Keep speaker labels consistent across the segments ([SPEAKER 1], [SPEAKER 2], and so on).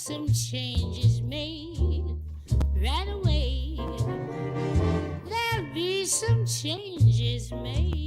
[SPEAKER 1] some changes made right away. There'll be some changes made.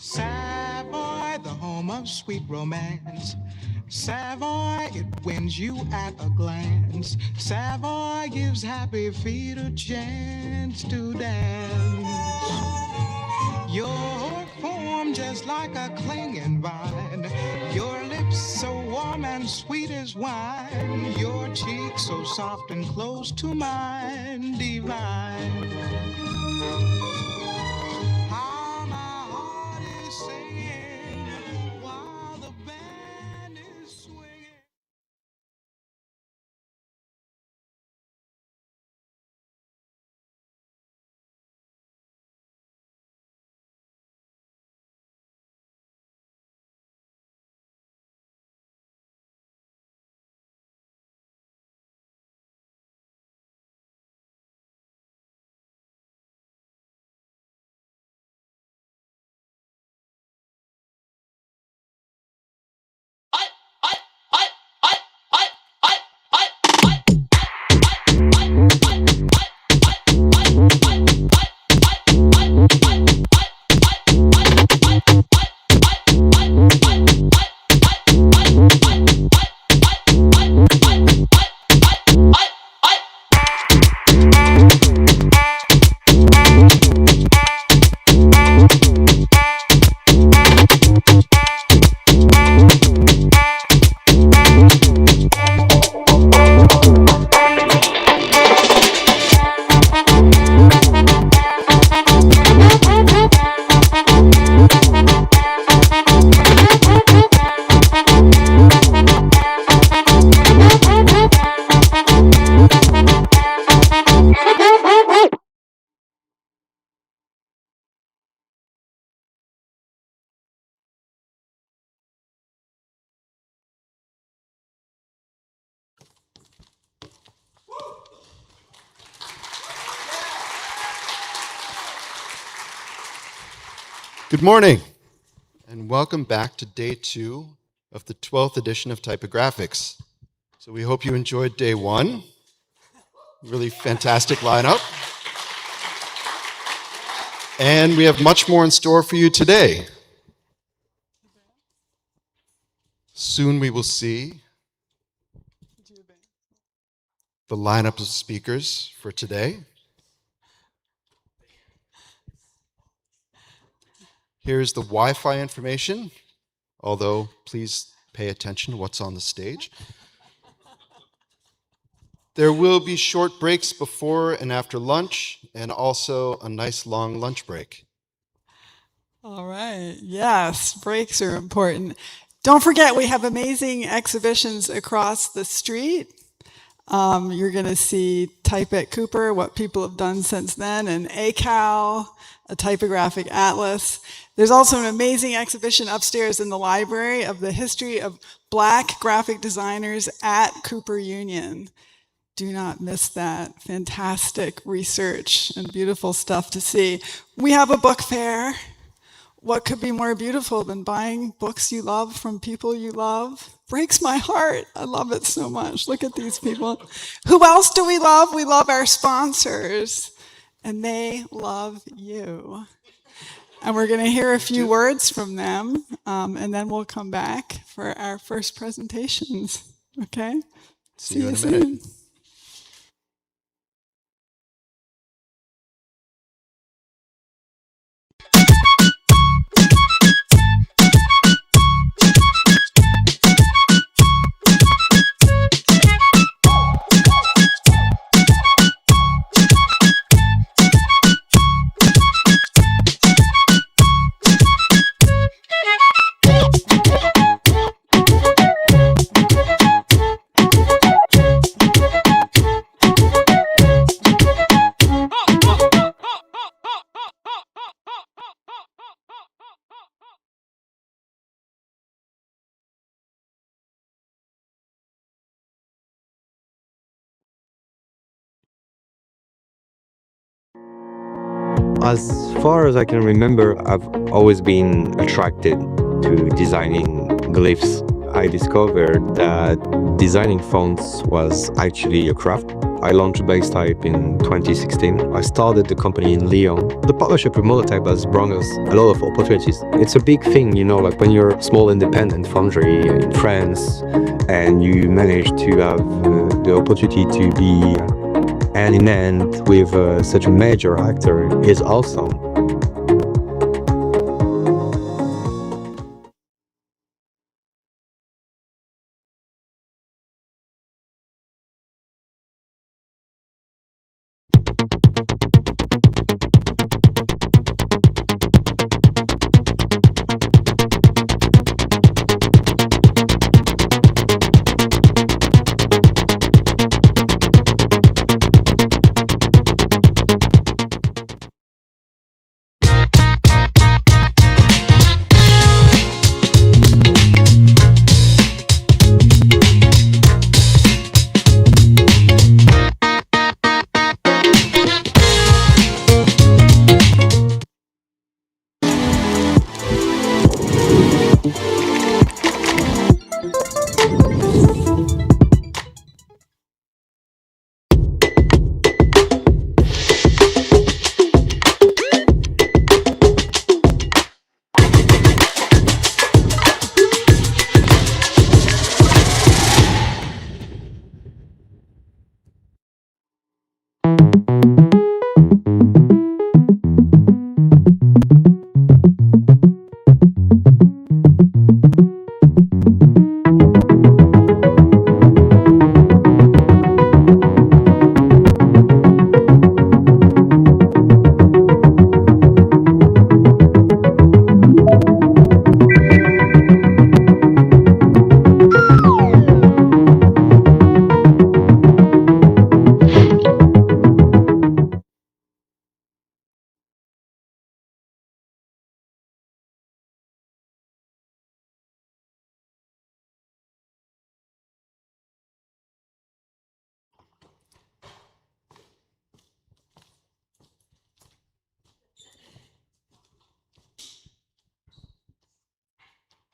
[SPEAKER 2] Savoy, the home of sweet romance. Savoy, it wins you at a glance. Savoy gives happy feet a chance to dance. Your form just like a clinging vine. Your lips so warm and sweet as wine. Your cheeks so soft and close to mine, divine. How my heart is singing while the band is swinging.
[SPEAKER 3] Good morning, and welcome back to day 2 of the 12th edition of Typographics. So we hope you enjoyed day 1. Really fantastic lineup. And we have much more in store for you today. Soon we will see the lineup of speakers for today. Here's the Wi-Fi information, although please pay attention to what's on the stage. There will be short breaks before and after lunch, and also a nice long lunch break.
[SPEAKER 4] All right. Yes, breaks are important. Don't forget, we have amazing exhibitions across the street. You're going to see Type at Cooper, what people have done since then, and ACAL, a typographic atlas. There's also an amazing exhibition upstairs in the library of the history of Black graphic designers at Cooper Union. Do not miss that. Fantastic research and beautiful stuff to see. We have a book fair. What could be more beautiful than buying books you love from people you love? Breaks my heart. I love it so much. Look at these people. Who else do we love? We love our sponsors, and they love you. And we're going to hear a few words from them, and then we'll come back for our first presentations. Okay?
[SPEAKER 3] See you in a minute.
[SPEAKER 4] Soon.
[SPEAKER 5] As far as I can remember, I've always been attracted to designing glyphs. I discovered that designing fonts was actually a craft. I launched BaseType in 2016. I started the company in Lyon. The partnership with Monotype has brought us a lot of opportunities. It's a big thing, you know, like when you're a small independent foundry in France and you manage to have the opportunity to be hand in hand with such a major actor is awesome.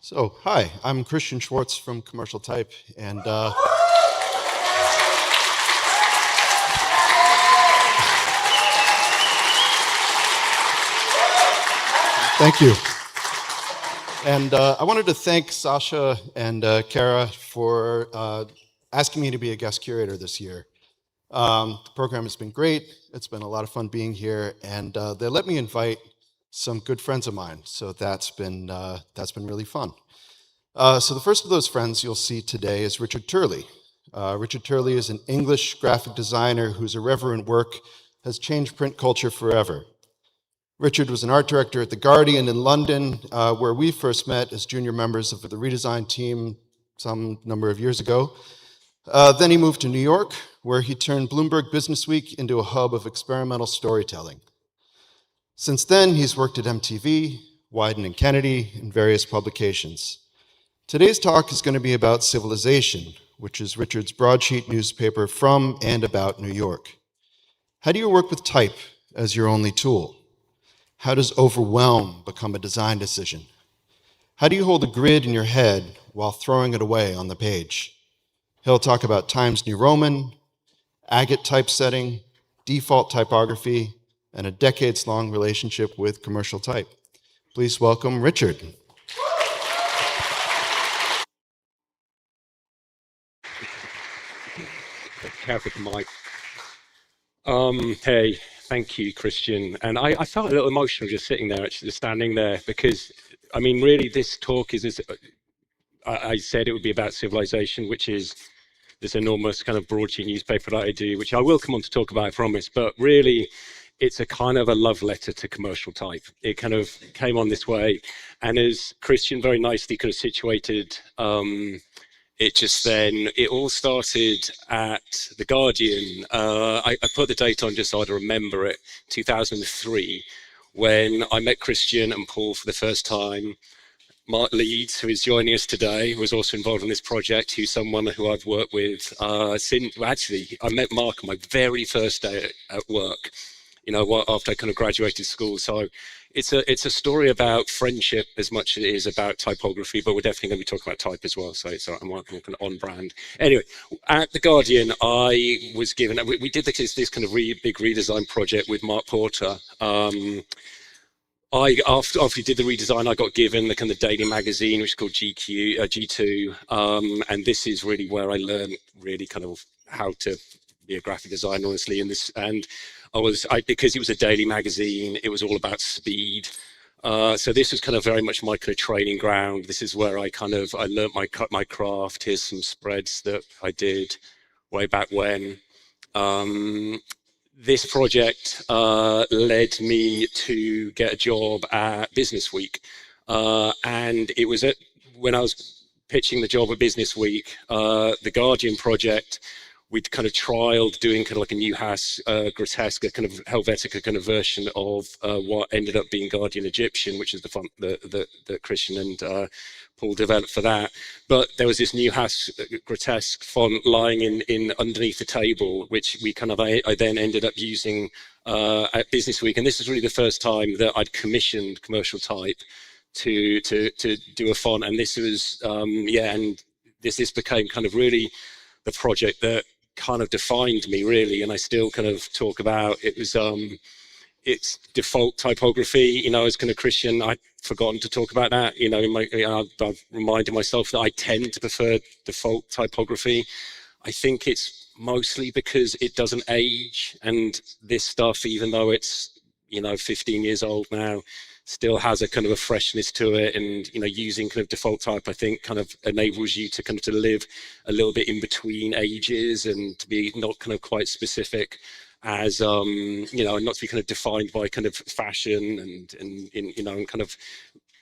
[SPEAKER 3] So, hi, I'm Christian Schwartz from Commercial Type, and thank you. And I wanted to thank Sasha and Kara for asking me to be a guest curator this year. The program has been great. It's been a lot of fun being here, and they let me invite some good friends of mine. So that's been really fun. So the first of those friends you'll see today is Richard Turley. Richard Turley is an English graphic designer whose irreverent work has changed print culture forever. Richard was an art director at The Guardian in London, where we first met as junior members of the redesign team some number of years ago. Then he moved to New York, where he turned Bloomberg Businessweek into a hub of experimental storytelling. Since then, he's worked at MTV, Wieden and Kennedy, and various publications. Today's talk is going to be about Civilization, which is Richard's broadsheet newspaper from and about New York. How do you work with type as your only tool? How does overwhelm become a design decision? How do you hold a grid in your head while throwing it away on the page? He'll talk about Times New Roman, agate typesetting, default typography, and a decades-long relationship with commercial type. Please welcome Richard.
[SPEAKER 6] Careful with the mic. Hey, thank you, Christian. And I felt a little emotional just sitting there, actually, just standing there, because, I mean, really, this talk is I said it would be about civilization, which is this enormous kind of broadsheet newspaper that I do, which I will come on to talk about, I promise. But really, it's a kind of a love letter to commercial type. It kind of came on this way. And as Christian very nicely kind of situated, it all started at The Guardian. I put the date on just so I'd remember it, 2003, when I met Christian and Paul for the first time. Mark Leeds, who is joining us today, was also involved in this project, who's someone who I've worked with since, well, actually, I met Mark on my very first day at work, after I kind of graduated school. So it's a story about friendship as much as it is about typography, but we're definitely going to be talking about type as well. So I'm working kind of on brand. Anyway, at The Guardian, I was given, we did this kind of big redesign project with Mark Porter. After we did the redesign, I got given the kind of daily magazine, which is called G2, and this is really where I learned really kind of how to be a graphic designer, honestly. And because it was a daily magazine, it was all about speed. So this was kind of very much my kind of training ground. This is where I learned my craft. Here's some spreads that I did way back when. This project led me to get a job at Business Week. And it was when I was pitching the job at Business Week, the Guardian project, we'd kind of trialed doing kind of like a Newhouse grotesque, a kind of Helvetica kind of version of what ended up being Guardian Egyptian, which is the font that Christian and Paul developed for that. But there was this Newhouse grotesque font lying in underneath the table, which I then ended up using at Business Week. And this is really the first time that I'd commissioned commercial type to do a font. And this was and this became kind of really the project that kind of defined me, really. And I still kind of talk about it. Was it's default typography, as kind of Christian, I'd forgotten to talk about that. I've reminded myself that I tend to prefer default typography. I think it's mostly because it doesn't age, and this stuff, even though it's 15 years old now, still has a kind of a freshness to it. And using kind of default type, I think, kind of enables you to kind of to live a little bit in between ages and to be not kind of quite specific as and not to be kind of defined by kind of fashion and kind of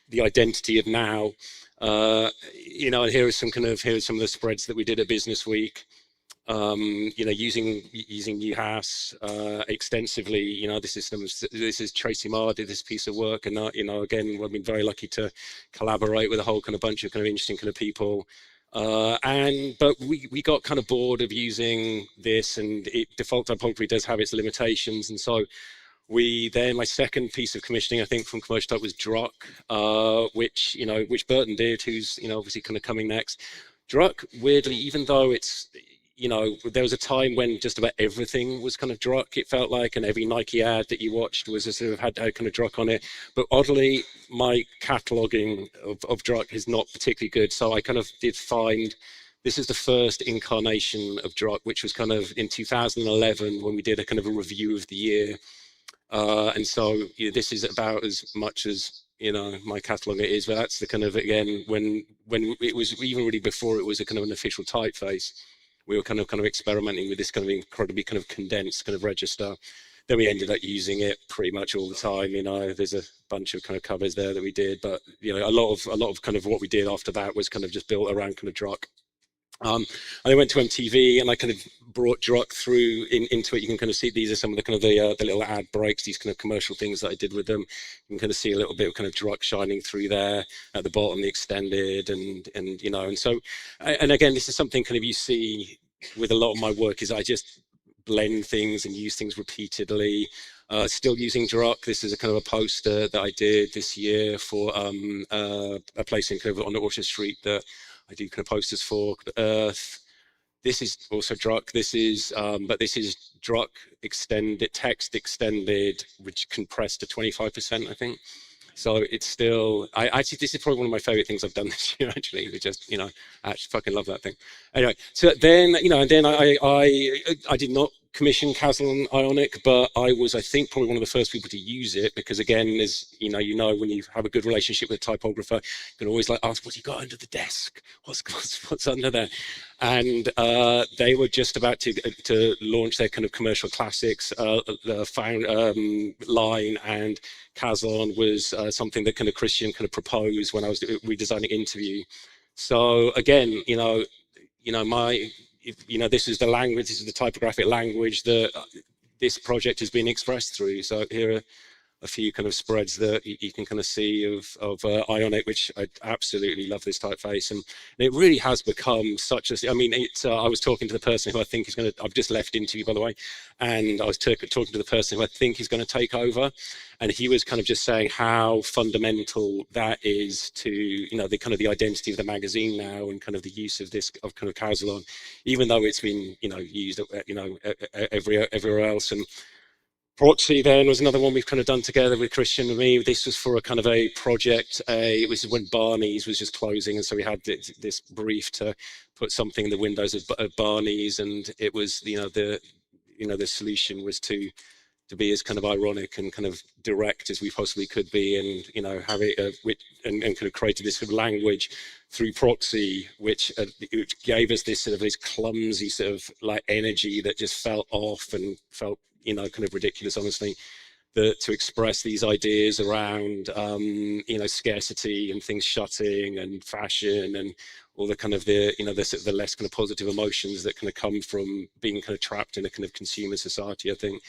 [SPEAKER 6] the identity of now. And here are some of the spreads that we did at Business Week. Using Newhouse extensively. This is Tracy Marr did this piece of work, and again, I've been very lucky to collaborate with a whole kind of bunch of kind of interesting kind of people. But we got kind of bored of using this, and default typography does have its limitations, and so my second piece of commissioning, I think, from commercial type was Druck, which Burton did, who's obviously kind of coming next. Druck, weirdly, even though it's there was a time when just about everything was kind of Druck, it felt like, and every Nike ad that you watched was a sort of had kind of Druck on it. But oddly, my cataloging of Druck is not particularly good. So I kind of did find, this is the first incarnation of Druck, which was kind of in 2011 when we did a kind of a review of the year. And so this is about as much as my catalog it is, but that's the kind of, again, when it was even really before it was a kind of an official typeface. We were kind of experimenting with this kind of incredibly kind of condensed kind of register. Then we ended up using it pretty much all the time. There's a bunch of kind of covers there that we did, but a lot of kind of what we did after that was kind of just built around kind of Druck. And I went to MTV and I kind of brought Druck through into it. You can kind of see these are some of the kind of the little ad breaks, these kind of commercial things that I did with them. You can kind of see a little bit of kind of Druck shining through there at the bottom, the extended, and so, and again, this is something kind of you see with a lot of my work is I just blend things and use things repeatedly. Still using Druck. This is a kind of a poster that I did this year for a place in kind of on Orchard Street that I do kind of posters for, Earth. This is also Druck. This is Druck extended, text extended, which compressed to 25%, I think. So it's still, I actually, this is probably one of my favorite things I've done this year, actually. We just, I actually fucking love that thing. Anyway, so then, and then I did not commission Caslon Ionic, but I was, I think, probably one of the first people to use it because, again, as you know, when you have a good relationship with a typographer, you can always like ask, what do you got under the desk? What's under there? And they were just about to launch their kind of commercial classics line, and Caslon was something that kind of Christian kind of proposed when I was redesigning Interview. So again, this is the language, this is the typographic language that this project has been expressed through. So here are a few kind of spreads that you can kind of see of Ionic, which I absolutely love this typeface, and it really has become such a. I mean, I was talking to the person who I think is going to. I've just left Interview, by the way, and I was talking to the person who I think is going to take over, and he was kind of just saying how fundamental that is to the kind of the identity of the magazine now, and kind of the use of this of kind of Caslon, even though it's been used everywhere else. And Proxy then was another one we've kind of done together with Christian and me. This was for a kind of a project. It was when Barney's was just closing, and so we had this brief to put something in the windows of Barney's, and it was the solution was to be as kind of ironic and kind of direct as we possibly could be, and have it and kind of created this sort of language through Proxy, which gave us this sort of this clumsy sort of like energy that just felt off and felt kind of ridiculous, honestly, to express these ideas around scarcity and things shutting and fashion and all the kind of the less kind of positive emotions that kind of come from being kind of trapped in a kind of consumer society. I think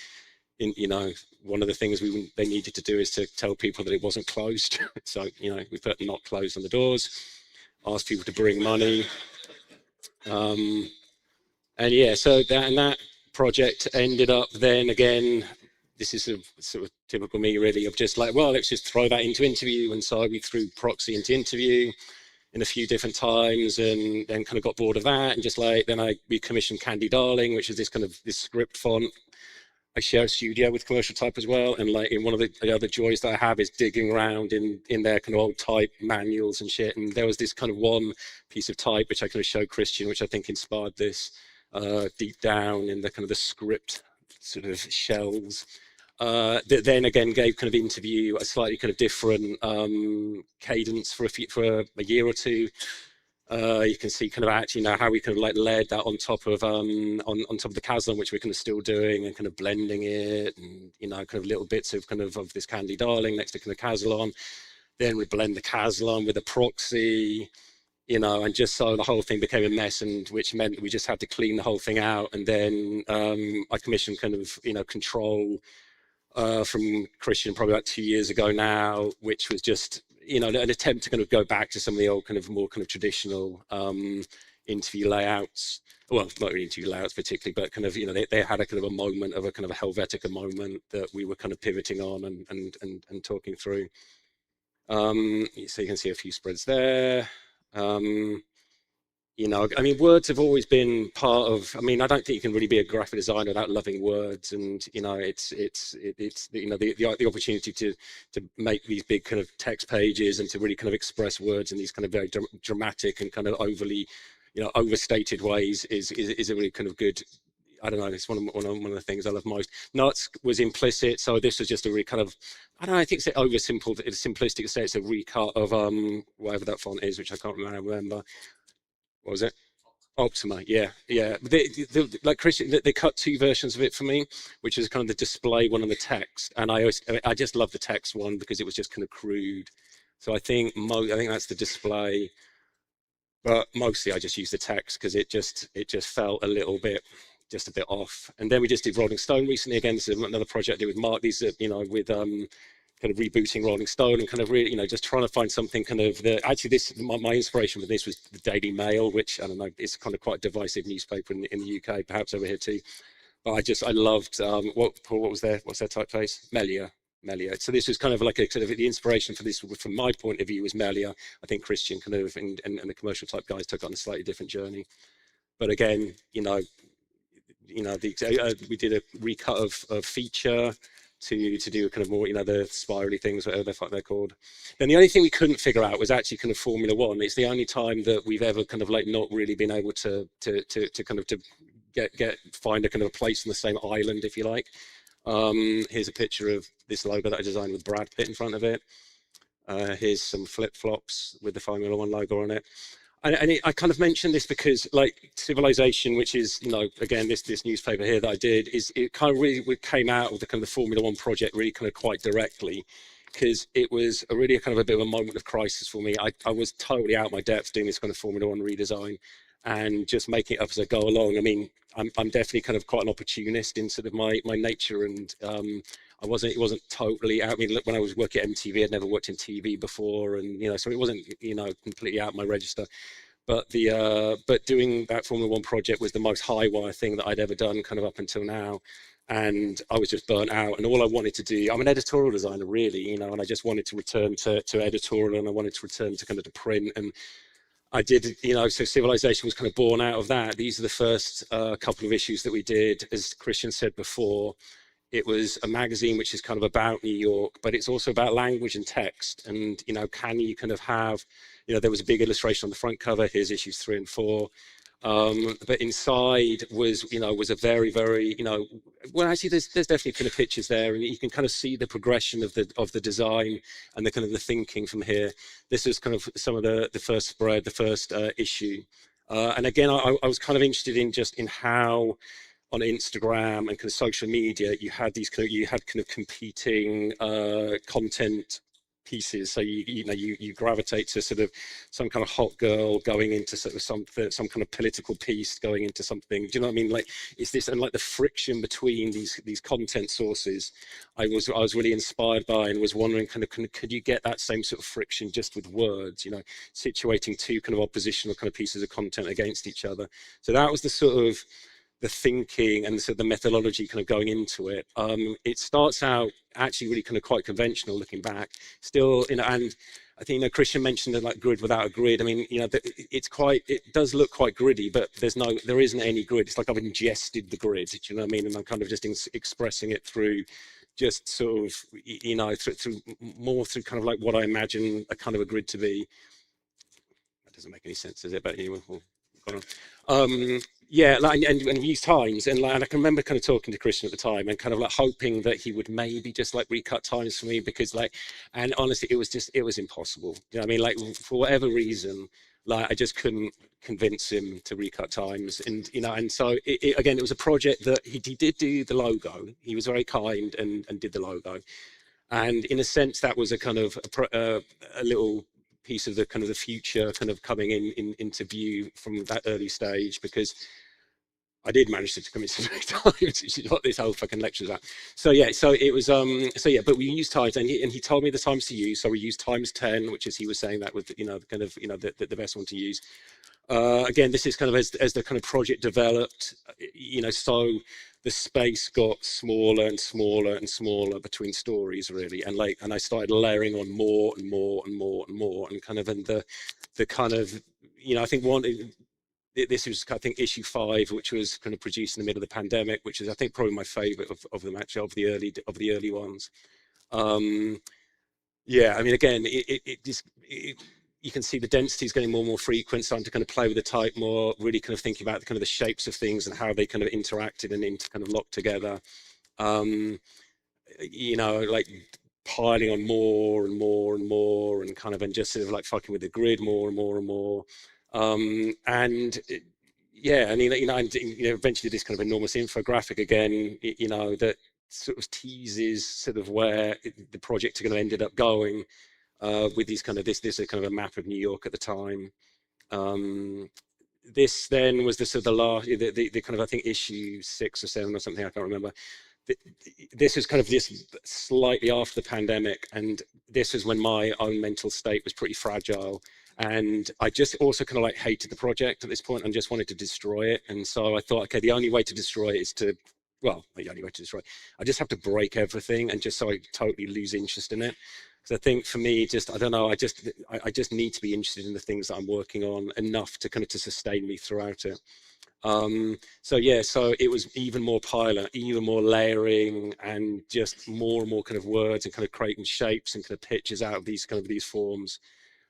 [SPEAKER 6] one of the things they needed to do is to tell people that it wasn't closed. So we put not closed on the doors, asked people to bring money, and yeah, so that project ended up then again. This is sort of typical me, really, of just like, well, let's just throw that into Interview, and so we threw Proxy into Interview in a few different times, and then kind of got bored of that, and just like then we commissioned Candy Darling, which is this kind of this script font. I share a studio with Commercial Type as well, and like in one of the other joys that I have is digging around in their kind of old type manuals and shit. And there was this kind of one piece of type which I kind of showed Christian, which I think inspired this deep down in the kind of the script sort of shells. That then again gave kind of Interview a slightly kind of different cadence for a year or two. You can see kind of actually now how we kind of like layered that on top of on top of the Caslon, which we're kind of still doing, and kind of blending it, and kind of little bits of kind of this Candy Darling next to kind of Caslon. Then we blend the Caslon with a Proxy, and just so the whole thing became a mess, and which meant we just had to clean the whole thing out. And then I commissioned kind of Control from Christian probably about 2 years ago now, which was just an attempt to kind of go back to some of the old kind of more kind of traditional Interview layouts. Well, not really Interview layouts particularly, but kind of they had a kind of a moment of a kind of a Helvetica moment that we were kind of pivoting on and talking through. So you can see a few spreads there. I mean, words have always been part of. I mean, I don't think you can really be a graphic designer without loving words, and it's the opportunity to make these big kind of text pages and to really kind of express words in these kind of very dramatic and kind of overly, overstated ways is a really kind of good. I don't know. It's one of the things I love most. Nuts was implicit, so this was just a really kind of. I don't know. I think it's simplistic to say it's a recut of whatever that font is, which I can't remember. What was it? Optima, yeah. Like Christian, they cut two versions of it for me, which is kind of the display one and the text. And I just love the text one because it was just kind of crude. So I think that's the display, but mostly I just use the text because it just felt a little bit off. And then we just did Rolling Stone recently. Again, this is another project I did with Mark. These are with kind of rebooting Rolling Stone and kind of really, just trying to find something kind of actually my inspiration for this was the Daily Mail, which I don't know, it's kind of quite a divisive newspaper in the UK, perhaps over here too. But I loved what's their typeface? Melia. So this was kind of like a sort of the inspiration for this from my point of view was Melia. I think Christian kind of and the Commercial Type guys took on a slightly different journey. But again, we did a recut of Feature to do kind of more, the spirally things, whatever the fuck they're called. Then the only thing we couldn't figure out was actually kind of Formula One. It's the only time that we've ever kind of like not really been able to kind of to find a kind of a place on the same island, if you like. Here's a picture of this logo that I designed with Brad Pitt in front of it. Here's some flip-flops with the Formula One logo on it. I kind of mentioned this because, like, Civilization, which is, again, this newspaper here that I did, it kind of really came out of the kind of the Formula One project really kind of quite directly, because it was really kind of a bit of a moment of crisis for me. I was totally out of my depth doing this kind of Formula One redesign and just making it up as I go along. I mean, I'm definitely kind of quite an opportunist in sort of my nature, and it wasn't totally out. I mean, when I was working at MTV, I'd never worked in TV before, and so it wasn't completely out of my register. But but doing that Formula One project was the most high wire thing that I'd ever done, kind of up until now. And I was just burnt out, and all I wanted to do, I'm an editorial designer, really, and I just wanted to return to editorial, and I wanted to return to kind of to print. And I did, so Civilization was kind of born out of that. These are the first couple of issues that we did. As Christian said before, it was a magazine which is kind of about New York, but it's also about language and text. And, can you kind of have, there was a big illustration on the front cover. Here's issues 3 and 4. But inside was a very, very, well, actually there's definitely kind of pictures there, and you can kind of see the progression of the design and the kind of the thinking from here. This is kind of some of the first spread, the first issue. And again, I was kind of interested in how on Instagram and kind of social media, you had kind of competing content pieces. So you gravitate to sort of some kind of hot girl going into sort of some kind of political piece going into something. Do you know what I mean? Like, it's this, and like the friction between these content sources, I was really inspired by, and was wondering could you get that same sort of friction just with words? Situating two kind of oppositional kind of pieces of content against each other. So that was the sort of the thinking and the methodology kind of going into it. It starts out actually really kind of quite conventional looking back still, and I think, Christian mentioned it, like grid without a grid. I mean, it does look quite gritty, but there isn't any grid. It's like I've ingested the grid, do you know what I mean? And I'm kind of just expressing it through just sort of, through more through kind of like what I imagine a kind of a grid to be. That doesn't make any sense, does it? But anyway, we'll go on. Yeah, like, and we use times, and I can remember kind of talking to Christian at the time and kind of like hoping that he would maybe just like recut times for me, because and honestly, it was impossible. You know what I mean? Like, for whatever reason, like I just couldn't convince him to recut times, and and so again, it was a project that he did do the logo. He was very kind and did the logo, and in a sense, that was a kind of a little piece of the kind of the future kind of coming into view from that early stage, because I did manage to commit some times, which is what this whole fucking lecture is about. So yeah, so it was but we used times, and he told me the times to use. So we used times 10, which is, he was saying that was the best one to use. Again, this is kind of as the kind of project developed, so the space got smaller and smaller and smaller between stories, really, and I started layering on more and more and more and more, and kind of the kind of I think this was, I think, issue 5, which was kind of produced in the middle of the pandemic, which is, I think, probably my favorite of them, actually, of the early ones. Yeah, I mean, again, you can see the density is getting more and more frequent, starting to kind of play with the type more, really kind of thinking about the kind of the shapes of things and how they kind of interacted and kind of locked together. Like piling on more and more and more, and kind of, and just sort of like fucking with the grid more and more and more. Yeah, I mean, and eventually this kind of enormous infographic again, that sort of teases sort of where the project kind of ended up going, with these kind of this is kind of a map of New York at the time. This then was the sort of the last, the kind of, I think, issue 6 or 7 or something, I can't remember. This was kind of this slightly after the pandemic, and this is when my own mental state was pretty fragile, and I just also kind of like hated the project at this point and just wanted to destroy it. And so I thought, okay, the only way to destroy it is to, well, the only way to destroy it, I just have to break everything, and just so I totally lose interest in it. Because I think for me, I don't know, I just need to be interested in the things that I'm working on enough to kind of to sustain me throughout it. So yeah, so it was even more pilot, even more layering, and just more and more kind of words and kind of creating shapes and kind of pictures out of these kind of these forms.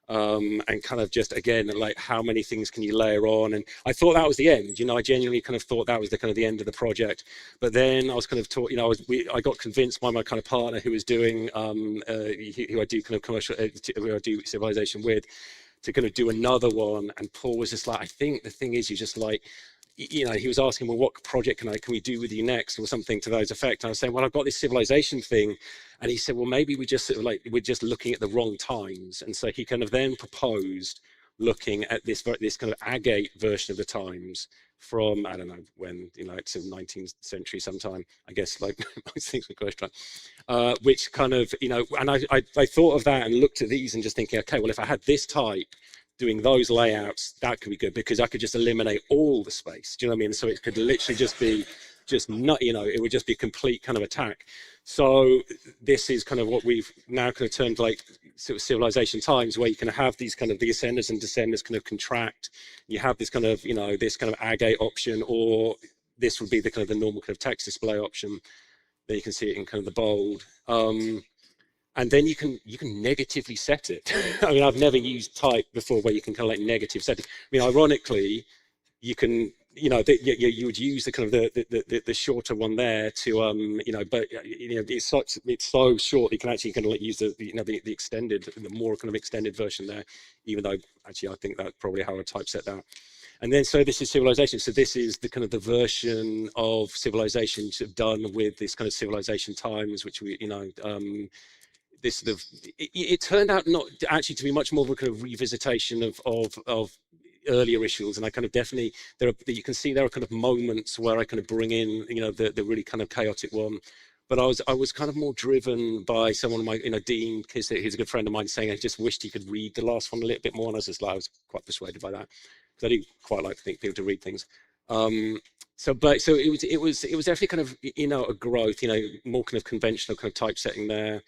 [SPEAKER 6] And kind of just again like how many things can you layer on, and I thought that was the end, I genuinely kind of thought that was the kind of the end of the project. But then I was kind of taught, I got convinced by my kind of partner who was doing who I do kind of commercial who I do civilization with, to kind of do another one. And Paul was just like, I think the thing is, you just like, he was asking, well, what project can we do with you next, or something to those effect. And I was saying, well, I've got this civilization thing. And he said, well, maybe we just sort of like, we're just looking at the wrong times. And so he kind of then proposed looking at this kind of agate version of the times from, I don't know when, it's in the 19th century sometime, I guess, like most things with Ghost which kind of, and I thought of that and looked at these and just thinking, okay, well, if I had this type doing those layouts, that could be good, because I could just eliminate all the space. Do you know what I mean? So it could literally just be not, it would just be a complete kind of attack. So this is kind of what we've now kind of turned like sort of civilization times, where you can have these kind of the ascenders and descenders kind of contract. You have this kind of, this kind of agate option, or this would be the kind of the normal kind of text display option. There you can see it in kind of the bold. And then you can negatively set it. I mean, I've never used type before where you can kind of like negative set it. I mean, ironically, you can, you would use the kind of the shorter one there to, but it's so short you can actually kind of like use the extended, the more kind of extended version there, even though actually I think that's probably how I typeset that. And then, so this is civilization. So this is the kind of the version of civilization done with this kind of civilization times, which we, this sort of, it turned out not actually to be much more of a kind of revisitation of earlier issues. And I kind of definitely, you can see there are kind of moments where I kind of bring in, the really kind of chaotic one. But I was kind of more driven by someone of my, Dean, because he's a good friend of mine, saying I just wished he could read the last one a little bit more. And I was quite persuaded by that, because I do quite like to think people to read things. So it was definitely kind of, a growth, more kind of conventional kind of typesetting there.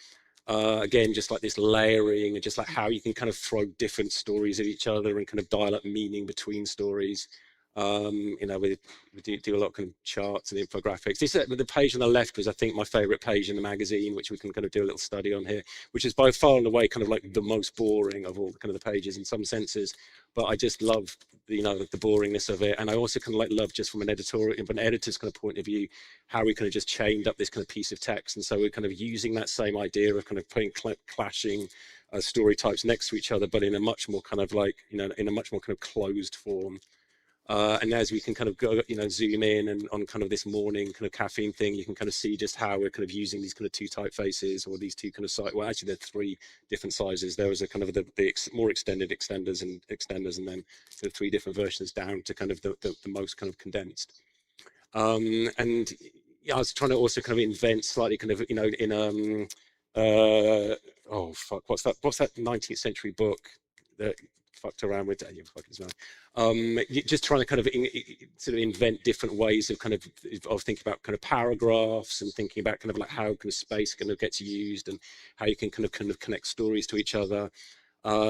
[SPEAKER 6] Again, just like this layering, and just like how you can kind of throw different stories at each other and kind of dial up meaning between stories. We do a lot of kind of charts and infographics. The page on the left was, I think, my favorite page in the magazine, which we can kind of do a little study on here, which is by far and away kind of like the most boring of all the kind of the pages in some senses. But I just love, the boringness of it. And I also kind of like love, just from an editor's kind of point of view, how we kind of just chained up this kind of piece of text. And so we're kind of using that same idea of kind of putting clashing story types next to each other, but in a much more kind of like, in a much more kind of closed form. And as we can kind of go, zoom in and on kind of this morning kind of caffeine thing, you can kind of see just how we're kind of using these kind of two typefaces, or these two kind of well, actually, there are three different sizes. There was a kind of the more extended extenders, and then the three different versions down to kind of the most kind of condensed. And yeah, I was trying to also kind of invent slightly kind of, in oh fuck, what's that 19th century book that fucked around with, just trying to kind of sort of invent different ways of kind of thinking about kind of paragraphs, and thinking about kind of like how kind of space kind of gets used, and how you can kind of connect stories to each other.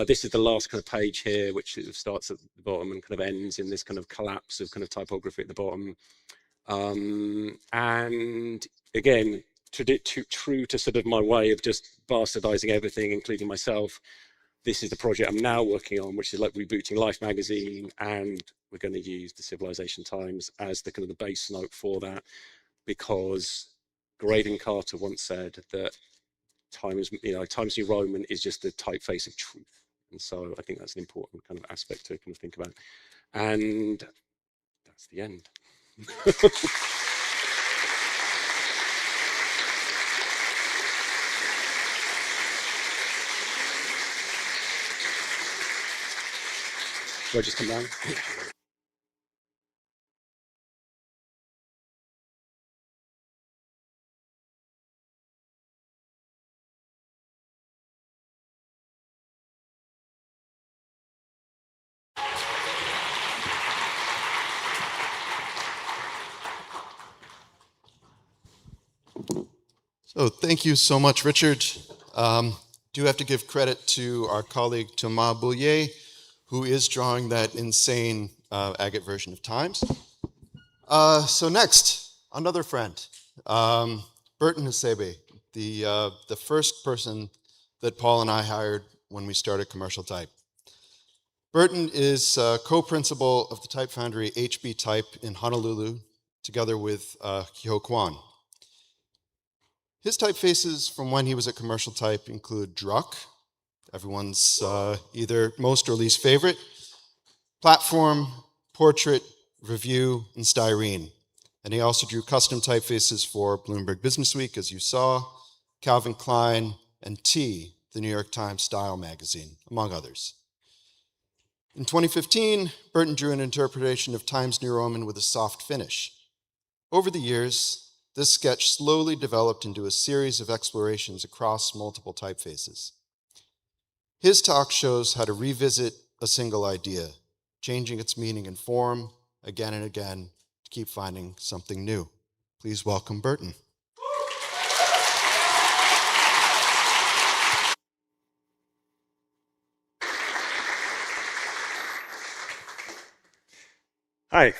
[SPEAKER 6] This is the last kind of page here, which starts at the bottom and kind of ends in this kind of collapse of kind of typography at the bottom. And again, true to sort of my way of just bastardizing everything, including myself, this is the project I'm now working on, which is like rebooting Life magazine, and we're going to use the Civilization Times as the kind of the base note for that, because Graydon Carter once said that Times New Roman is just the typeface of truth. And so I think that's an important kind of aspect to kind of think about. And that's the end. Do I just come down?
[SPEAKER 3] So thank you so much, Richard. Do have to give credit to our colleague Thomas Boulier, who is drawing that insane agate version of Times. So next, another friend, Burton Hasebe, the first person that Paul and I hired when we started Commercial Type. Burton is co-principal of the type foundry HB Type in Honolulu, together with Hyo Kwan. His typefaces from when he was at Commercial Type include Druck, everyone's either most or least favorite, Platform, Portrait, Review, and Styrene. And he also drew custom typefaces for Bloomberg Businessweek, as you saw, Calvin Klein, and T, the New York Times Style magazine, among others. In 2015, Burton drew an interpretation of Times New Roman with a soft finish. Over the years, this sketch slowly developed into a series of explorations across multiple typefaces. His talk shows how to revisit a single idea, changing its meaning and form again and again to keep finding something new. Please welcome Burton.
[SPEAKER 7] Hi.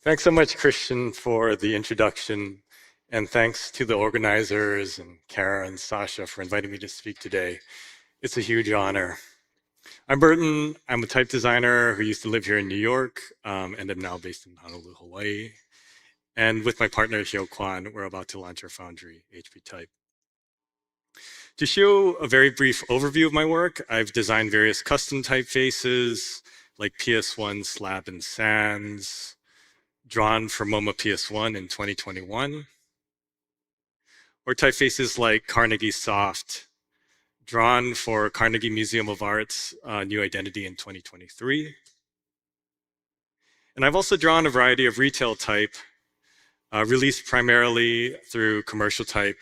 [SPEAKER 7] Thanks so much, Christian, for the introduction, and thanks to the organizers and Kara and Sasha for inviting me to speak today. It's a huge honor. I'm Burton. I'm a type designer who used to live here in New York and am now based in Honolulu, Hawaii. And with my partner, Hyo Kwan, we're about to launch our foundry, HB Type. To show a very brief overview of my work, I've designed various custom typefaces like PS1 Slab and Sans, drawn for MoMA PS1 in 2021, or typefaces like Carnegie Soft, drawn for Carnegie Museum of Art's New Identity in 2023. And I've also drawn a variety of retail type, released primarily through Commercial Type,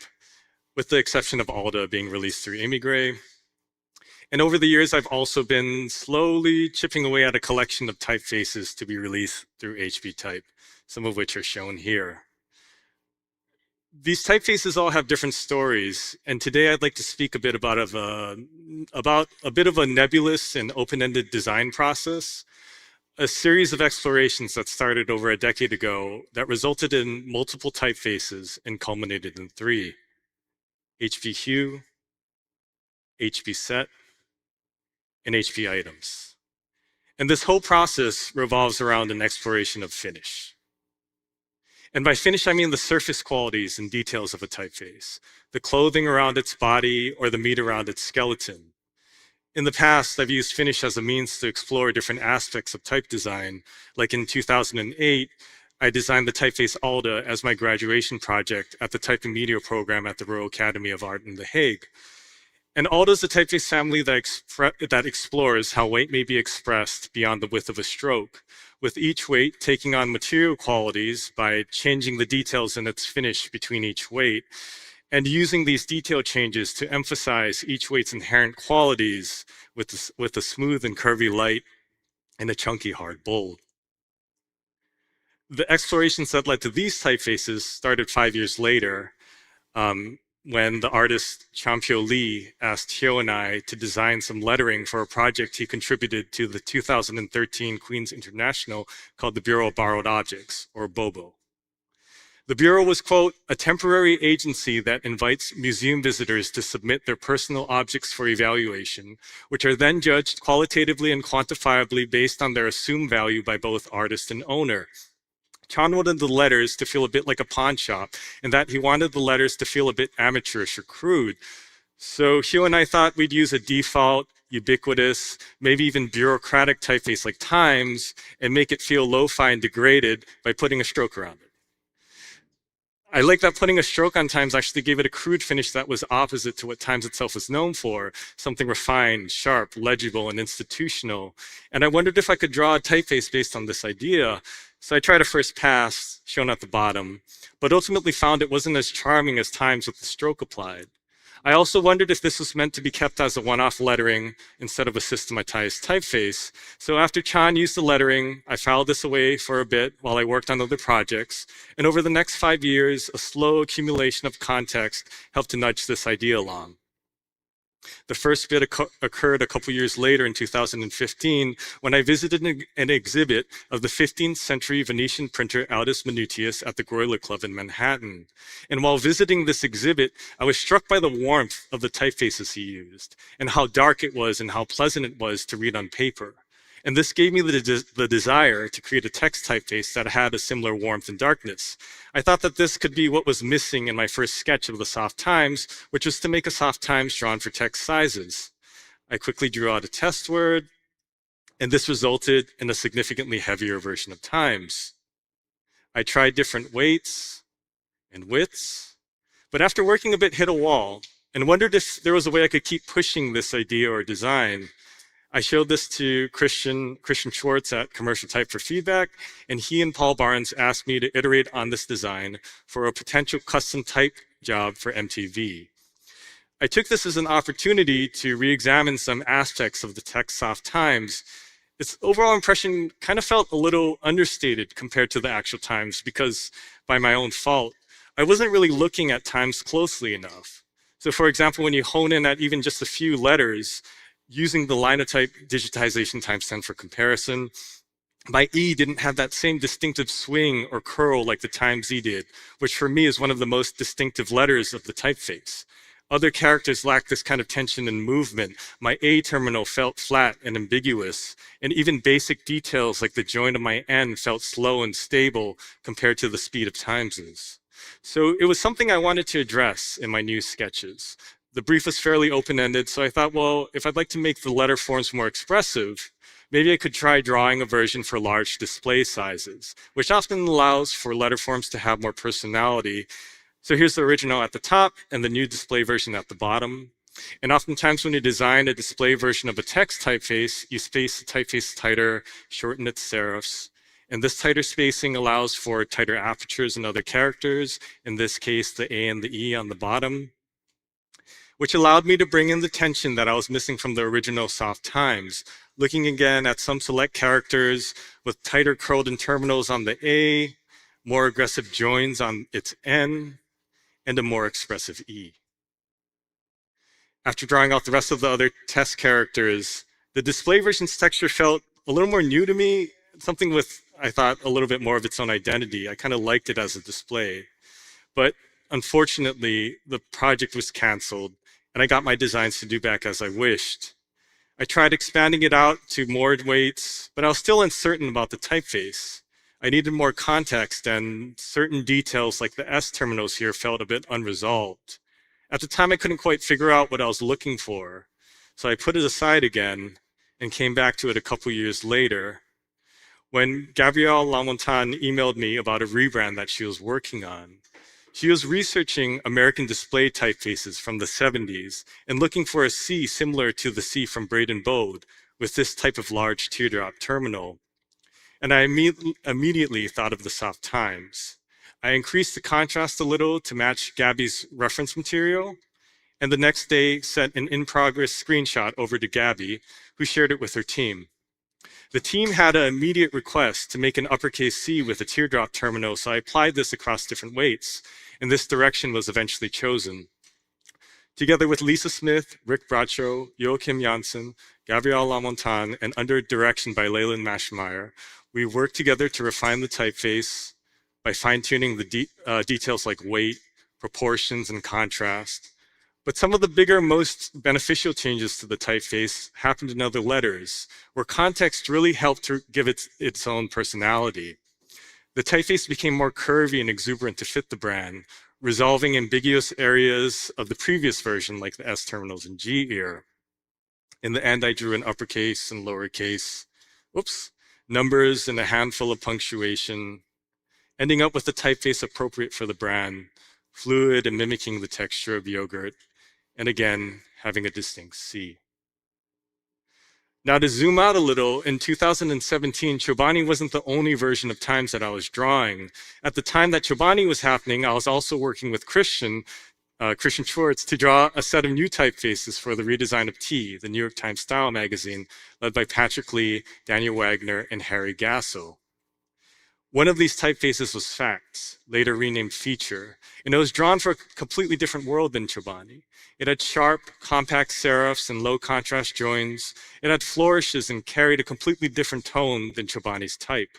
[SPEAKER 7] with the exception of Alda being released through Emigre. And over the years, I've also been slowly chipping away at a collection of typefaces to be released through HB Type, some of which are shown here. These typefaces all have different stories, and today I'd like to speak a bit about a bit of a nebulous and open-ended design process, a series of explorations that started over a decade ago that resulted in multiple typefaces and culminated in 3: HB Hue, HB Set, and HB Items. And this whole process revolves around an exploration of finish. And by finish, I mean the surface qualities and details of a typeface, the clothing around its body or the meat around its skeleton. In the past, I've used finish as a means to explore different aspects of type design. Like in 2008, I designed the typeface Alda as my graduation project at the Type and Media program at the Royal Academy of Art in The Hague. And Alda is a typeface family that explores how weight may be expressed beyond the width of a stroke, with each weight taking on material qualities by changing the details in its finish between each weight, and using these detail changes to emphasize each weight's inherent qualities with a smooth and curvy light and a chunky hard bold. The explorations that led to these typefaces started 5 years later, when the artist Champyo Lee asked Hyo and I to design some lettering for a project he contributed to the 2013 Queen's International called the Bureau of Borrowed Objects, or BOBO. The Bureau was, quote, a temporary agency that invites museum visitors to submit their personal objects for evaluation, which are then judged qualitatively and quantifiably based on their assumed value by both artist and owner. Chan wanted the letters to feel a bit like a pawn shop, and that he wanted the letters to feel a bit amateurish or crude. So Hyo and I thought we'd use a default, ubiquitous, maybe even bureaucratic typeface like Times and make it feel lo-fi and degraded by putting a stroke around it. I like that putting a stroke on Times actually gave it a crude finish that was opposite to what Times itself was known for, something refined, sharp, legible, and institutional. And I wondered if I could draw a typeface based on this idea. So I tried a first pass, shown at the bottom, but ultimately found it wasn't as charming as Times with the stroke applied. I also wondered if this was meant to be kept as a one-off lettering instead of a systematized typeface. So after Chan used the lettering, I filed this away for a bit while I worked on other projects. And over the next 5 years, a slow accumulation of context helped to nudge this idea along. The first bit occurred a couple years later in 2015 when I visited an exhibit of the 15th century Venetian printer Aldus Manutius at the Greuler Club in Manhattan. And while visiting this exhibit, I was struck by the warmth of the typefaces he used and how dark it was and how pleasant it was to read on paper. And this gave me the desire to create a text typeface that had a similar warmth and darkness. I thought that this could be what was missing in my first sketch of the Soft Times, which was to make a Soft Times drawn for text sizes. I quickly drew out a test word, and this resulted in a significantly heavier version of Times. I tried different weights and widths, but after working a bit, hit a wall and wondered if there was a way I could keep pushing this idea or design. I showed this to Christian Schwartz at Commercial Type for feedback, and he and Paul Barnes asked me to iterate on this design for a potential custom type job for MTV. I took this as an opportunity to re-examine some aspects of the text Soft Times. Its overall impression kind of felt a little understated compared to the actual Times because, by my own fault, I wasn't really looking at Times closely enough. So for example, when you hone in at even just a few letters, using the linotype digitization timestamp for comparison, my E didn't have that same distinctive swing or curl like the Times E did, which for me is one of the most distinctive letters of the typeface. Other characters lack this kind of tension and movement. My A terminal felt flat and ambiguous, and even basic details like the joint of my N felt slow and stable compared to the speed of Times's. So it was something I wanted to address in my new sketches. The brief was fairly open-ended, so I thought, well, if I'd like to make the letter forms more expressive, maybe I could try drawing a version for large display sizes, which often allows for letter forms to have more personality. So here's the original at the top and the new display version at the bottom. And oftentimes when you design a display version of a text typeface, you space the typeface tighter, shorten its serifs. And this tighter spacing allows for tighter apertures and other characters, in this case, the A and the E on the bottom, which allowed me to bring in the tension that I was missing from the original Soft Times, looking again at some select characters with tighter curled in terminals on the A, more aggressive joins on its N, and a more expressive E. After drawing out the rest of the other test characters, the display version's texture felt a little more new to me, something with, I thought, a little bit more of its own identity. I kind of liked it as a display. But unfortunately, the project was canceled, and I got my designs to do back as I wished. I tried expanding it out to more weights, but I was still uncertain about the typeface. I needed more context, and certain details like the S terminals here felt a bit unresolved. At the time, I couldn't quite figure out what I was looking for, so I put it aside again and came back to it a couple years later when Gabrielle Lamontagne emailed me about a rebrand that she was working on. She was researching American display typefaces from the 70s and looking for a C similar to the C from Braden Bode with this type of large teardrop terminal. And I immediately thought of the Soft Times. I increased the contrast a little to match Gabby's reference material, and the next day sent an in-progress screenshot over to Gabby, who shared it with her team. The team had an immediate request to make an uppercase C with a teardrop terminal, so I applied this across different weights, and this direction was eventually chosen. Together with Lisa Smith, Rick Bradshaw, Joachim Janssen, Gabrielle Lamontagne, and under direction by Leyland Maschmeyer, we worked together to refine the typeface by fine-tuning the details like weight, proportions, and contrast. But some of the bigger, most beneficial changes to the typeface happened in other letters, where context really helped to give it its own personality. The typeface became more curvy and exuberant to fit the brand, resolving ambiguous areas of the previous version, like the S terminals and G ear. In the end, I drew an uppercase and lowercase, numbers and a handful of punctuation, ending up with the typeface appropriate for the brand, fluid and mimicking the texture of yogurt, and again, having a distinct C. Now to zoom out a little, in 2017, Chobani wasn't the only version of Times that I was drawing. At the time that Chobani was happening, I was also working with Christian Schwartz, to draw a set of new typefaces for the redesign of T, the New York Times Style magazine, led by Patrick Lee, Daniel Wagner, and Harry Gasso. One of these typefaces was Facts, later renamed Feature, and it was drawn for a completely different world than Chobani. It had sharp, compact serifs and low contrast joins. It had flourishes and carried a completely different tone than Chobani's type.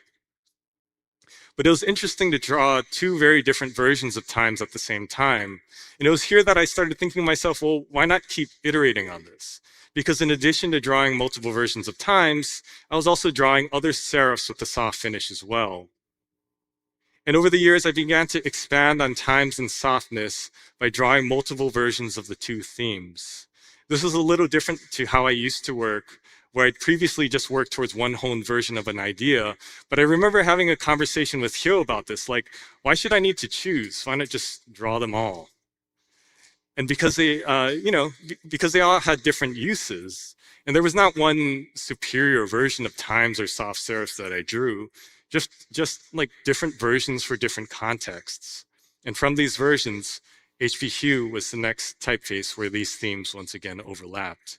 [SPEAKER 7] But it was interesting to draw two very different versions of Times at the same time. And it was here that I started thinking to myself, well, why not keep iterating on this? Because in addition to drawing multiple versions of Times, I was also drawing other serifs with a soft finish as well. And over the years, I began to expand on Times and softness by drawing multiple versions of the two themes. This was a little different to how I used to work, where I'd previously just worked towards one honed version of an idea. But I remember having a conversation with Hyo about this, like, why should I need to choose? Why not just draw them all? And because they, because they all had different uses, and there was not one superior version of Times or soft serifs that I drew, just like different versions for different contexts. And from these versions, HP Hue was the next typeface where these themes once again overlapped.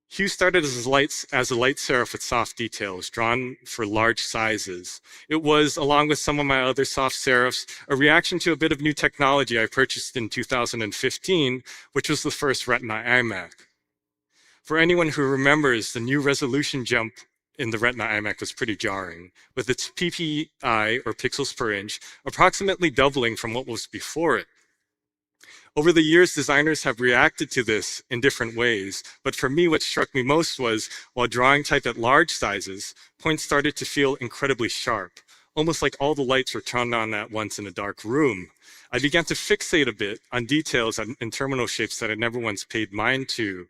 [SPEAKER 7] Hue started as a light serif with soft details, drawn for large sizes. It was, along with some of my other soft serifs, a reaction to a bit of new technology I purchased in 2015, which was the first Retina iMac. For anyone who remembers, the new resolution jump in the Retina iMac was pretty jarring, with its PPI, or pixels per inch, approximately doubling from what was before it. Over the years, designers have reacted to this in different ways, but for me, what struck me most was, while drawing type at large sizes, points started to feel incredibly sharp, almost like all the lights were turned on at once in a dark room. I began to fixate a bit on details and terminal shapes that I never once paid mind to.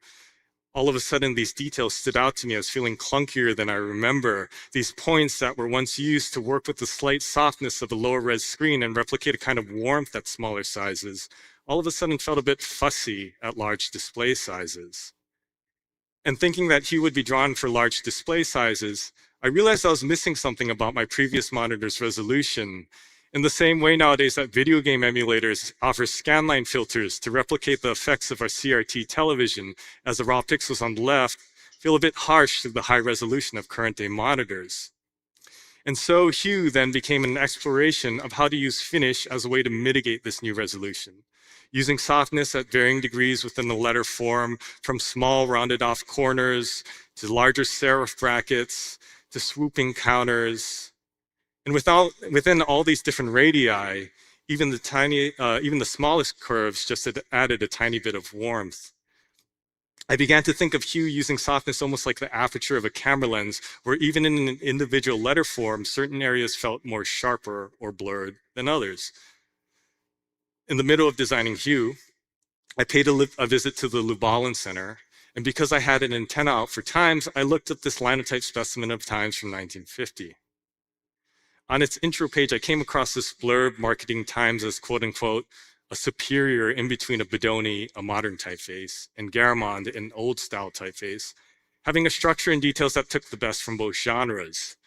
[SPEAKER 7] All of a sudden, these details stood out to me as feeling clunkier than I remember. These points that were once used to work with the slight softness of a lower res screen and replicate a kind of warmth at smaller sizes, all of a sudden felt a bit fussy at large display sizes. And thinking that Hue would be drawn for large display sizes, I realized I was missing something about my previous monitor's resolution. In the same way nowadays that video game emulators offer scanline filters to replicate the effects of our CRT television, as the raw pixels on the left feel a bit harsh to the high resolution of current day monitors. And so Hue then became an exploration of how to use finish as a way to mitigate this new resolution, using softness at varying degrees within the letter form, from small rounded off corners to larger serif brackets to swooping counters. And within all these different radii, even the smallest curves just added a tiny bit of warmth. I began to think of Hue using softness almost like the aperture of a camera lens, where even in an individual letter form, certain areas felt more sharper or blurred than others. In the middle of designing Hue, I paid a visit to the Lubalin Center, and because I had an antenna out for Times, I looked at this linotype specimen of Times from 1950. On its intro page, I came across this blurb marketing Times as, quote unquote, a superior in between a Bedoni, a modern typeface, and Garamond, an old style typeface, having a structure and details that took the best from both genres.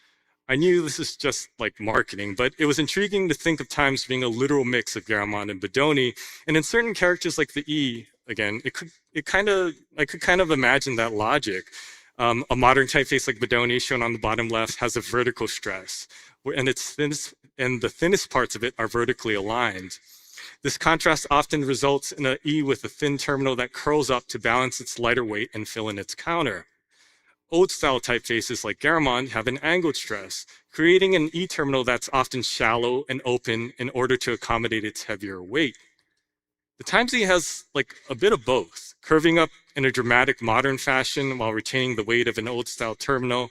[SPEAKER 7] I knew this is just like marketing, but it was intriguing to think of Times being a literal mix of Garamond and Bedoni, and in certain characters like the E, again, I could kind of imagine that logic. A modern typeface like Bedoni, shown on the bottom left, has a vertical stress, and the thinnest parts of it are vertically aligned. This contrast often results in an E with a thin terminal that curls up to balance its lighter weight and fill in its counter. Old style typefaces like Garamond have an angled stress, creating an E terminal that's often shallow and open in order to accommodate its heavier weight. The Times E has like a bit of both, curving up in a dramatic modern fashion while retaining the weight of an old style terminal,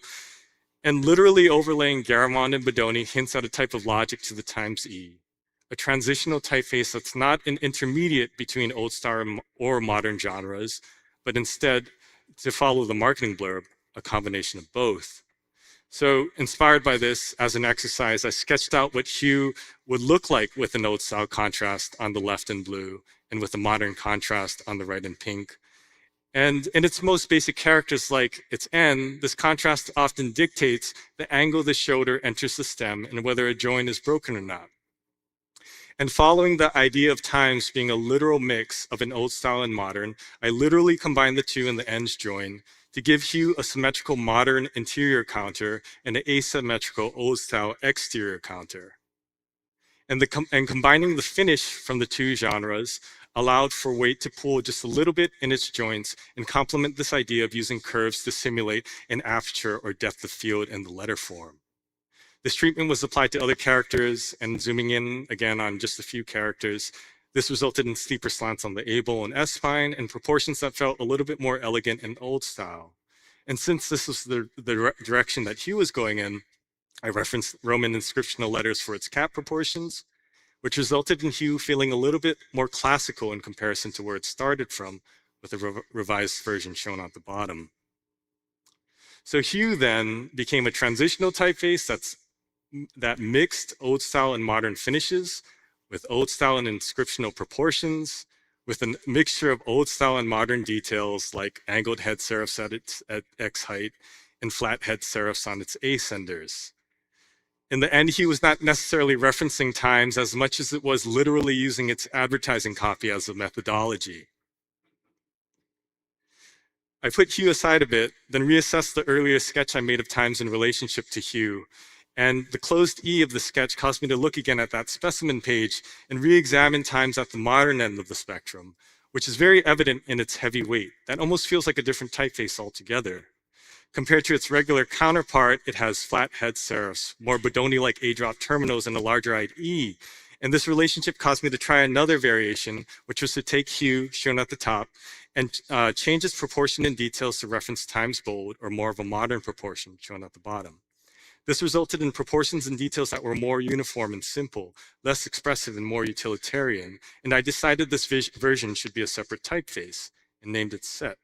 [SPEAKER 7] and literally overlaying Garamond and Bedoni hints at a type of logic to the Times E, a transitional typeface that's not an intermediate between old style or modern genres, but instead, to follow the marketing blurb, a combination of both. So inspired by this, as an exercise, I sketched out what Hue would look like with an old style contrast on the left in blue and with a modern contrast on the right in pink. And in its most basic characters, like its N, this contrast often dictates the angle the shoulder enters the stem and whether a join is broken or not. And following the idea of Times being a literal mix of an old style and modern, I literally combined the two in the ends join to give Hue a symmetrical modern interior counter and an asymmetrical old-style exterior counter. And combining the finish from the two genres allowed for weight to pool just a little bit in its joints and complement this idea of using curves to simulate an aperture or depth of field in the letter form. This treatment was applied to other characters, and zooming in again on just a few characters, this resulted in steeper slants on the A-bowl and S-spine and proportions that felt a little bit more elegant and old style. And since this was the direction that Hue was going in, I referenced Roman inscriptional letters for its cap proportions, which resulted in Hue feeling a little bit more classical in comparison to where it started from, with the revised version shown at the bottom. So Hue then became a transitional typeface that mixed old style and modern finishes, with old style and inscriptional proportions, with a mixture of old style and modern details like angled head serifs at X height and flat head serifs on its ascenders. In the end, Hue was not necessarily referencing times as much as it was literally using its advertising copy as a methodology. I put Hue aside a bit, then reassessed the earlier sketch I made of times in relationship to Hue. And the closed E of the sketch caused me to look again at that specimen page and re-examine times at the modern end of the spectrum, which is very evident in its heavy weight. That almost feels like a different typeface altogether. Compared to its regular counterpart, it has flat head serifs, more Bodoni-like A-drop terminals, and a larger-eyed E. And this relationship caused me to try another variation, which was to take Hue, shown at the top, and change its proportion and details to reference times bold, or more of a modern proportion, shown at the bottom. This resulted in proportions and details that were more uniform and simple, less expressive and more utilitarian, and I decided this version should be a separate typeface, and named it Set.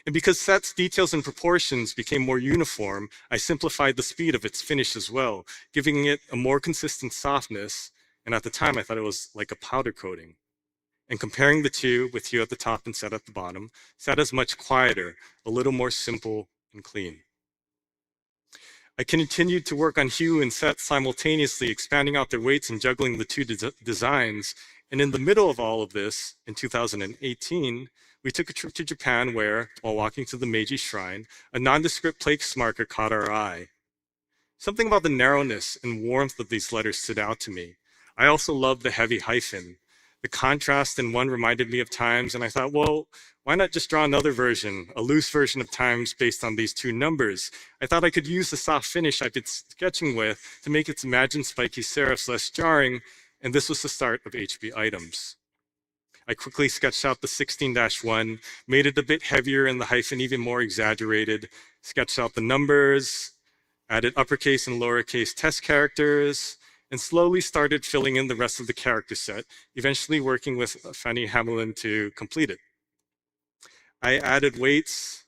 [SPEAKER 7] And because Set's details and proportions became more uniform, I simplified the speed of its finish as well, giving it a more consistent softness, and at the time I thought it was like a powder coating. And comparing the two, with Hue at the top and Set at the bottom, Set is much quieter, a little more simple and clean. I continued to work on Hue and Set simultaneously, expanding out their weights and juggling the two designs. And in the middle of all of this, in 2018, we took a trip to Japan where, while walking to the Meiji Shrine, a nondescript place marker caught our eye. Something about the narrowness and warmth of these letters stood out to me. I also loved the heavy hyphen. The contrast in one reminded me of times, and I thought, well, why not just draw another version, a loose version of times based on these two numbers? I thought I could use the soft finish I've been sketching with to make its imagined spiky serifs less jarring, and this was the start of HB items. I quickly sketched out the 16-1, made it a bit heavier and the hyphen even more exaggerated, sketched out the numbers, added uppercase and lowercase test characters, and slowly started filling in the rest of the character set, eventually working with Fanny Hamlin to complete it. I added weights,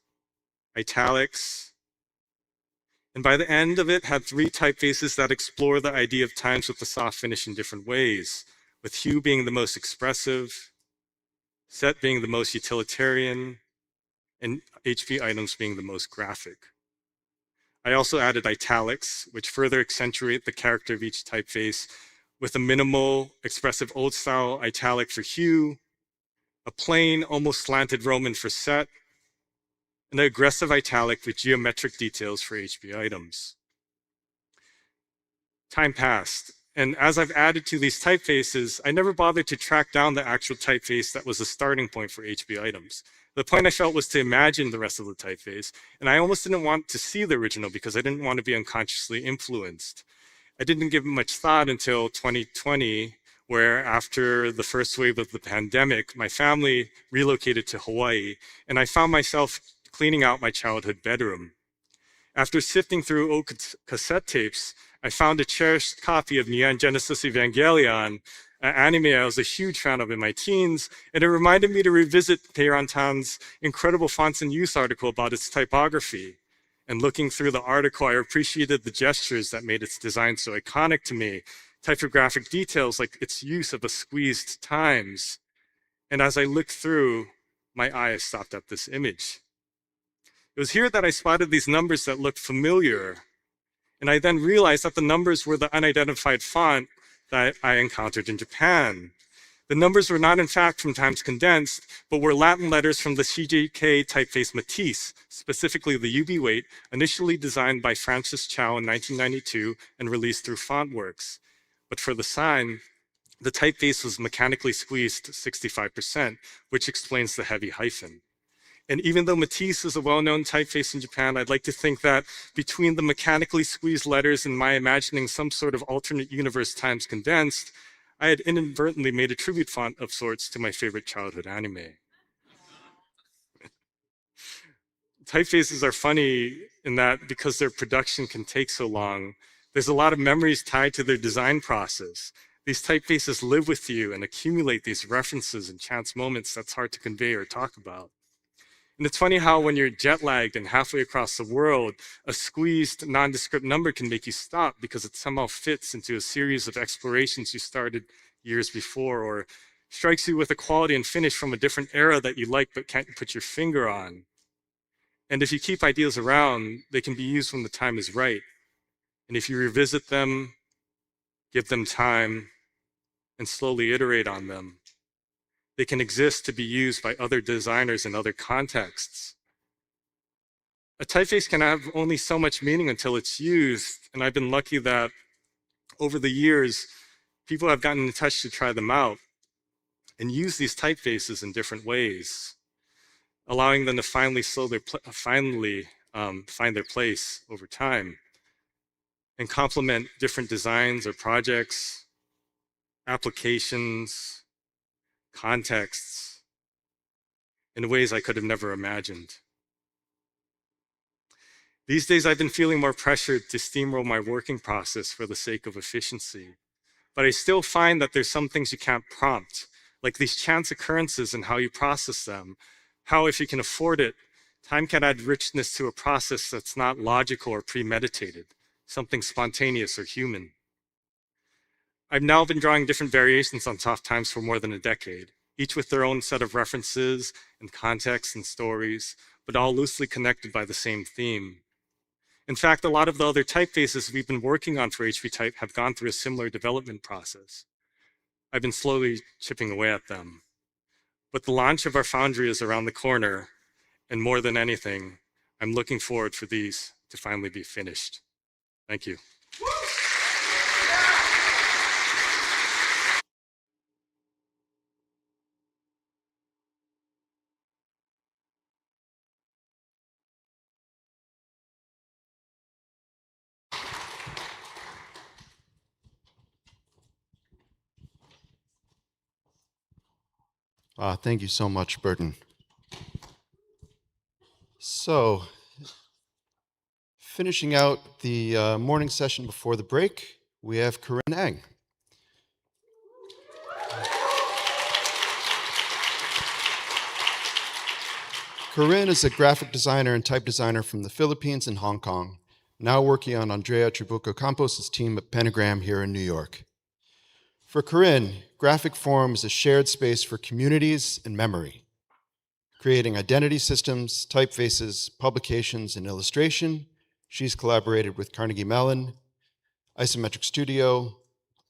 [SPEAKER 7] italics, and by the end of it had 3 typefaces that explore the idea of times with the soft finish in different ways, with Hue being the most expressive, Set being the most utilitarian, and HB items being the most graphic. I also added italics, which further accentuate the character of each typeface, with a minimal, expressive old-style italic for Hue, a plain, almost slanted Roman for Set, and an aggressive italic with geometric details for HB items. Time passed, and as I've added to these typefaces, I never bothered to track down the actual typeface that was the starting point for HB items. The point I felt was to imagine the rest of the typeface, and I almost didn't want to see the original because I didn't want to be unconsciously influenced. I didn't give much thought until 2020, where after the first wave of the pandemic, my family relocated to Hawaii, and I found myself cleaning out my childhood bedroom. After sifting through old cassette tapes, I found a cherished copy of Neon Genesis Evangelion, an anime I was a huge fan of in my teens, and it reminded me to revisit Peiran Tan's incredible Fonts and Use article about its typography. And looking through the article, I appreciated the gestures that made its design so iconic to me, typographic details like its use of a squeezed times. And as I looked through, my eye stopped at this image. It was here that I spotted these numbers that looked familiar. And I then realized that the numbers were the unidentified font that I encountered in Japan. The numbers were not in fact from times condensed, but were Latin letters from the CJK typeface Matisse, specifically the UB weight, initially designed by Francis Chow in 1992 and released through Fontworks. But for the sign, the typeface was mechanically squeezed 65%, which explains the heavy hyphen. And even though Matisse is a well-known typeface in Japan, I'd like to think that between the mechanically squeezed letters and my imagining some sort of alternate universe times condensed, I had inadvertently made a tribute font of sorts to my favorite childhood anime. Typefaces are funny in that because their production can take so long, there's a lot of memories tied to their design process. These typefaces live with you and accumulate these references and chance moments that's hard to convey or talk about. And it's funny how when you're jet lagged and halfway across the world, a squeezed nondescript number can make you stop because it somehow fits into a series of explorations you started years before, or strikes you with a quality and finish from a different era that you like but can't put your finger on. And if you keep ideas around, they can be used when the time is right. And if you revisit them, give them time, and slowly iterate on them, they can exist to be used by other designers in other contexts. A typeface can have only so much meaning until it's used, and I've been lucky that over the years, people have gotten in touch to try them out and use these typefaces in different ways, allowing them to finally find their place over time and complement different designs or projects, applications, contexts in ways I could have never imagined. These days, I've been feeling more pressured to steamroll my working process for the sake of efficiency. But I still find that there's some things you can't prompt, like these chance occurrences and how you process them. How, if you can afford it, time can add richness to a process that's not logical or premeditated, something spontaneous or human. I've now been drawing different variations on soft times for more than a decade, each with their own set of references and contexts and stories, but all loosely connected by the same theme. In fact, a lot of the other typefaces we've been working on for HP Type have gone through a similar development process. I've been slowly chipping away at them. But the launch of our foundry is around the corner, and more than anything, I'm looking forward for these to finally be finished. Thank you.
[SPEAKER 3] Thank you so much, Burton. So, finishing out the morning session before the break, we have Corinne Eng. Corinne is a graphic designer and type designer from the Philippines and Hong Kong, now working on Andrea Tribuco Campos' team at Pentagram here in New York. For Corinne, graphic form is a shared space for communities and memory, creating identity systems, typefaces, publications, and illustration. She's collaborated with Carnegie Mellon, Isometric Studio,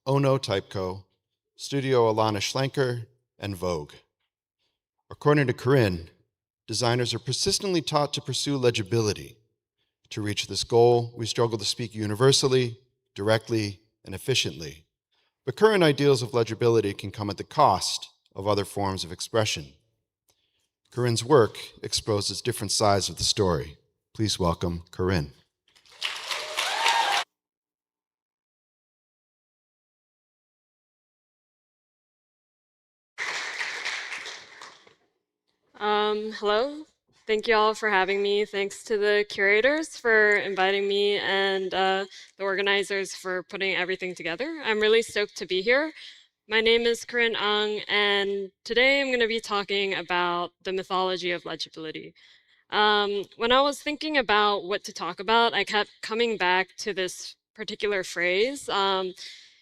[SPEAKER 3] Ono Typeco, Studio Alana Schlenker, and Vogue. According to Corinne, designers are persistently taught to pursue legibility. To reach this goal, we struggle to speak universally, directly, and efficiently. But current ideals of legibility can come at the cost of other forms of expression. Corinne's work exposes different sides of the story. Please welcome Corinne.
[SPEAKER 8] Hello. Thank you all for having me. Thanks to the curators for inviting me and the organizers for putting everything together. I'm really stoked to be here. My name is Corinne Ung, and today I'm going to be talking about the mythology of legibility. When I was thinking about what to talk about, I kept coming back to this particular phrase.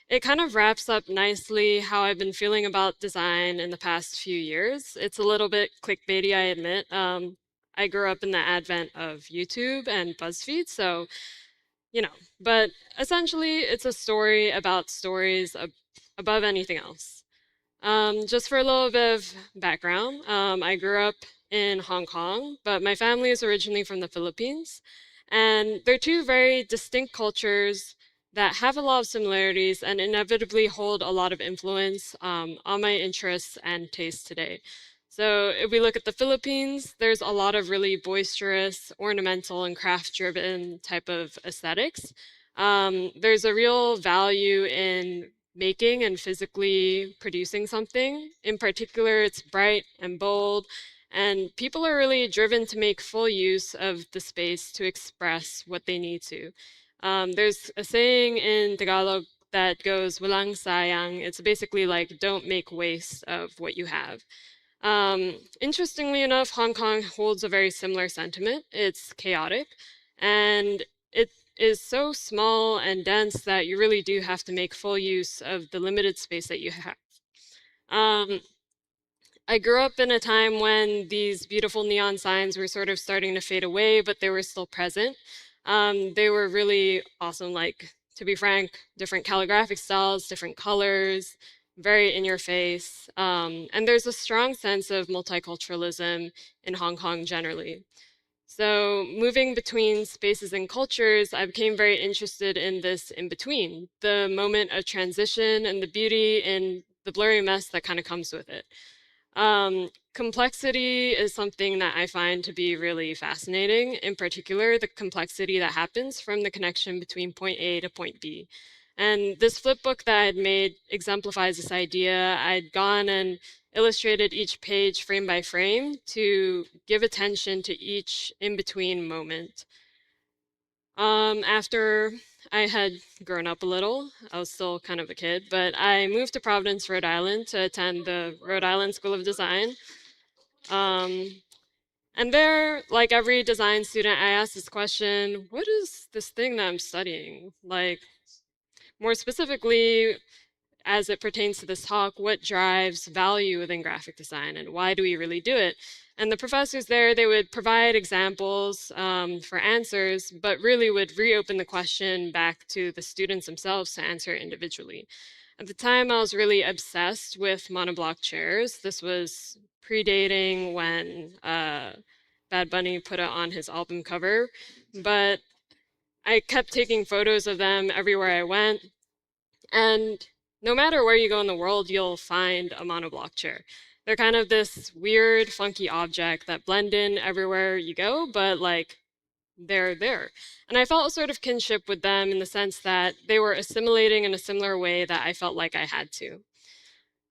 [SPEAKER 8] It kind of wraps up nicely how I've been feeling about design in the past few years. It's a little bit clickbaity, I admit. I grew up in the advent of YouTube and BuzzFeed, so, but essentially it's a story about stories above anything else. Just for a little bit of background, I grew up in Hong Kong, but my family is originally from the Philippines. And they're two very distinct cultures that have a lot of similarities and inevitably hold a lot of influence on my interests and tastes today. So if we look at the Philippines, there's a lot of really boisterous, ornamental, and craft-driven type of aesthetics. There's a real value in making and physically producing something. In particular, it's bright and bold, and people are really driven to make full use of the space to express what they need to. There's a saying in Tagalog that goes, walang sayang. It's basically like, don't make waste of what you have. Interestingly enough, Hong Kong holds a very similar sentiment. It's chaotic, and it is so small and dense that you really do have to make full use of the limited space that you have. I grew up in a time when these beautiful neon signs were sort of starting to fade away, but they were still present. They were really awesome, like, to be frank, different calligraphic styles, different colors, very in your face. And there's a strong sense of multiculturalism in Hong Kong generally. So moving between spaces and cultures, I became very interested in this in between, the moment of transition and the beauty in the blurry mess that kind of comes with it. Complexity is something that I find to be really fascinating, in particular, the complexity that happens from the connection between point A to point B. And this flip book that I had made exemplifies this idea. I'd gone and illustrated each page frame by frame to give attention to each in-between moment. After I had grown up a little, I was still kind of a kid, but I moved to Providence, Rhode Island to attend the Rhode Island School of Design. And there, like every design student, I asked this question, what is this thing that I'm studying? Like, more specifically, as it pertains to this talk, what drives value within graphic design and why do we really do it? And the professors there, they would provide examples for answers, but really would reopen the question back to the students themselves to answer individually. At the time, I was really obsessed with monoblock chairs. This was predating when Bad Bunny put it on his album cover, but I kept taking photos of them everywhere I went. And no matter where you go in the world, you'll find a monoblock chair. They're kind of this weird, funky object that blend in everywhere you go, but like they're there. And I felt a sort of kinship with them in the sense that they were assimilating in a similar way that I felt like I had to.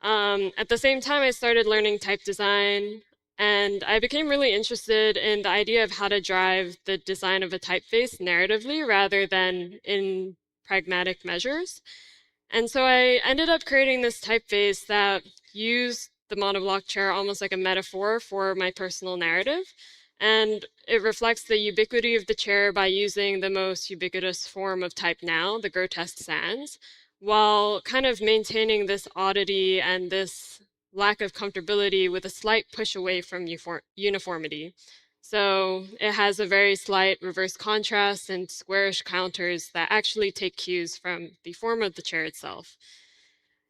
[SPEAKER 8] At the same time, I started learning type design, and I became really interested in the idea of how to drive the design of a typeface narratively rather than in pragmatic measures. And so I ended up creating this typeface that used the monoblock chair almost like a metaphor for my personal narrative. And it reflects the ubiquity of the chair by using the most ubiquitous form of type now, the grotesque sans, while kind of maintaining this oddity and this lack of comfortability with a slight push away from uniformity. So it has a very slight reverse contrast and squarish counters that actually take cues from the form of the chair itself.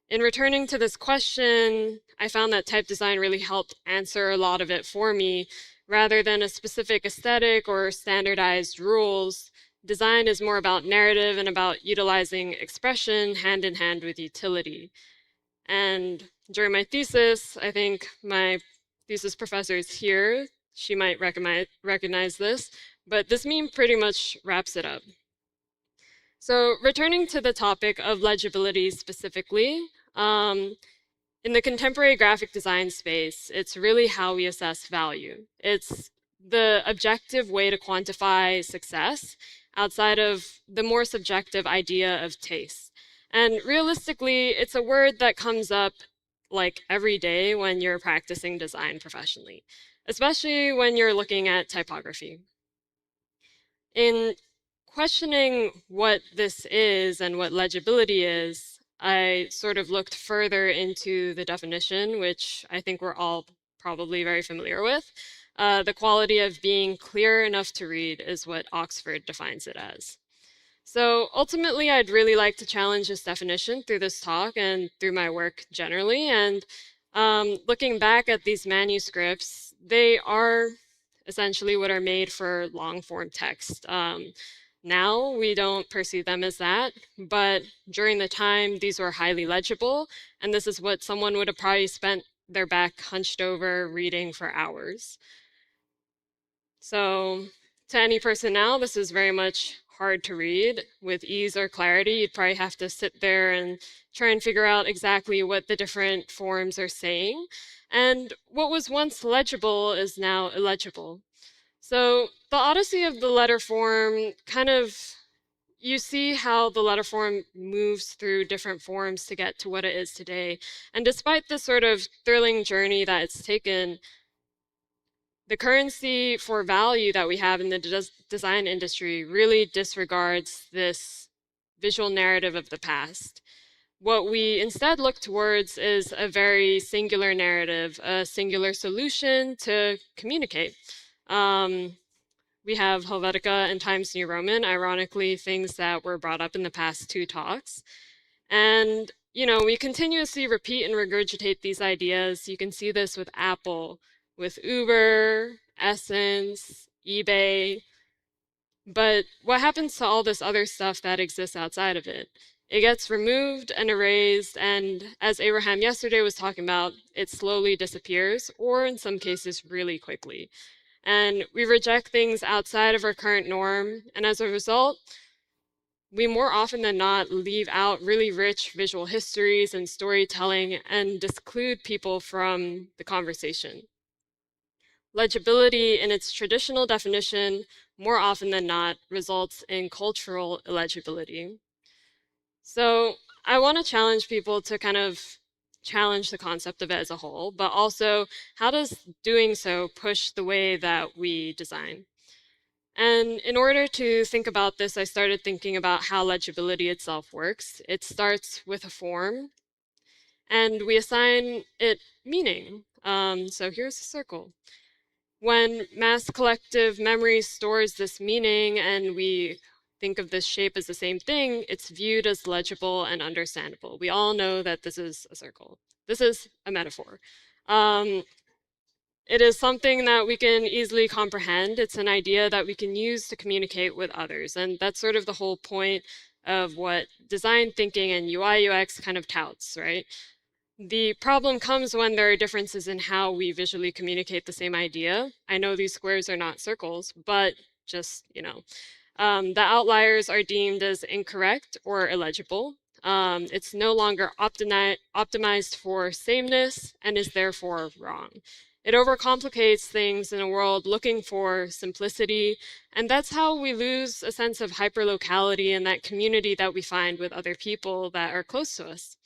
[SPEAKER 8] In returning to this question, I found that type design really helped answer a lot of it for me. Rather than a specific aesthetic or standardized rules, design is more about narrative and about utilizing expression hand in hand with utility. And during my thesis, I think my thesis professor is here. She might recognize this, but this meme pretty much wraps it up. So returning to the topic of legibility specifically, in the contemporary graphic design space, it's really how we assess value. It's the objective way to quantify success outside of the more subjective idea of taste. And realistically, it's a word that comes up like every day when you're practicing design professionally, especially when you're looking at typography. In questioning what this is and what legibility is, I sort of looked further into the definition, which I think we're all probably very familiar with. The quality of being clear enough to read is what Oxford defines it as. So ultimately, I'd really like to challenge this definition through this talk and through my work generally. And looking back at these manuscripts, they are essentially what are made for long form text. Now we don't perceive them as that, but during the time, these were highly legible. And this is what someone would have probably spent their back hunched over reading for hours. So to any person now, this is very much hard to read with ease or clarity. You'd probably have to sit there and try and figure out exactly what the different forms are saying. And what was once legible is now illegible. So the odyssey of the letter form kind of, you see how the letter form moves through different forms to get to what it is today. And despite the sort of thrilling journey that it's taken, the currency for value that we have in the design industry really disregards this visual narrative of the past. What we instead look towards is a very singular narrative, a singular solution to communicate. We have Helvetica and Times New Roman, ironically, things that were brought up in the past two talks. And, you know, we continuously repeat and regurgitate these ideas. You can see this with Apple, with Uber, Essence, eBay. But what happens to all this other stuff that exists outside of it? It gets removed and erased, and as Abraham yesterday was talking about, it slowly disappears, or in some cases, really quickly. And we reject things outside of our current norm, and as a result, we more often than not leave out really rich visual histories and storytelling and disclude people from the conversation. Legibility in its traditional definition, more often than not, results in cultural illegibility. So I want to challenge people to kind of challenge the concept of it as a whole, but also how does doing so push the way that we design? And in order to think about this, I started thinking about how legibility itself works. It starts with a form, and we assign it meaning. So here's a circle. When mass collective memory stores this meaning and we think of this shape as the same thing, it's viewed as legible and understandable. We all know that this is a circle. This is a metaphor. It is something that we can easily comprehend. It's an idea that we can use to communicate with others. And that's sort of the whole point of what design thinking and UI UX kind of touts, right? The problem comes when there are differences in how we visually communicate the same idea. I know these squares are not circles, but just, you know, the outliers are deemed as incorrect or illegible. It's no longer optimized for sameness and is therefore wrong. It overcomplicates things in a world looking for simplicity, and that's how we lose a sense of hyperlocality and that community that we find with other people that are close to us.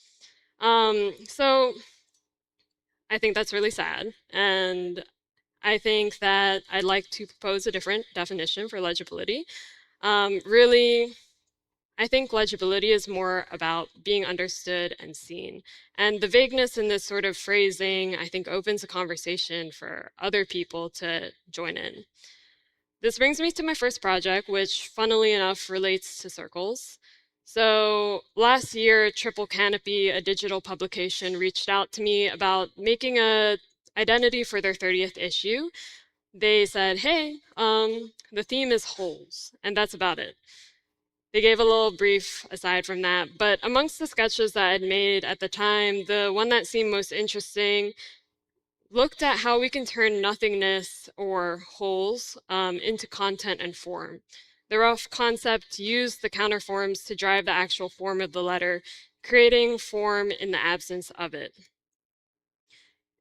[SPEAKER 8] So I think that's really sad. And I think that I'd like to propose a different definition for legibility. Really, I think legibility is more about being understood and seen. And the vagueness in this sort of phrasing, I think, opens a conversation for other people to join in. This brings me to my first project, which funnily enough relates to circles. So last year, Triple Canopy, a digital publication, reached out to me about making a identity for their 30th issue. They said, hey, the theme is holes, and that's about it. They gave a little brief aside from that, but amongst the sketches that I'd made at the time, the one that seemed most interesting looked at how we can turn nothingness or holes into content and form. The rough concept used the counterforms to drive the actual form of the letter, creating form in the absence of it.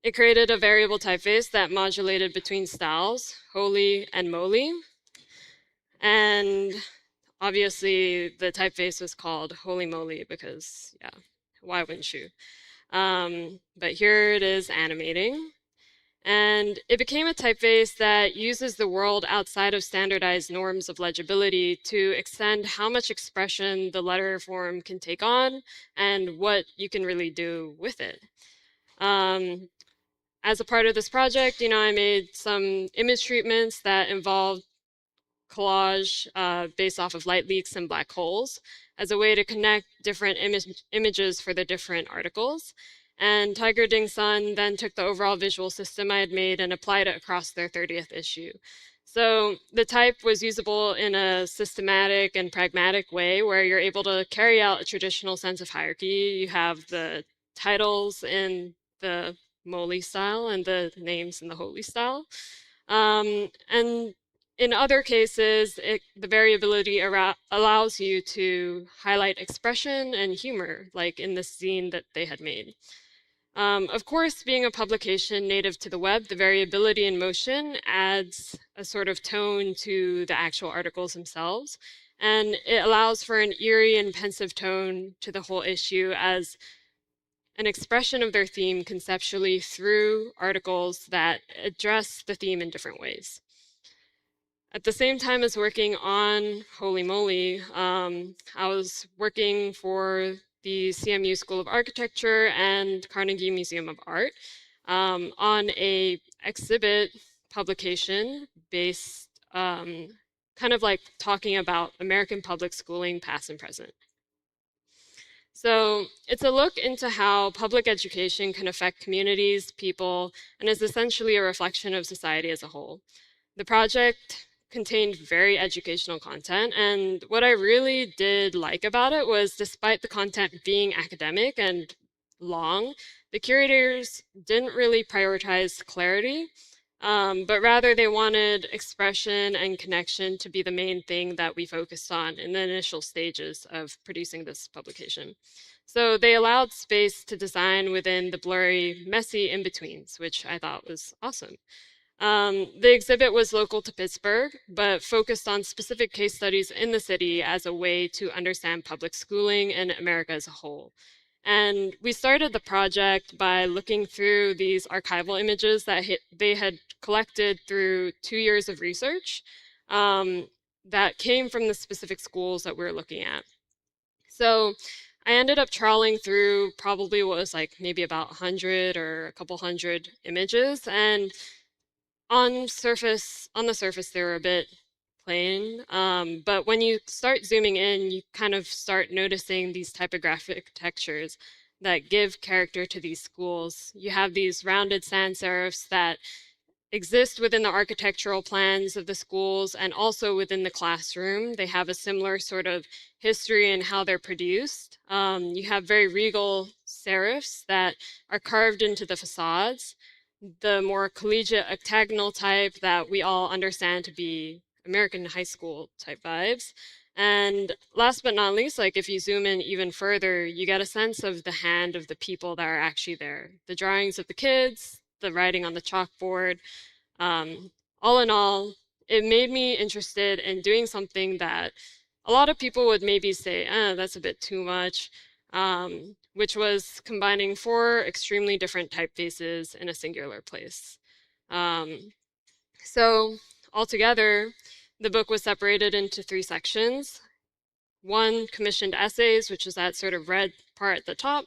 [SPEAKER 8] It created a variable typeface that modulated between styles, holy and moly. And obviously the typeface was called Holy Moly because, yeah, why wouldn't you? But here it is animating. And it became a typeface that uses the world outside of standardized norms of legibility to extend how much expression the letter form can take on and what you can really do with it. As a part of this project, you know, I made some image treatments that involved collage based off of light leaks and black holes as a way to connect different images for the different articles. And Tiger Ding Sun then took the overall visual system I had made and applied it across their 30th issue. So the type was usable in a systematic and pragmatic way where you're able to carry out a traditional sense of hierarchy. You have the titles in the Moli style and the names in the Holy style. And in other cases, the variability allows you to highlight expression and humor, like in the scene that they had made. Of course, being a publication native to the web, the variability in motion adds a sort of tone to the actual articles themselves. And it allows for an eerie and pensive tone to the whole issue as an expression of their theme conceptually through articles that address the theme in different ways. At the same time as working on Holy Moly, I was working for the CMU School of Architecture and Carnegie Museum of Art on a exhibit publication based kind of like talking about American public schooling, past and present. So it's a look into how public education can affect communities, people, and is essentially a reflection of society as a whole. The project contained very educational content, and what I really did like about it was despite the content being academic and long, the curators didn't really prioritize clarity, but rather they wanted expression and connection to be the main thing that we focused on in the initial stages of producing this publication. So they allowed space to design within the blurry, messy in-betweens, which I thought was awesome. The exhibit was local to Pittsburgh, but focused on specific case studies in the city as a way to understand public schooling in America as a whole. And we started the project by looking through these archival images that they had collected through 2 years of research that came from the specific schools that we were looking at. So I ended up trawling through probably what was like maybe about 100 or a couple hundred images, and on the surface they were a bit plain, but when you start zooming in, you kind of start noticing these typographic textures that give character to these schools. You have these rounded sans serifs that exist within the architectural plans of the schools and also within the classroom. They have a similar sort of history in how they're produced. You have very regal serifs that are carved into the facades, the more collegiate octagonal type that we all understand to be American high school type vibes. And last but not least, like if you zoom in even further, you get a sense of the hand of the people that are actually there. The drawings of the kids, the writing on the chalkboard. All in all, it made me interested in doing something that a lot of people would maybe say, that's a bit too much, which was combining 4 extremely different typefaces in a singular place. So altogether, the book was separated into 3 sections. 1, commissioned essays, which is that sort of red part at the top.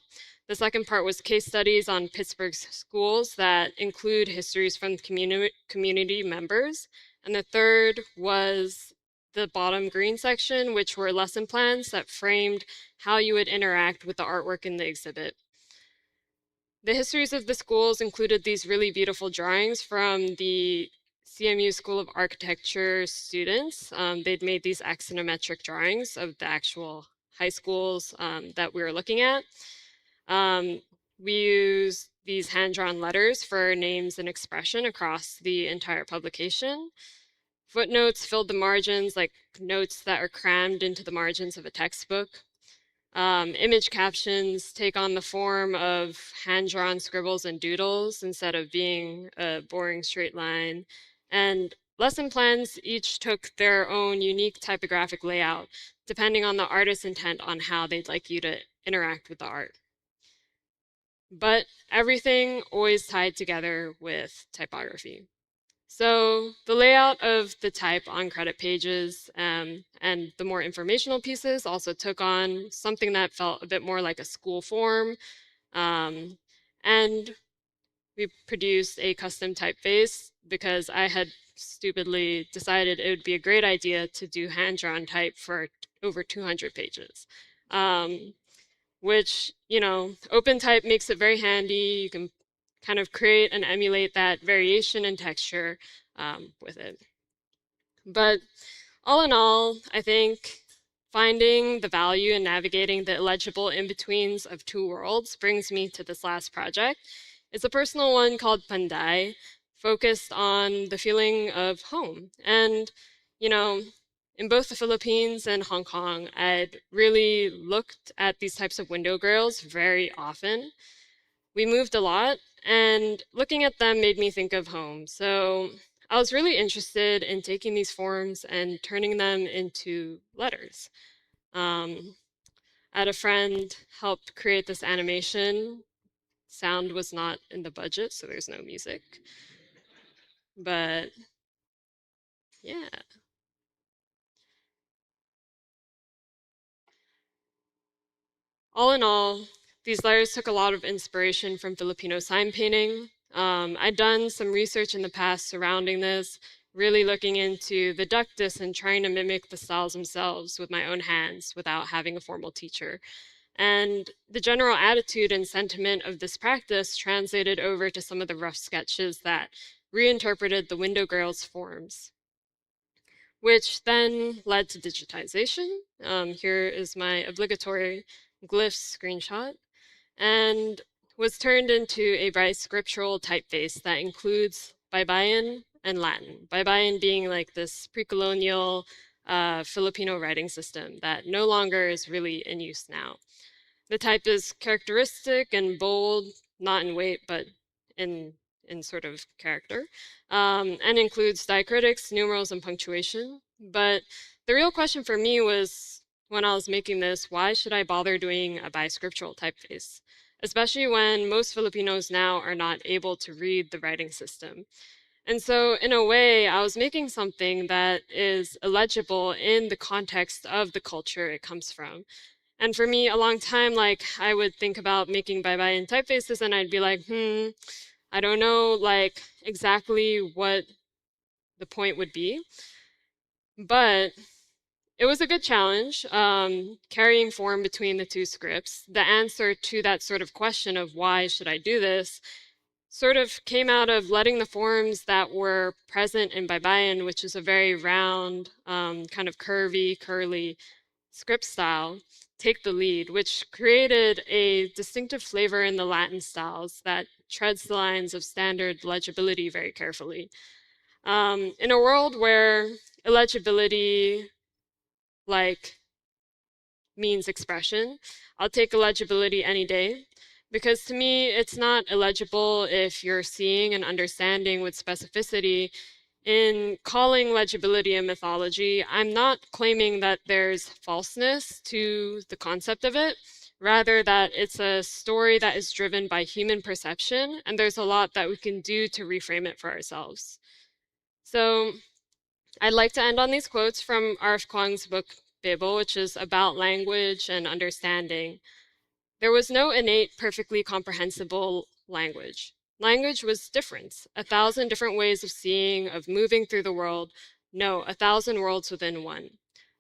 [SPEAKER 8] The second part was case studies on Pittsburgh's schools that include histories from community members. And the third was the bottom green section, which were lesson plans that framed how you would interact with the artwork in the exhibit. The histories of the schools included these really beautiful drawings from the CMU School of Architecture students. They'd made these axonometric drawings of the actual high schools that we were looking at. We used these hand-drawn letters for names and expression across the entire publication. Footnotes filled the margins like notes that are crammed into the margins of a textbook. Image captions take on the form of hand-drawn scribbles and doodles instead of being a boring straight line. And lesson plans each took their own unique typographic layout, depending on the artist's intent on how they'd like you to interact with the art. But everything always tied together with typography. So the layout of the type on credit pages and the more informational pieces also took on something that felt a bit more like a school form. And we produced a custom typeface because I had stupidly decided it would be a great idea to do hand-drawn type for over 200 pages. Which, you know, OpenType makes it very handy. You can kind of create and emulate that variation in texture with it. But all in all, I think finding the value in navigating the illegible in-betweens of two worlds brings me to this last project. It's a personal one called Panday, focused on the feeling of home. And, you know, in both the Philippines and Hong Kong, I'd really looked at these types of window grills very often. We moved a lot, and looking at them made me think of home. So I was really interested in taking these forms and turning them into letters. I had a friend help create this animation. Sound was not in the budget, so there's no music. But yeah. All in all, these letters took a lot of inspiration from Filipino sign painting. I'd done some research in the past surrounding this, really looking into the ductus and trying to mimic the styles themselves with my own hands without having a formal teacher. And the general attitude and sentiment of this practice translated over to some of the rough sketches that reinterpreted the window grille's forms, which then led to digitization. Here is my obligatory glyphs screenshot, and was turned into a bright scriptural typeface that includes Baybayin and Latin. Baybayin being like this pre-colonial Filipino writing system that no longer is really in use now. The type is characteristic and bold, not in weight, but in sort of character, and includes diacritics, numerals, and punctuation. But the real question for me was, when I was making this, why should I bother doing a biscriptural typeface? Especially when most Filipinos now are not able to read the writing system. And so in a way, I was making something that is illegible in the context of the culture it comes from. And for me, a long time, like, I would think about making bye-bye in typefaces, and I'd be like, I don't know, like, exactly what the point would be. But it was a good challenge, carrying form between the two scripts. The answer to that sort of question of why should I do this sort of came out of letting the forms that were present in Baybayin, which is a very round, kind of curvy, curly script style, take the lead, which created a distinctive flavor in the Latin styles that treads the lines of standard legibility very carefully. In a world where illegibility means expression, I'll take illegibility any day, because to me, it's not illegible if you're seeing and understanding with specificity. In calling legibility a mythology, I'm not claiming that there's falseness to the concept of it, rather that it's a story that is driven by human perception, and there's a lot that we can do to reframe it for ourselves. So I'd like to end on these quotes from R.F. Kuang's book, Babel, which is about language and understanding. There was no innate, perfectly comprehensible language. Language was difference, 1,000 different ways of seeing, of moving through the world. No, 1,000 worlds within one.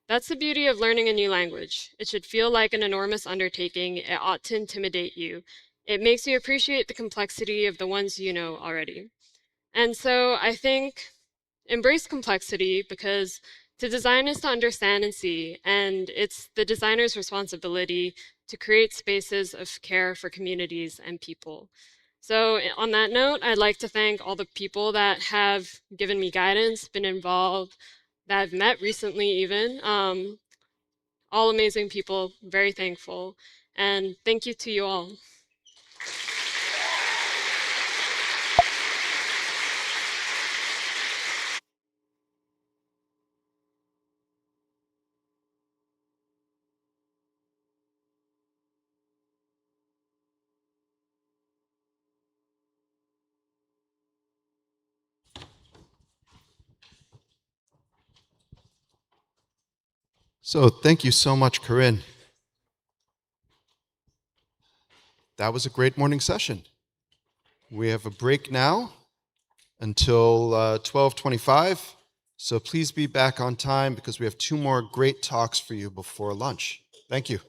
[SPEAKER 8] That's the beauty of learning a new language. It should feel like an enormous undertaking. It ought to intimidate you. It makes you appreciate the complexity of the ones you know already. And so I think embrace complexity, because to design is to understand and see, and it's the designer's responsibility to create spaces of care for communities and people. So on that note, I'd like to thank all the people that have given me guidance, been involved, that I've met recently even. All amazing people, very thankful. And thank you to you all.
[SPEAKER 3] So thank you so much, Corinne. That was a great morning session. We have a break now, until 12:25. So please be back on time because we have 2 more great talks for you before lunch. Thank you.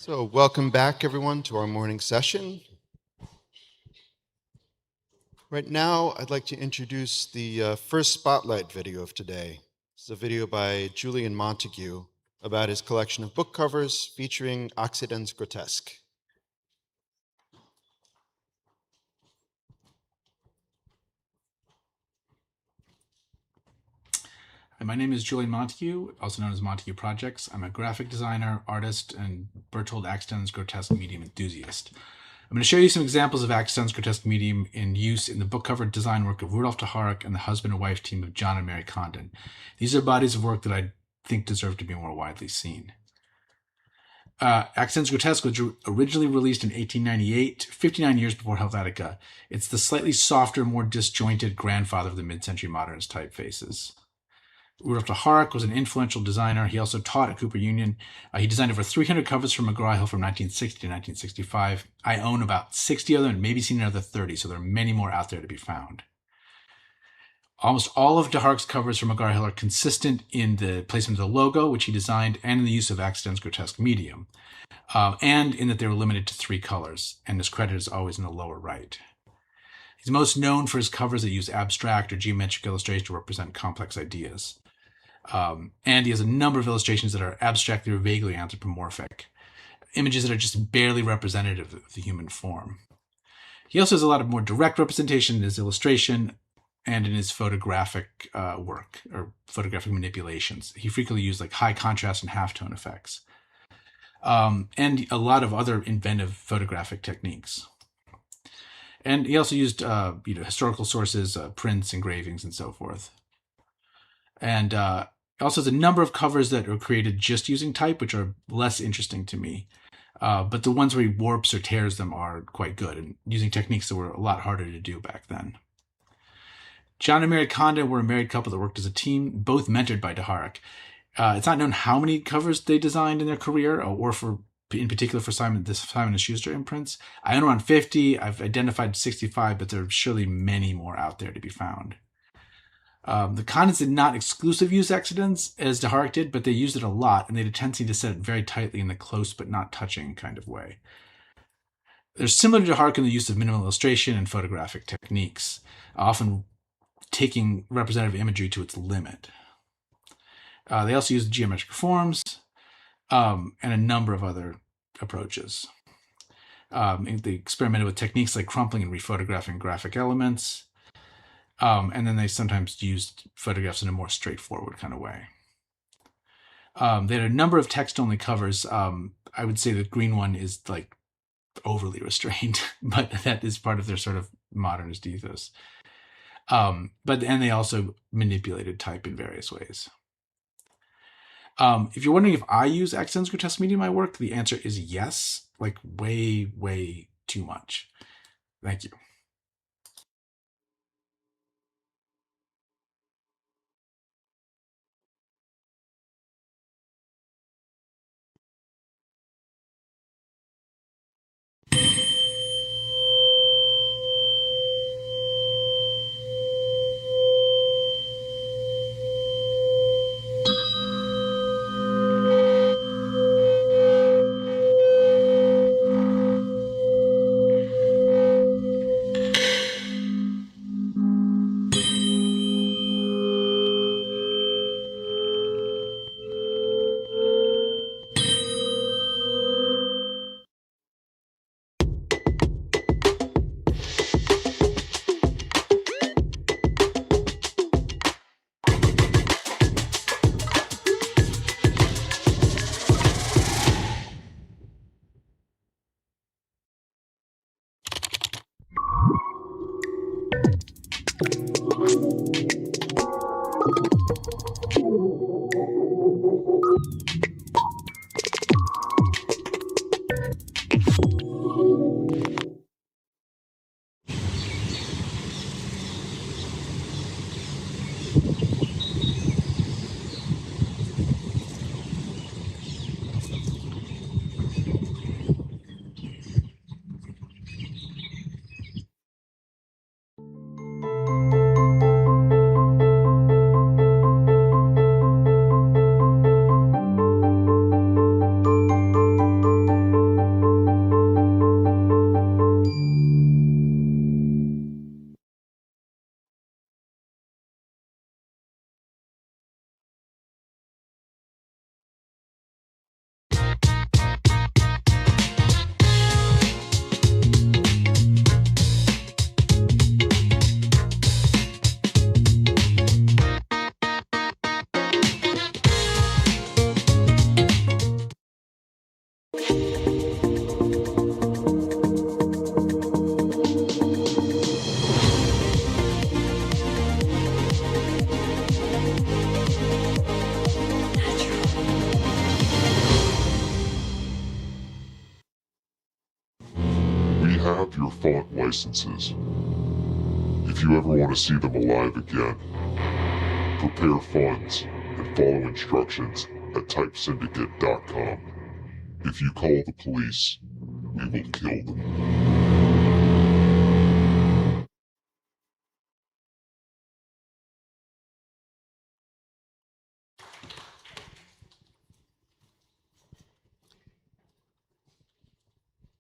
[SPEAKER 3] So welcome back, everyone, to our morning session. Right now, I'd like to introduce the first spotlight video of today. This is a video by Julian Montague about his collection of book covers featuring Occident's grotesque.
[SPEAKER 9] My name is Julian Montague, also known as Montague Projects. I'm a graphic designer, artist, and Bertold Axton's grotesque medium enthusiast. I'm going to show you some examples of Axton's grotesque medium in use in the book cover design work of Rudolf Taharek and the husband and wife team of John and Mary Condon. These are bodies of work that I think deserve to be more widely seen. Axton's grotesque was originally released in 1898, 59 years before Helvetica. It's the slightly softer, more disjointed grandfather of the mid-century modernist typefaces. Rudolf Taharek was an influential designer. He also taught at Cooper Union. He designed over 300 covers for McGraw-Hill from 1960 to 1965. I own about 60 of them and maybe seen another 30, so there are many more out there to be found. Almost all of Taharek's covers for McGraw-Hill are consistent in the placement of the logo, which he designed, and in the use of Axton's grotesque medium, and in that they were limited to 3 colors, and his credit is always in the lower right. He's most known for his covers that use abstract or geometric illustration to represent complex ideas. And he has a number of illustrations that are abstractly or vaguely anthropomorphic, images that are just barely representative of the human form. He also has a lot of more direct representation in his illustration and in his photographic work, or photographic manipulations. He frequently used like high contrast and halftone effects, and a lot of other inventive photographic techniques. And he also used historical sources, prints, engravings, and so forth. And also has a number of covers that are created just using type, which are less interesting to me. But the ones where he warps or tears them are quite good, and using techniques that were a lot harder to do back then. John and Mary Condon were a married couple that worked as a team, both mentored by Taharek. It's not known how many covers they designed in their career, or in particular for Simon & Schuster imprints. I own around 50. I've identified 65, but there are surely many more out there to be found. The Condons did not exclusively use accidents as Taharek did, but they used it a lot, and they had a tendency to set it very tightly in the close but not touching kind of way. They're similar to Taharek in the use of minimal illustration and photographic techniques, often taking representative imagery to its limit. They also used geometric forms and a number of other approaches. They experimented with techniques like crumpling and rephotographing graphic elements. And then they sometimes used photographs in a more straightforward kind of way. They had a number of text-only covers. I would say the green one is like overly restrained, but that is part of their sort of modernist ethos. And they also manipulated type in various ways. If you're wondering if I use Axton's grotesque medium in my work, the answer is yes, like way, way too much. Thank you.
[SPEAKER 10] have your font licenses. If you ever want to see them alive again, prepare funds and follow instructions at typesyndicate.com. If you call the police, we will kill them.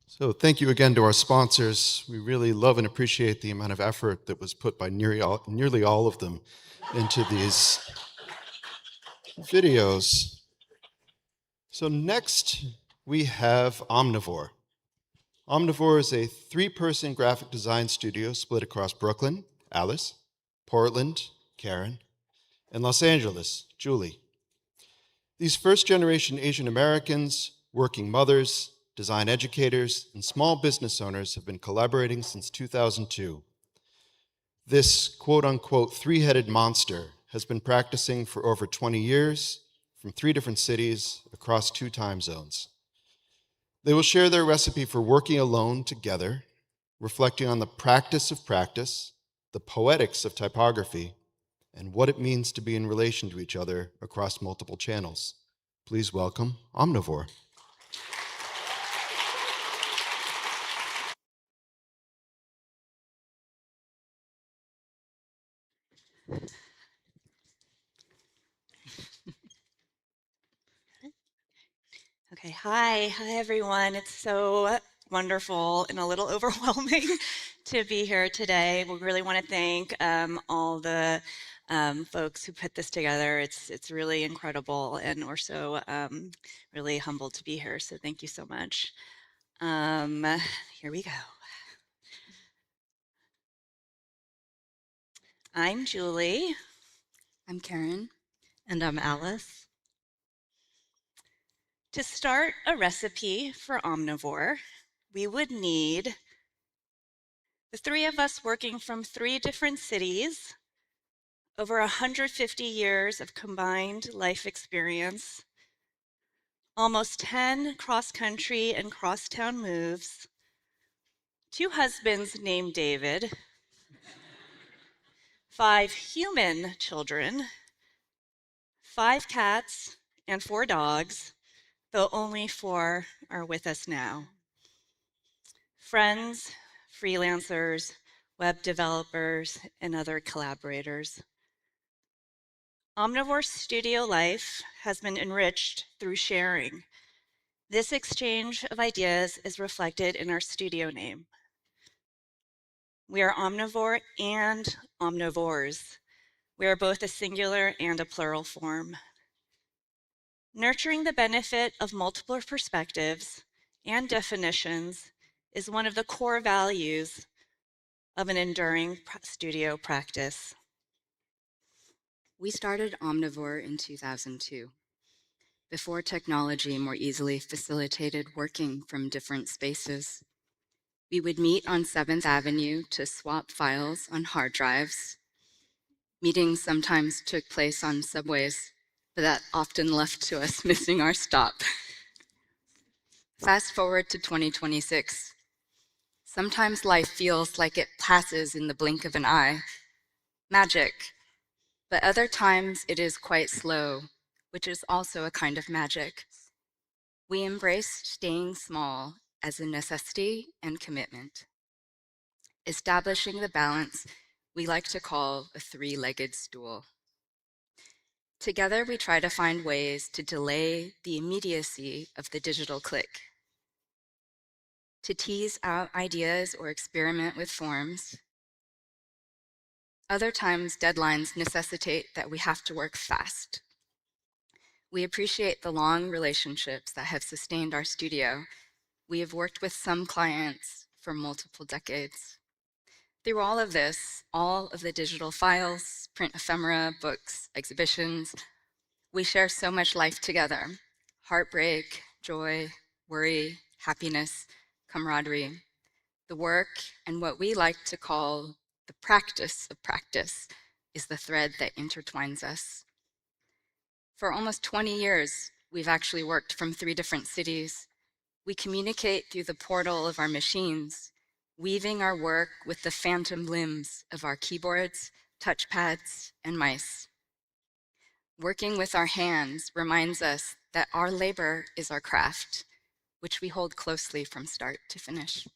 [SPEAKER 3] So thank you again to our sponsors. We really love and appreciate the amount of effort that was put by nearly all of them into these videos. So next we have Omnivore. Omnivore is a 3-person graphic design studio split across Brooklyn, Alice, Portland, Karen, and Los Angeles, Julie. These first-generation Asian Americans, working mothers, design educators, and small business owners have been collaborating since 2002. This quote-unquote 3-headed monster has been practicing for over 20 years from 3 different cities across 2 time zones. They will share their recipe for working alone together, reflecting on the practice of practice, the poetics of typography, and what it means to be in relation to each other across multiple channels. Please welcome Omnivore.
[SPEAKER 11] Okay, hi everyone. It's so wonderful and a little overwhelming to be here today. We really want to thank all the folks who put this together. It's really incredible, and we're so really humbled to be here. So thank you so much. Here we go. I'm Julie.
[SPEAKER 12] I'm Karen.
[SPEAKER 11] And I'm Alice. To start a recipe for Omnivore, we would need the 3 of us working from 3 different cities, over 150 years of combined life experience, almost 10 cross-country and cross-town moves, 2 husbands named David, 5 human children, 5 cats, and 4 dogs, though only 4 are with us now. Friends, freelancers, web developers, and other collaborators. Omnivore studio life has been enriched through sharing. This exchange of ideas is reflected in our studio name. We are omnivore and omnivores. We are both a singular and a plural form. Nurturing the benefit of multiple perspectives and definitions is one of the core values of an enduring studio practice.
[SPEAKER 12] We started Omnivore in 2002, before technology more easily facilitated working from different spaces. We would meet on 7th Avenue to swap files on hard drives. Meetings sometimes took place on subways, but that often left to us missing our stop. Fast forward to 2026. Sometimes life feels like it passes in the blink of an eye. Magic. But other times it is quite slow, which is also a kind of magic. We embrace staying small as a necessity and commitment, establishing the balance we like to call a 3-legged stool. Together, we try to find ways to delay the immediacy of the digital click, to tease out ideas or experiment with forms. Other times, deadlines necessitate that we have to work fast. We appreciate the long relationships that have sustained our studio. We have worked with some clients for multiple decades. Through all of this, all of the digital files, print ephemera, books, exhibitions, we share so much life together: heartbreak, joy, worry, happiness, camaraderie. The work and what we like to call the practice of practice is the thread that intertwines us. For almost 20 years, we've actually worked from 3 different cities. We communicate through the portal of our machines. weaving our work with the phantom limbs of our keyboards, touchpads, and mice. Working with our hands reminds us that our labor is our craft, which we hold closely from start to finish.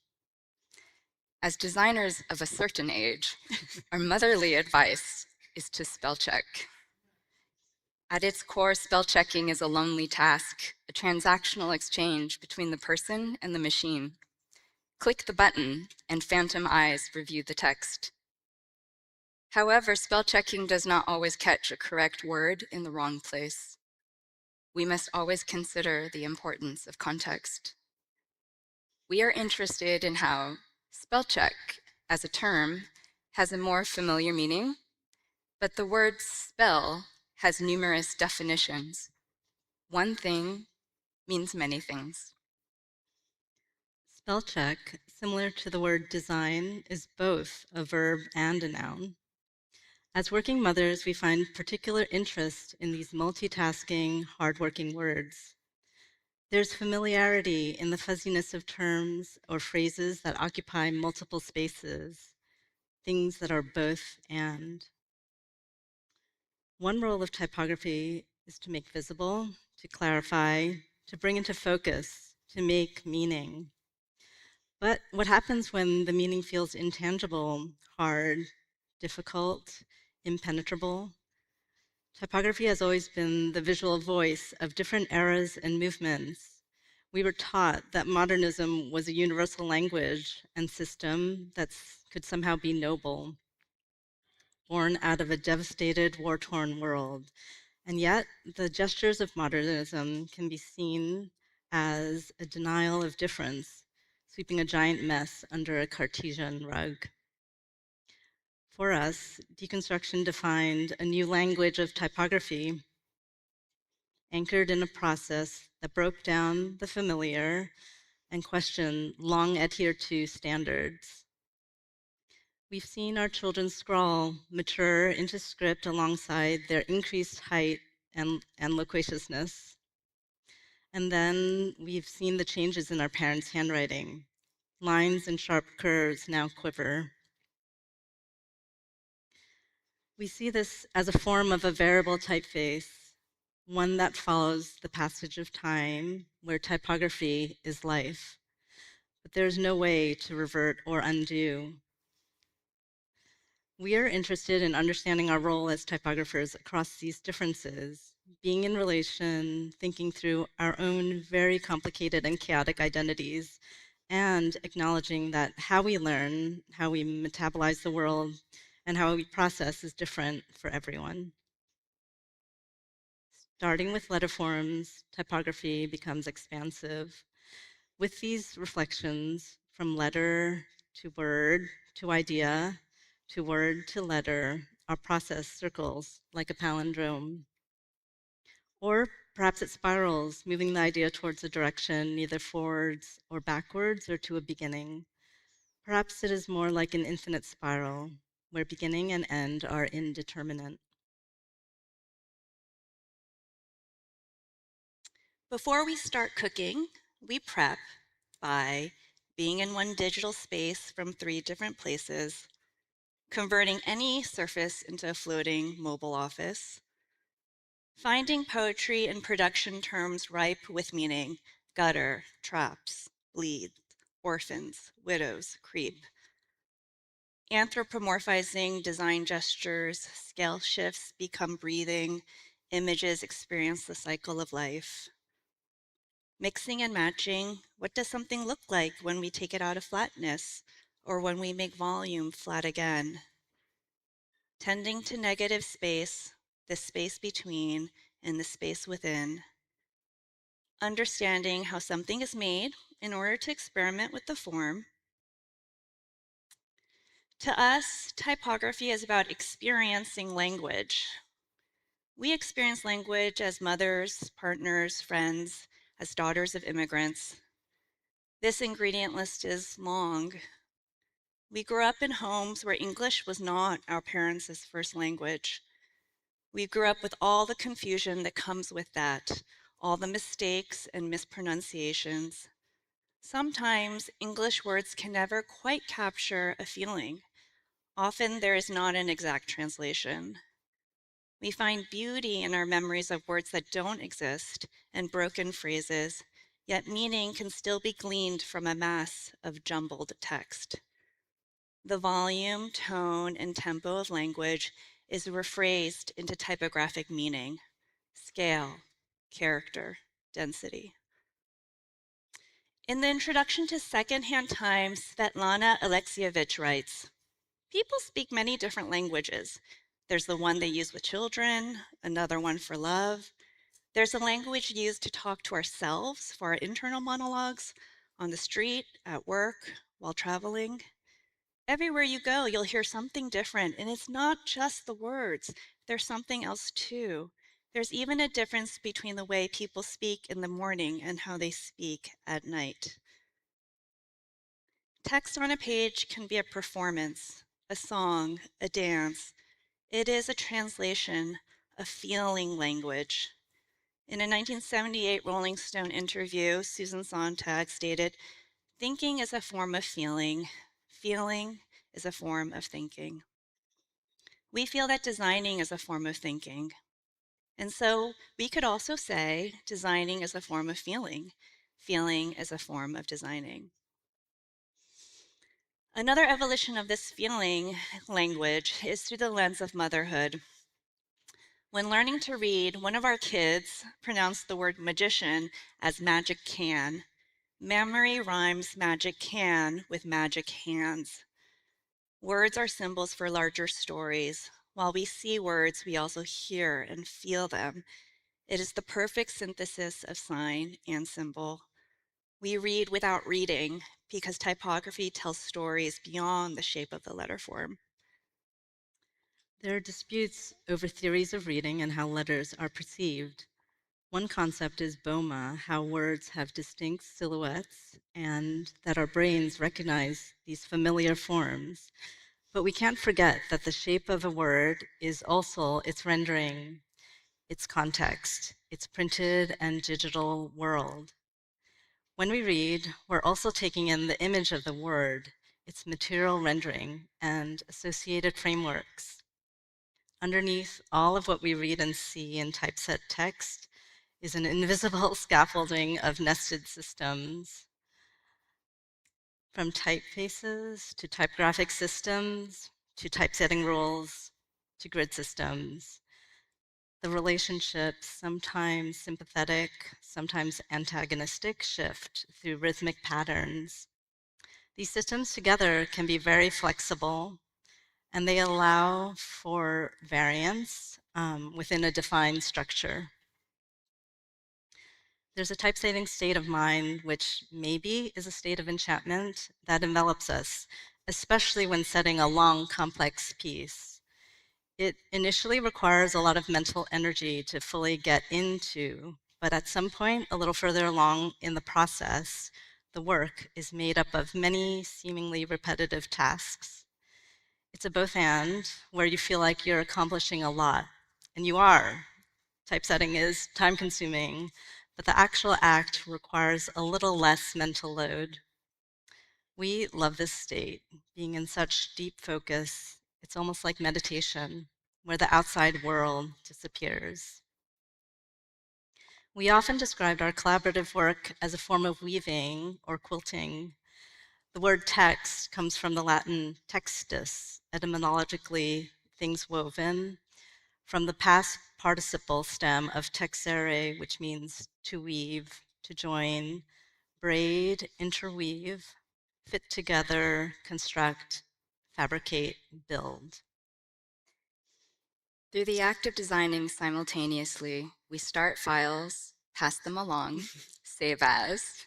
[SPEAKER 12] As designers of a certain age, our motherly advice is to spell check. At its core, spell checking is a lonely task, a transactional exchange between the person and the machine. Click the button and phantom eyes review the text. However, spell checking does not always catch a correct word in the wrong place. We must always consider the importance of context. We are interested in how spell check, as a term, has a more familiar meaning, but the word spell has numerous definitions. One thing means many things.
[SPEAKER 13] Spell check, similar to the word design, is both a verb and a noun. As working mothers, we find particular interest in these multitasking, hardworking words. There's familiarity in the fuzziness of terms or phrases that occupy multiple spaces, things that are both and. One role of typography is to make visible, to clarify, to bring into focus, to make meaning. But what happens when the meaning feels intangible, hard, difficult, impenetrable? Typography has always been the visual voice of different eras and movements. We were taught that modernism was a universal language and system that could somehow be noble, born out of a devastated, war-torn world. And yet, the gestures of modernism can be seen as a denial of difference, sweeping a giant mess under a Cartesian rug. For us, deconstruction defined a new language of typography, anchored in a process that broke down the familiar and questioned long adhered to standards. We've seen our children's scrawl mature into script alongside their increased height and loquaciousness. And then we've seen the changes in our parents' handwriting. Lines and sharp curves now quiver. We see this as a form of a variable typeface, one that follows the passage of time, where typography is life. But there's no way to revert or undo. We are interested in understanding our role as typographers across these differences, being in relation, thinking through our own very complicated and chaotic identities, and acknowledging that how we learn, how we metabolize the world, and how we process is different for everyone. Starting with letter forms, typography becomes expansive. With these reflections, from letter to word to idea to word to letter, our process circles like a palindrome. Or perhaps it spirals, moving the idea towards a direction, neither forwards or backwards or to a beginning. Perhaps it is more like an infinite spiral, where beginning and end are indeterminate.
[SPEAKER 11] Before we start cooking, we prep by being in one digital space from 3 different places, converting any surface into a floating mobile office, finding poetry and production terms ripe with meaning: gutter, traps, bleed, orphans, widows, creep, anthropomorphizing design gestures, scale shifts become breathing, images experience the cycle of life. Mixing and matching, what does something look like when we take it out of flatness or when we make volume flat again? Tending to negative space, the space between and the space within. Understanding how something is made in order to experiment with the form. To us, typography is about experiencing language. We experience language as mothers, partners, friends, as daughters of immigrants. This ingredient list is long. We grew up in homes where English was not our parents' first language. We grew up with all the confusion that comes with that, all the mistakes and mispronunciations. Sometimes English words can never quite capture a feeling. Often there is not an exact translation. We find beauty in our memories of words that don't exist and broken phrases, yet meaning can still be gleaned from a mass of jumbled text. The volume, tone, and tempo of language is rephrased into typographic meaning, scale, character, density. In the introduction to Secondhand Time, Svetlana Alexievich writes, people speak many different languages. There's the one they use with children, another one for love. There's a language used to talk to ourselves for our internal monologues, on the street, at work, while traveling. Everywhere you go, you'll hear something different, and it's not just the words. There's something else too. There's even a difference between the way people speak in the morning and how they speak at night. Text on a page can be a performance, a song, a dance. It is a translation, a feeling language. In a 1978 Rolling Stone interview, Susan Sontag stated, "Thinking is a form of feeling. Feeling is a form of thinking." We feel that designing is a form of thinking. And so we could also say designing is a form of feeling. Feeling is a form of designing. Another evolution of this feeling language is through the lens of motherhood. When learning to read, one of our kids pronounced the word magician as magic can. Memory rhymes magic can with magic hands. Words are symbols for larger stories. While we see words, we also hear and feel them. It is the perfect synthesis of sign and symbol. We read without reading because typography tells stories beyond the shape of the letter form.
[SPEAKER 13] There are disputes over theories of reading and how letters are perceived. One concept is BOMA, how words have distinct silhouettes and that our brains recognize these familiar forms. But we can't forget that the shape of a word is also its rendering, its context, its printed and digital world. When we read, we're also taking in the image of the word, its material rendering, and associated frameworks. Underneath all of what we read and see in typeset text is an invisible scaffolding of nested systems. From typefaces to typographic systems to typesetting rules to grid systems. The relationships, sometimes sympathetic, sometimes antagonistic, shift through rhythmic patterns. These systems together can be very flexible, and they allow for variance within a defined structure. There's a typesetting state of mind, which maybe is a state of enchantment that envelops us, especially when setting a long, complex piece. It initially requires a lot of mental energy to fully get into, but at some point, a little further along in the process, the work is made up of many seemingly repetitive tasks. It's a both and, where you feel like you're accomplishing a lot, and you are. Typesetting is time consuming, but the actual act requires a little less mental load. We love this state, being in such deep focus. It's almost like meditation, where the outside world disappears. We often described our collaborative work as a form of weaving or quilting. The word text comes from the Latin textus, etymologically things woven, from the past participle stem of texere, which means to weave, to join, braid, interweave, fit together, construct, fabricate, build.
[SPEAKER 12] Through the act of designing simultaneously, we start files, pass them along, save as.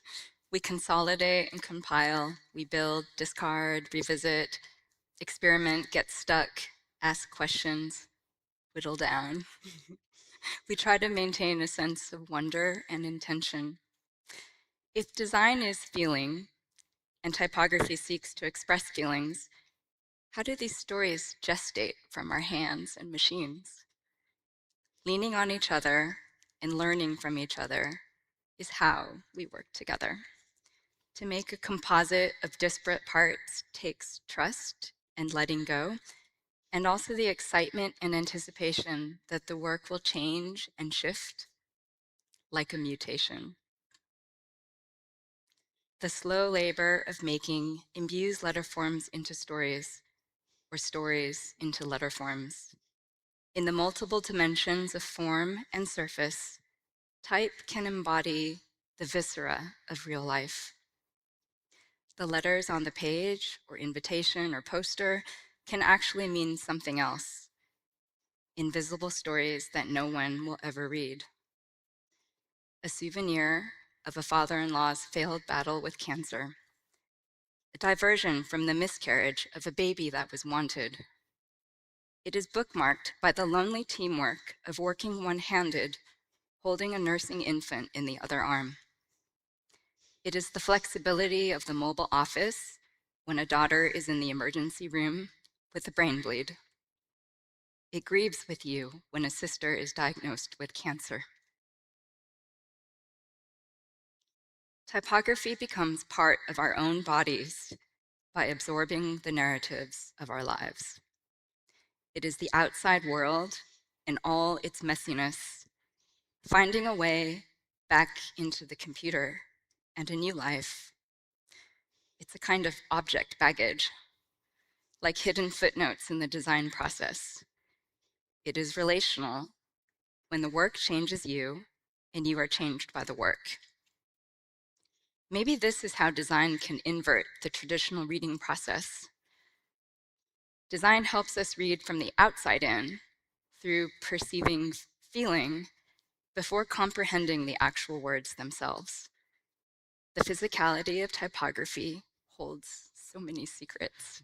[SPEAKER 12] We consolidate and compile, we build, discard, revisit, experiment, get stuck, ask questions, whittle down. We try to maintain a sense of wonder and intention. If design is feeling, and typography seeks to express feelings, how do these stories gestate from our hands and machines? Leaning on each other and learning from each other is how we work together. To make a composite of disparate parts takes trust and letting go, and also the excitement and anticipation that the work will change and shift like a mutation. The slow labor of making imbues letter forms into stories, or stories into letter forms. In the multiple dimensions of form and surface, type can embody the viscera of real life. The letters on the page, or invitation, or poster can actually mean something else. Invisible stories that no one will ever read. A souvenir of a father-in-law's failed battle with cancer. A diversion from the miscarriage of a baby that was wanted. It is bookmarked by the lonely teamwork of working one-handed, holding a nursing infant in the other arm. It is the flexibility of the mobile office when a daughter is in the emergency room with a brain bleed. It grieves with you when a sister is diagnosed with cancer. Typography becomes part of our own bodies by absorbing the narratives of our lives. It is the outside world and all its messiness, finding a way back into the computer and a new life. It's a kind of object baggage, like hidden footnotes in the design process. It is relational when the work changes you and you are changed by the work. Maybe this is how design can invert the traditional reading process. Design helps us read from the outside in, through perceiving feeling, before comprehending the actual words themselves. The physicality of typography holds so many secrets.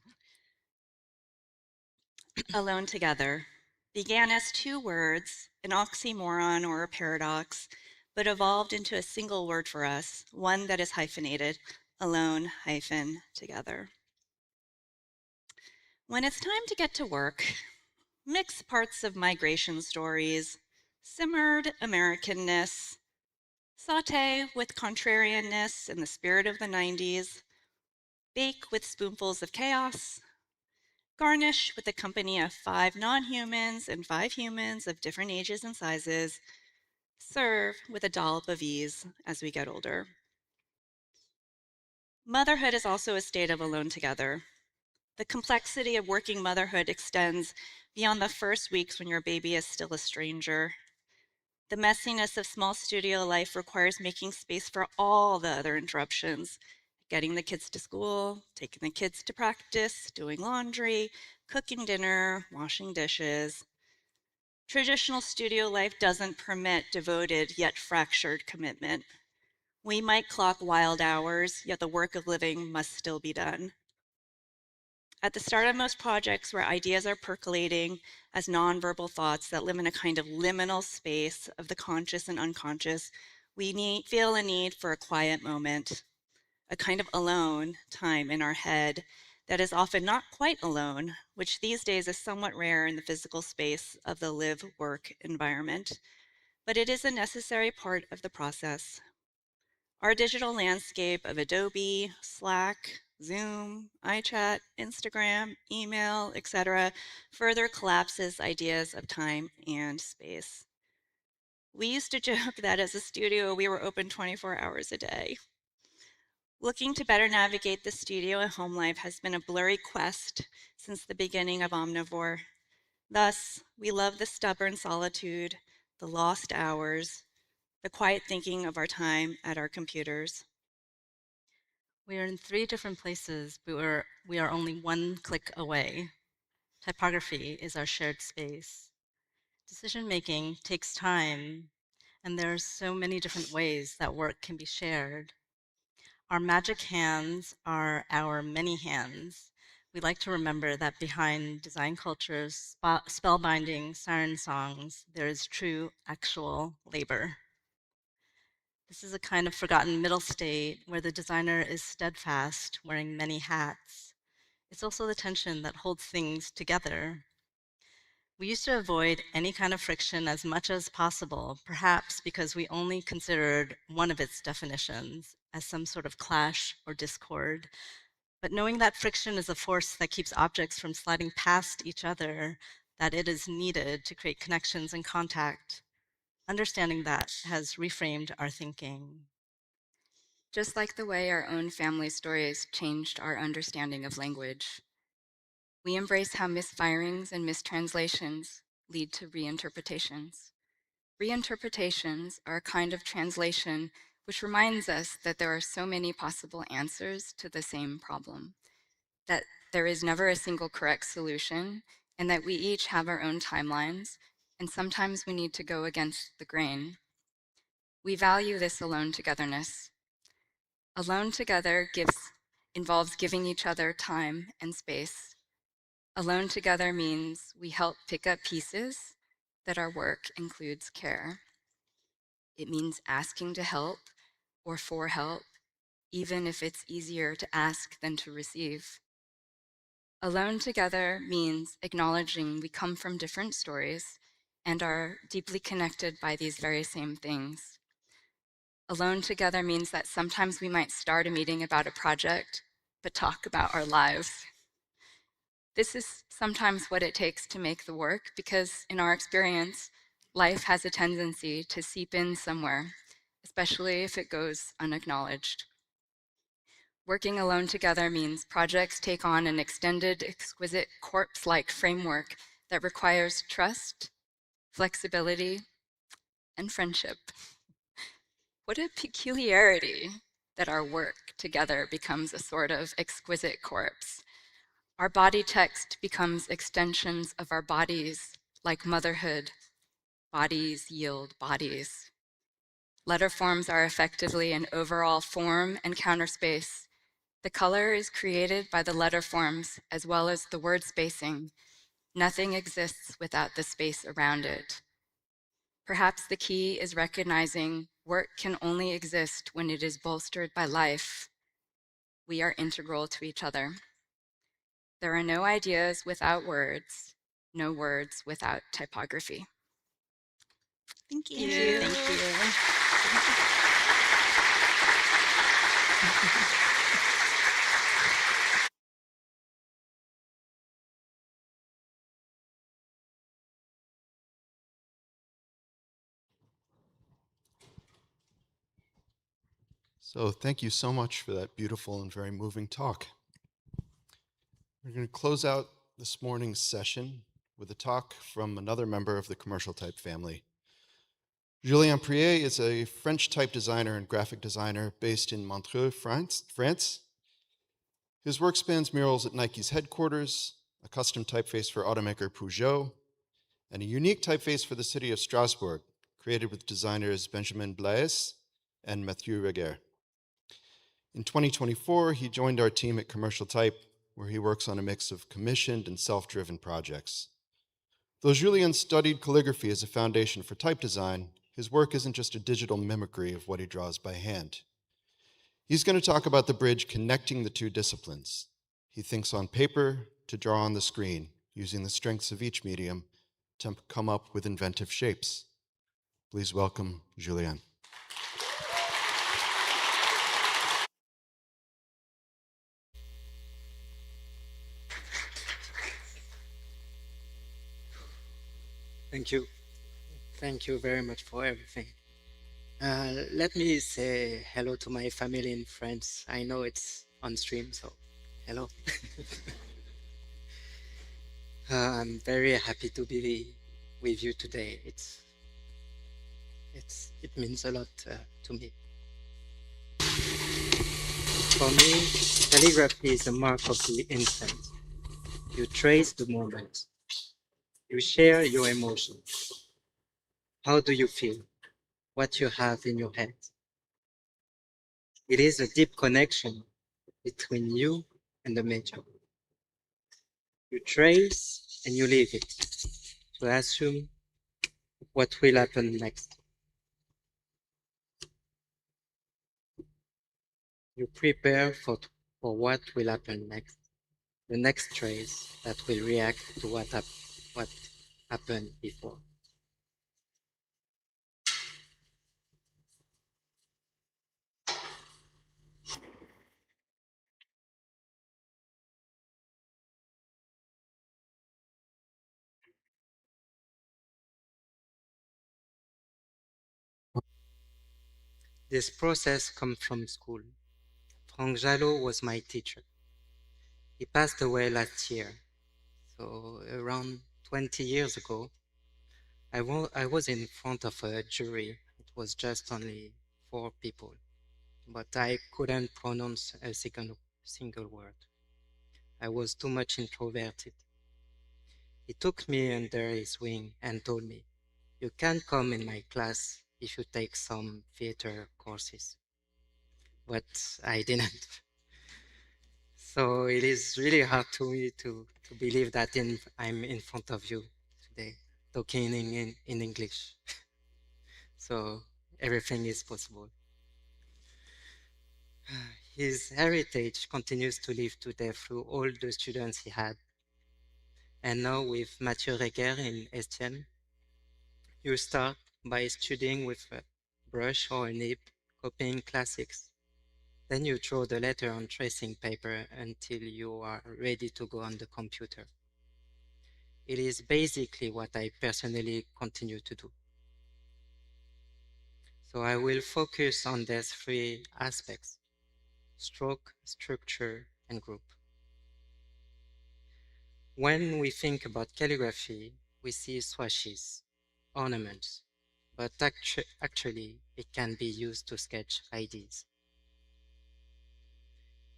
[SPEAKER 11] Alone together began as two words, an oxymoron or a paradox, but evolved into a single word for us, one that is hyphenated, alone-together. When it's time to get to work, mix parts of migration stories, simmered Americanness, saute with contrarianness in the spirit of the 90s, bake with spoonfuls of chaos, garnish with the company of 5 non-humans and 5 humans of different ages and sizes, serve with a dollop of ease as we get older. Motherhood is also a state of alone together. The complexity of working motherhood extends beyond the first weeks when your baby is still a stranger. The messiness of small studio life requires making space for all the other interruptions, getting the kids to school, taking the kids to practice, doing laundry, cooking dinner, washing dishes. Traditional studio life doesn't permit devoted yet fractured commitment. We might clock wild hours, yet the work of living must still be done. At the start of most projects where ideas are percolating as nonverbal thoughts that live in a kind of liminal space of the conscious and unconscious, we feel a need for a quiet moment, a kind of alone time in our head that is often not quite alone, which these days is somewhat rare in the physical space of the live-work environment, but it is a necessary part of the process. Our digital landscape of Adobe, Slack, Zoom, iChat, Instagram, email, etc., further collapses ideas of time and space. We used to joke that as a studio, we were open 24 hours a day. Looking to better navigate the studio and home life has been a blurry quest since the beginning of Omnivore. Thus, we love the stubborn solitude, the lost hours, the quiet thinking of our time at our computers.
[SPEAKER 13] We are in 3 different places, but we are only 1 click away. Typography is our shared space. Decision-making takes time, and there are so many different ways that work can be shared. Our magic hands are our many hands. We like to remember that behind design culture's spellbinding siren songs, there is true, actual labor. This is a kind of forgotten middle state where the designer is steadfast, wearing many hats. It's also the tension that holds things together. We used to avoid any kind of friction as much as possible, perhaps because we only considered one of its definitions as some sort of clash or discord. But knowing that friction is a force that keeps objects from sliding past each other, that it is needed to create connections and contact, understanding that has reframed our thinking.
[SPEAKER 12] Just like the way our own family stories changed our understanding of language. We embrace how misfirings and mistranslations lead to reinterpretations. Reinterpretations are a kind of translation which reminds us that there are so many possible answers to the same problem, that there is never a single correct solution, and that we each have our own timelines, and sometimes we need to go against the grain. We value this alone togetherness. Alone together involves giving each other time and space. Alone together means we help pick up pieces, that our work includes care. It means asking to help or for help, even if it's easier to ask than to receive. Alone together means acknowledging we come from different stories and are deeply connected by these very same things. Alone together means that sometimes we might start a meeting about a project, but talk about our lives. This is sometimes what it takes to make the work, because in our experience, life has a tendency to seep in somewhere, especially if it goes unacknowledged. Working alone together means projects take on an extended, exquisite, corpse-like framework that requires trust, flexibility, and friendship. What a peculiarity that our work together becomes a sort of exquisite corpse. Our body text becomes extensions of our bodies, like motherhood. Bodies yield bodies. Letter forms are effectively an overall form and counterspace. The color is created by the letter forms as well as the word spacing. Nothing exists without the space around it. Perhaps the key is recognizing work can only exist when it is bolstered by life. We are integral to each other. There are no ideas without words, no words without typography.
[SPEAKER 11] Thank you.
[SPEAKER 12] Thank you.
[SPEAKER 13] Thank you.
[SPEAKER 3] So thank you so much for that beautiful and very moving talk. We're going to close out this morning's session with a talk from another member of the commercial type family. Julien Prier is a French type designer and graphic designer based in Montreux, France. His work spans murals at Nike's headquarters, a custom typeface for automaker Peugeot, and a unique typeface for the city of Strasbourg, created with designers Benjamin Blaise and Mathieu Reguer. In 2024, he joined our team at Commercial Type, where he works on a mix of commissioned and self-driven projects. Though Julien studied calligraphy as a foundation for type design, his work isn't just a digital mimicry of what he draws by hand. He's going to talk about the bridge connecting the two disciplines. He thinks on paper to draw on the screen, using the strengths of each medium to come up with inventive shapes. Please welcome Julien.
[SPEAKER 14] Thank you. Thank you very much for everything. Let me say hello to my family in France. I know it's on stream, so hello. I'm very happy to be with you today. It means a lot to me. For me, calligraphy is a mark of the instant. You trace the moment. You share your emotions. How do you feel? What you have in your head? It is a deep connection between you and the medium. You trace and you leave it to assume what will happen next. You prepare for what will happen next, the next trace that will react to what happened before. This process comes from school. Frank Jalot was my teacher. He passed away last year, so around 20 years ago. I was in front of a jury. It was just only 4 people, but I couldn't pronounce a single word. I was too much introverted. He took me under his wing and told me, "You can come in my class if you take some theater courses." But I didn't. So it is really hard to me to believe that I'm in front of you today, talking in English. So everything is possible. His heritage continues to live today through all the students he had. And now with Mathieu Reger in Estienne, you start by studying with a brush or a nib, copying classics. Then you draw the letter on tracing paper until you are ready to go on the computer. It is basically what I personally continue to do. So I will focus on these 3 aspects: stroke, structure, and group. When we think about calligraphy, we see swashes, ornaments, but actually it can be used to sketch ideas.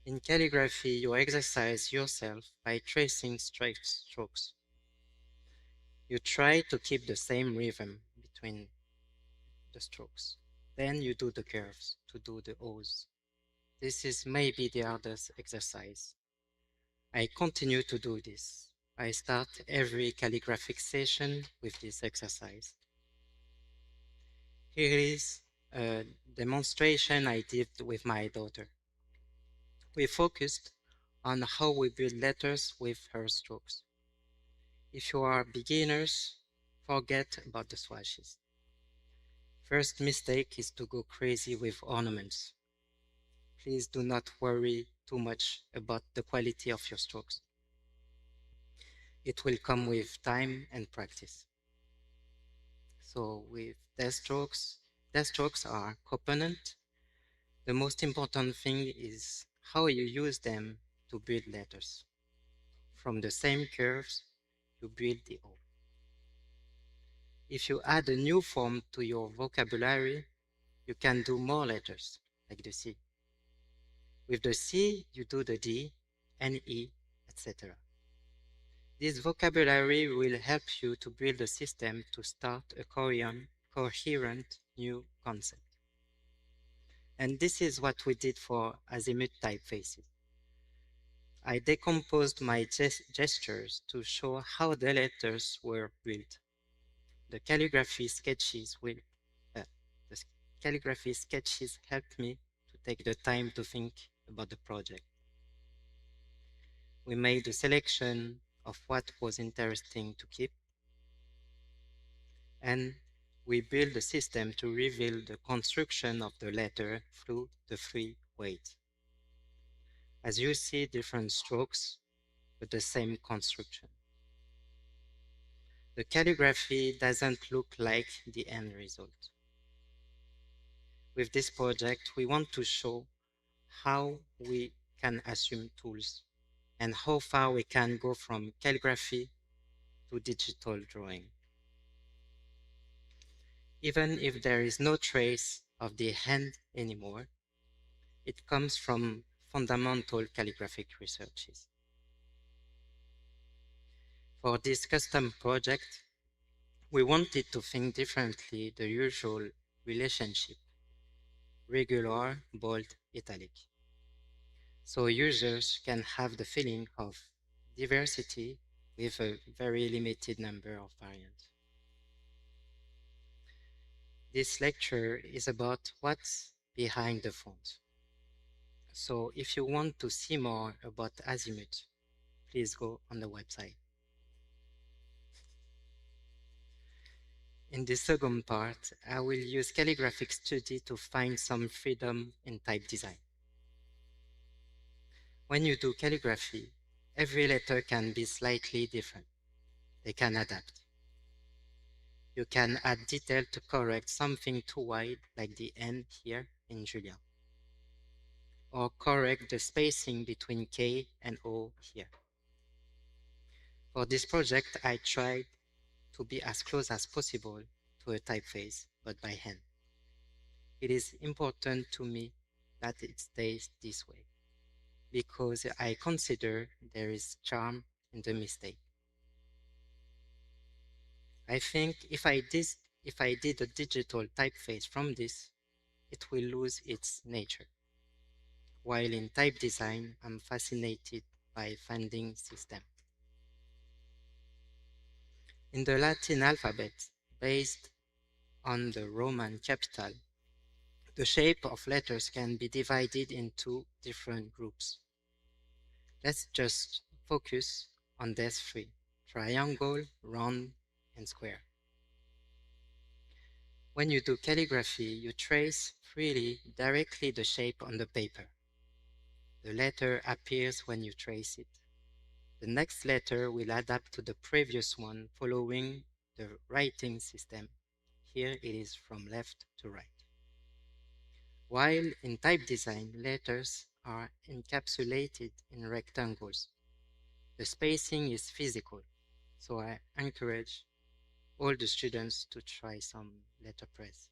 [SPEAKER 14] In calligraphy, you exercise yourself by tracing straight strokes. You try to keep the same rhythm between the strokes. Then you do the curves to do the O's. This is maybe the hardest exercise. I continue to do this. I start every calligraphic session with this exercise. Here is a demonstration I did with my daughter. We focused on how we build letters with her strokes. If you are beginners, forget about the swashes. First mistake is to go crazy with ornaments. Please do not worry too much about the quality of your strokes. It will come with time and practice. So with death strokes are component. The most important thing is how you use them to build letters. From the same curves, you build the O. If you add a new form to your vocabulary, you can do more letters, like the C. With the C, you do the D, N, E, etc. This vocabulary will help you to build a system to start a coherent new concept. And this is what we did for azimuth typefaces. I decomposed my gestures to show how the letters were built. The calligraphy sketches helped me to take the time to think about the project. We made a selection of what was interesting to keep, and we built a system to reveal the construction of the letter through the 3 weights. As you see, different strokes, but the same construction. The calligraphy doesn't look like the end result. With this project, we want to show how we can assume tools and how far we can go from calligraphy to digital drawing. Even if there is no trace of the hand anymore, it comes from fundamental calligraphic researches. For this custom project, we wanted to think differently the usual relationship, regular, bold, italic. So users can have the feeling of diversity with a very limited number of variants. This lecture is about what's behind the font. So if you want to see more about Azimuth, please go on the website. In the second part, I will use calligraphic study to find some freedom in type design. When you do calligraphy, every letter can be slightly different. They can adapt. You can add detail to correct something too wide, like the N here in Julia, or correct the spacing between K and O here. For this project, I tried to be as close as possible to a typeface, but by hand. It is important to me that it stays this way, because I consider there is charm in the mistake. I think if I did a digital typeface from this, it will lose its nature. While in type design, I'm fascinated by finding system. In the Latin alphabet, based on the Roman capital, the shape of letters can be divided into different groups. Let's just focus on these three: triangle, round, and square. When you do calligraphy, you trace freely directly the shape on the paper. The letter appears when you trace it. The next letter will adapt to the previous one following the writing system. Here it is from left to right. While in type design, letters are encapsulated in rectangles. The spacing is physical, so I encourage all the students to try some letterpress.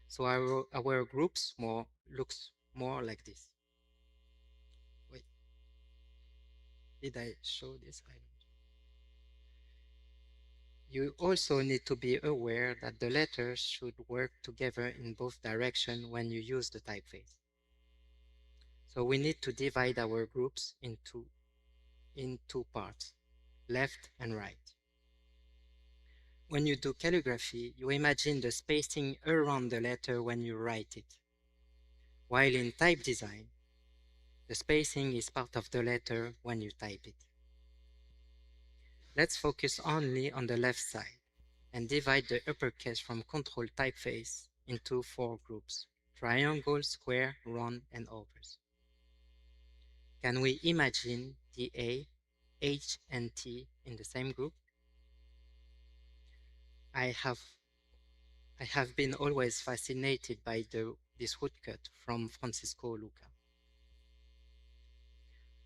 [SPEAKER 14] So our groups looks more like this. Wait, did I show this? You also need to be aware that the letters should work together in both directions when you use the typeface. So we need to divide our groups in two parts, left and right. When you do calligraphy, you imagine the spacing around the letter when you write it. While in type design, the spacing is part of the letter when you type it. Let's focus only on the left side and divide the uppercase from control typeface into 4 groups: triangle, square, round, and overs. Can we imagine the A, H, and T in the same group? I have been always fascinated by this woodcut from Francisco Luca.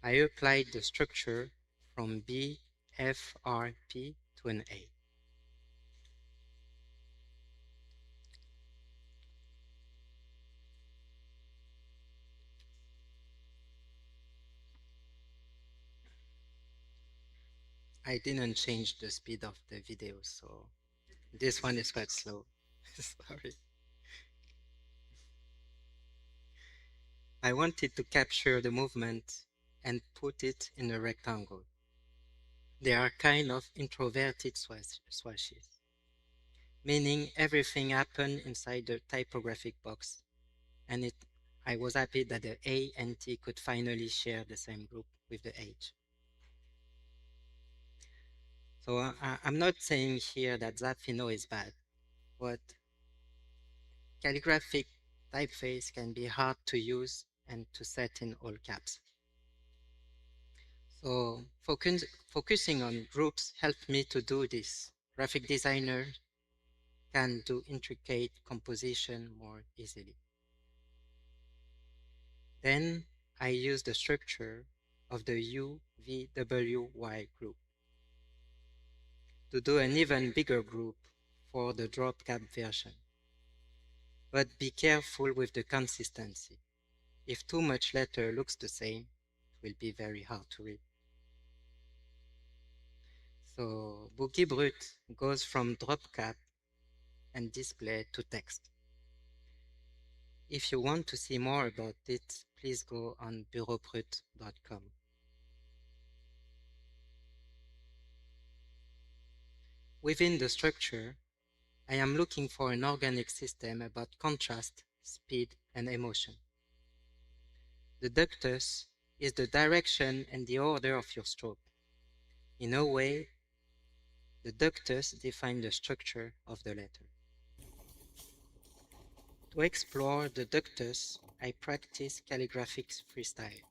[SPEAKER 14] I applied the structure from B, F, R, P to an A. I didn't change the speed of the video, so this one is quite slow. Sorry. I wanted to capture the movement and put it in a rectangle. They are kind of introverted swashes, meaning everything happened inside the typographic box, and I was happy that the A and T could finally share the same group with the H. So I'm not saying here that Zafino is bad, but calligraphic typeface can be hard to use and to set in all caps. So focusing on groups helped me to do this. Graphic designers can do intricate composition more easily. Then I use the structure of the UVWY group to do an even bigger group for the drop cap version. But be careful with the consistency. If too much letter looks the same, it will be very hard to read. So Boogie Brut goes from drop cap and display to text. If you want to see more about it, please go on bureaubrut.com. Within the structure, I am looking for an organic system about contrast, speed, and emotion. The ductus is the direction and the order of your stroke. In a way, The ductus defines the structure of the letter. To explore the ductus, I practice calligraphics freestyle.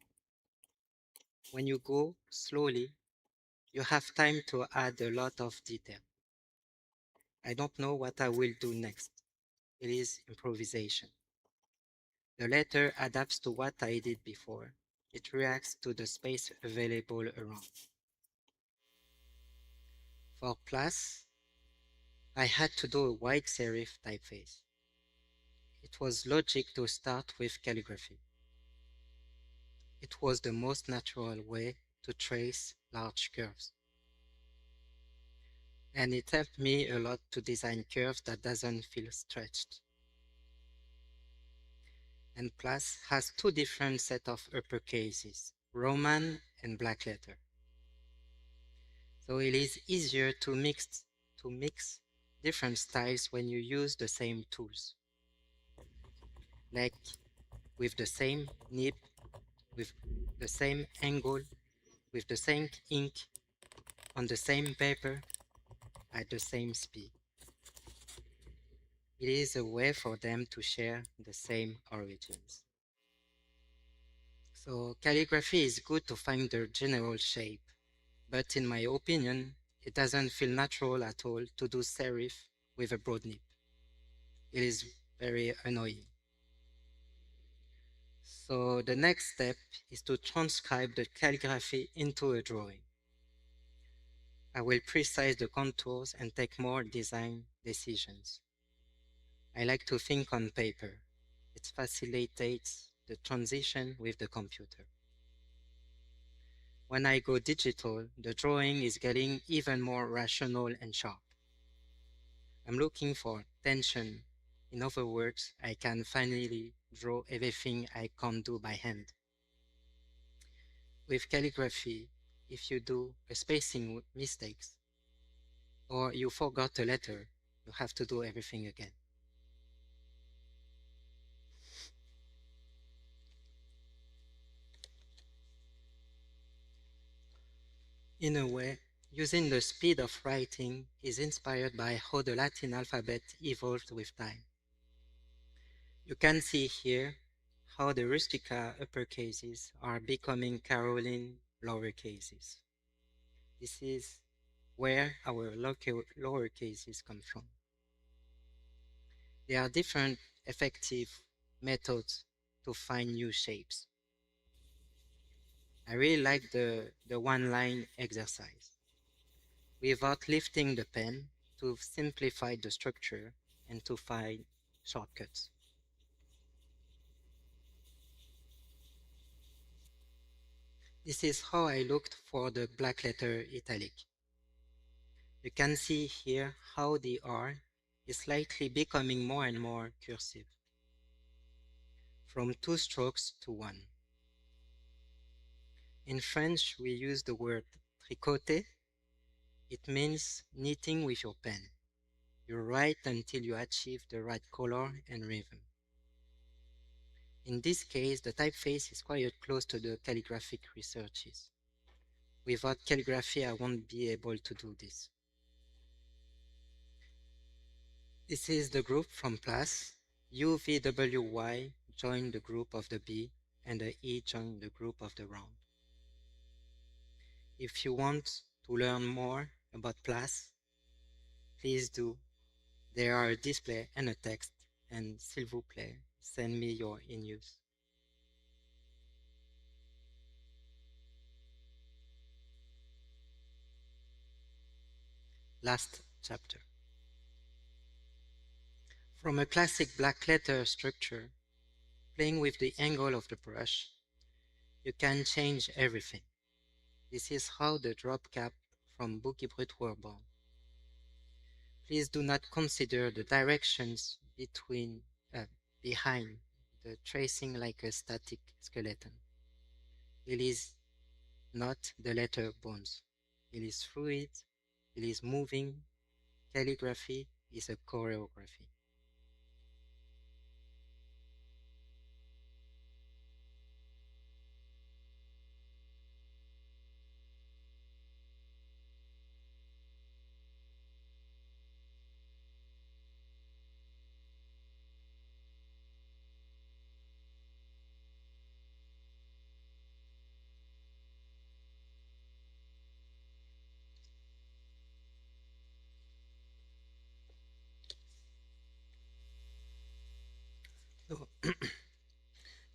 [SPEAKER 14] When you go slowly, you have time to add a lot of detail. I don't know what I will do next. It is improvisation. The letter adapts to what I did before. It reacts to the space available around. For Plus, I had to do a wide serif typeface. It was logic to start with calligraphy. It was the most natural way to trace large curves. And it helped me a lot to design curves that doesn't feel stretched. And Plus has two different sets of uppercases, Roman and black letter. So it is easier to mix different styles when you use the same tools. Like with the same nib, with the same angle, with the same ink, on the same paper, at the same speed. It is a way for them to share the same origins. So calligraphy is good to find the general shape, but in my opinion, it doesn't feel natural at all to do serif with a broad nib. It is very annoying. So the next step is to transcribe the calligraphy into a drawing. I will precise the contours and take more design decisions. I like to think on paper. It facilitates the transition with the computer. When I go digital, the drawing is getting even more rational and sharp. I'm looking for tension. In other words, I can finally draw everything I can't do by hand. With calligraphy, if you do a spacing mistakes or you forgot a letter, you have to do everything again. In a way, using the speed of writing is inspired by how the Latin alphabet evolved with time. You can see here how the Rustica uppercases are becoming Caroline lowercases. This is where our lowercases come from. There are different effective methods to find new shapes. I really like the one-line exercise. Without lifting the pen, to simplify the structure and to find shortcuts. This is how I looked for the black letter italic. You can see here how the R is slightly becoming more and more cursive, from 2 strokes to 1. In French, we use the word tricoter. It means knitting with your pen. You write until you achieve the right color and rhythm. In this case, the typeface is quite close to the calligraphic researches. Without calligraphy, I won't be able to do this. This is the group from Plus. UVWY joined the group of the B, and the E joined the group of the round. If you want to learn more about Plus, please do. There are a display and a text, and s'il vous plaît, send me your in-use. Last chapter. From a classic black letter structure, playing with the angle of the brush, you can change everything. This is how the drop cap from Boogie Brut were born. Please do not consider the directions behind the tracing like a static skeleton. It is not the letter bones. It is fluid, it is moving. Calligraphy is a choreography.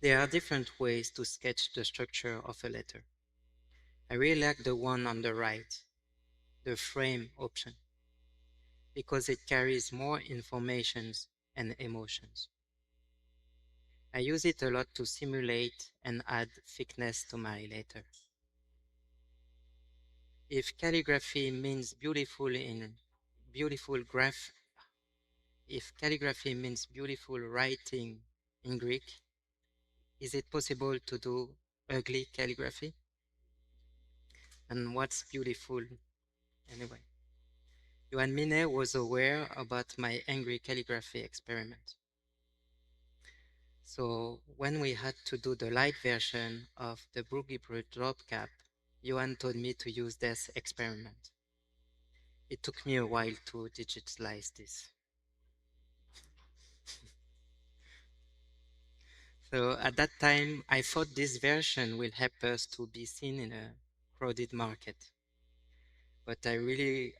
[SPEAKER 14] There are different ways to sketch the structure of a letter. I really like the one on the right, the frame option, because it carries more information and emotions. I use it a lot to simulate and add thickness to my letter. If calligraphy means beautiful writing in Greek, is it possible to do ugly calligraphy? And what's beautiful anyway? Johan Mine was aware about my angry calligraphy experiment. So when we had to do the light version of the Bruggebrood drop cap, Johan told me to use this experiment. It took me a while to digitalize this. So at that time, I thought this version will help us to be seen in a crowded market. But I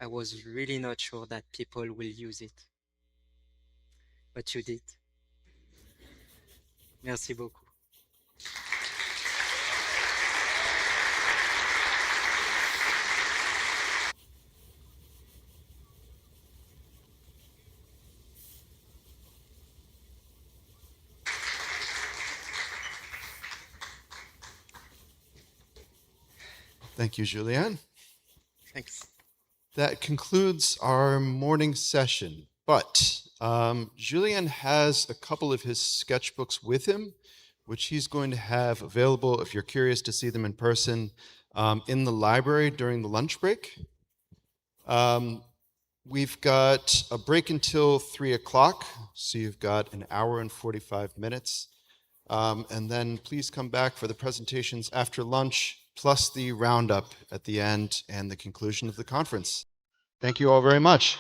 [SPEAKER 14] was really not sure that people will use it. But you did. Merci beaucoup.
[SPEAKER 3] Thank you, Julien.
[SPEAKER 14] Thanks.
[SPEAKER 3] That concludes our morning session. But Julien has a couple of his sketchbooks with him, which he's going to have available, if you're curious to see them in person, in the library during the lunch break. We've got a break until 3 o'clock, so you've got an hour and 45 minutes. And then please come back for the presentations after lunch, plus the roundup at the end and the conclusion of the conference. Thank you all very much.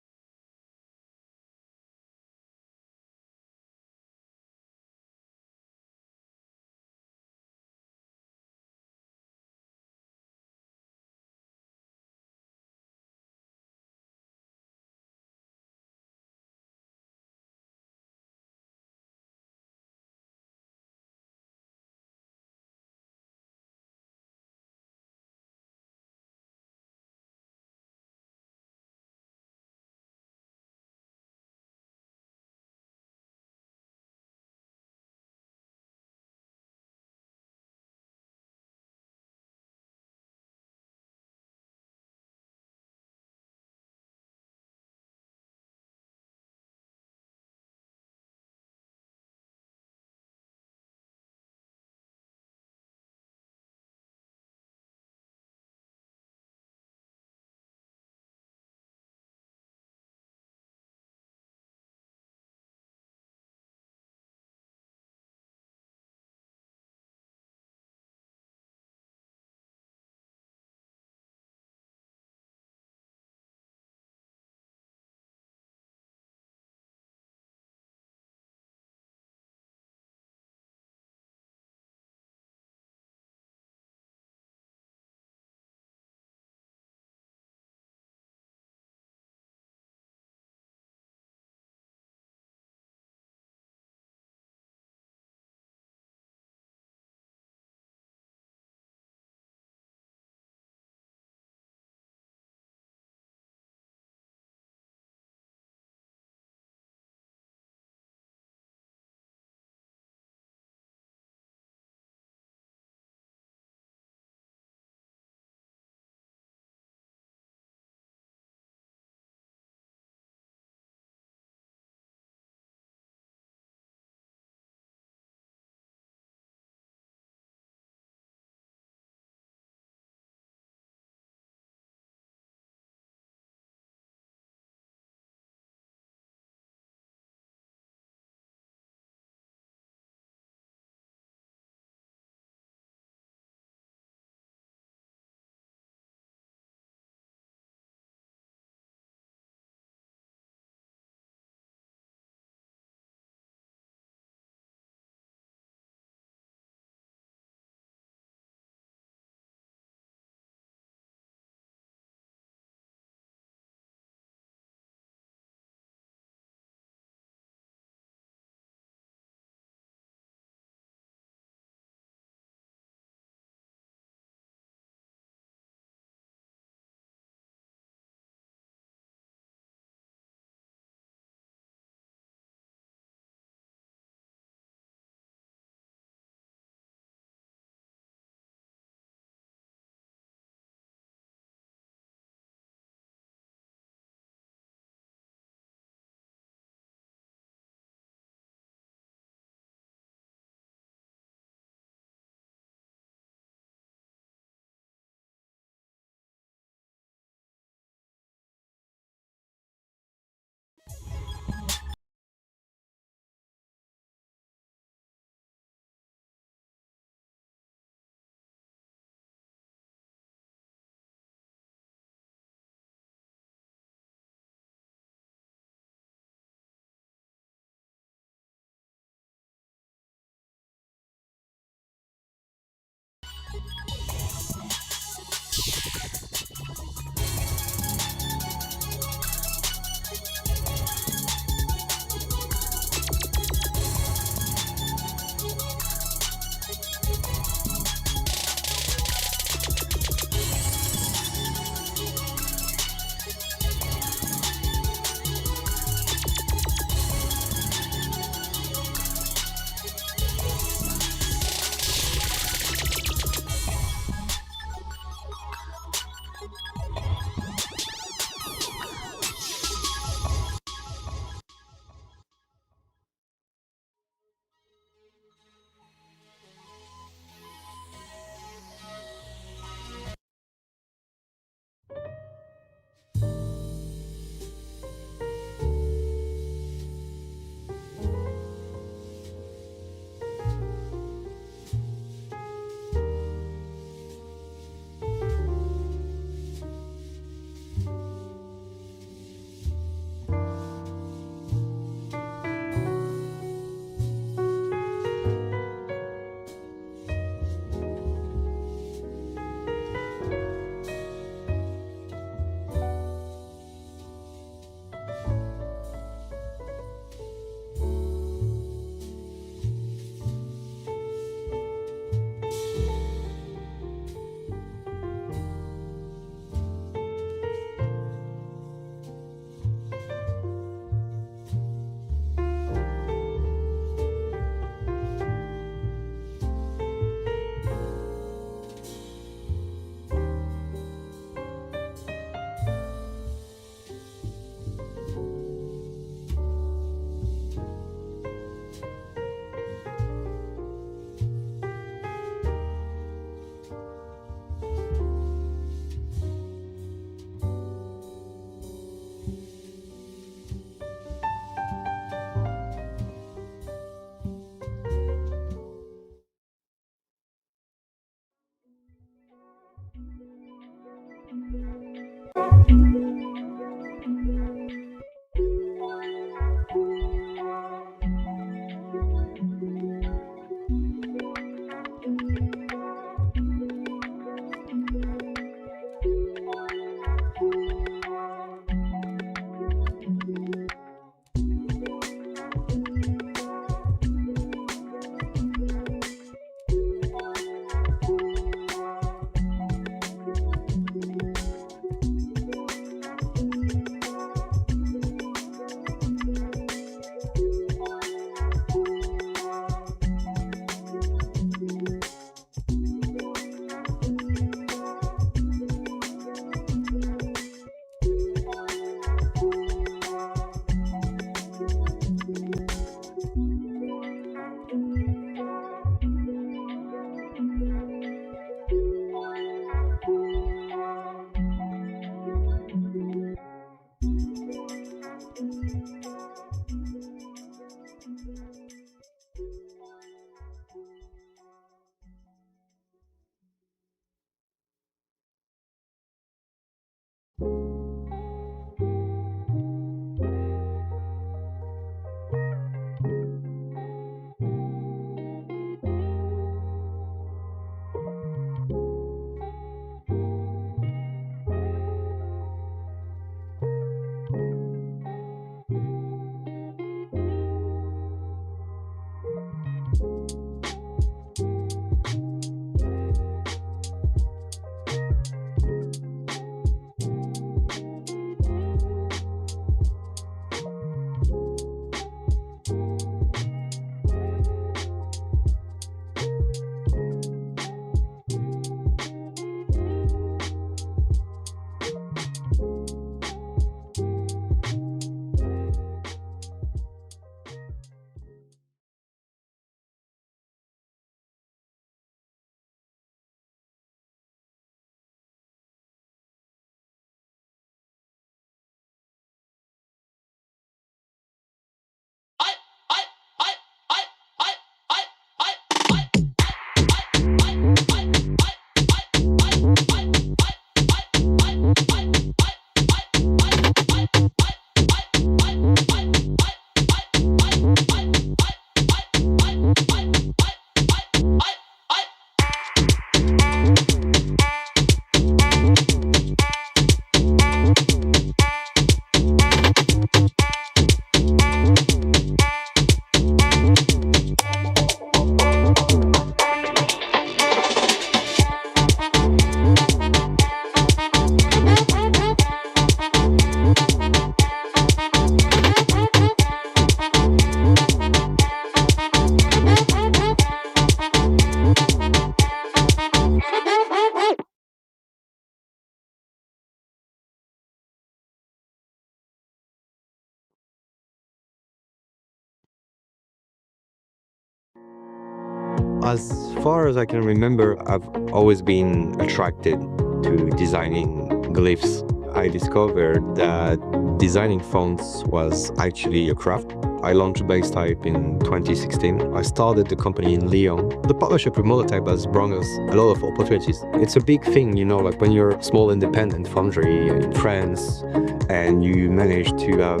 [SPEAKER 5] As far as I can remember, I've always been attracted to designing glyphs. I discovered that designing fonts was actually a craft. I launched BaseType in 2016. I started the company in Lyon. The partnership with Monotype has brought us a lot of opportunities. It's a big thing, you know, like when you're a small independent foundry in France and you manage to have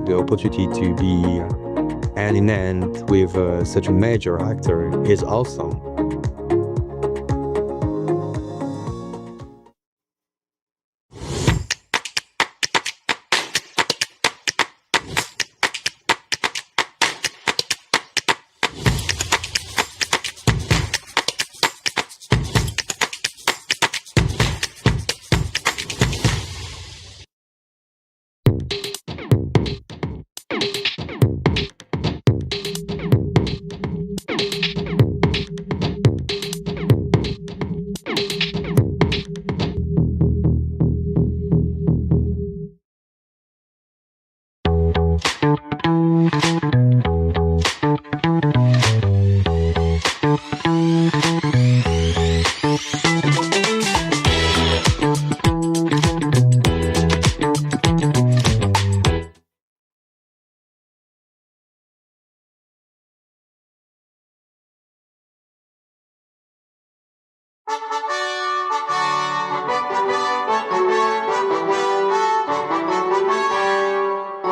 [SPEAKER 5] the opportunity to be hand in hand with such a major actor is awesome.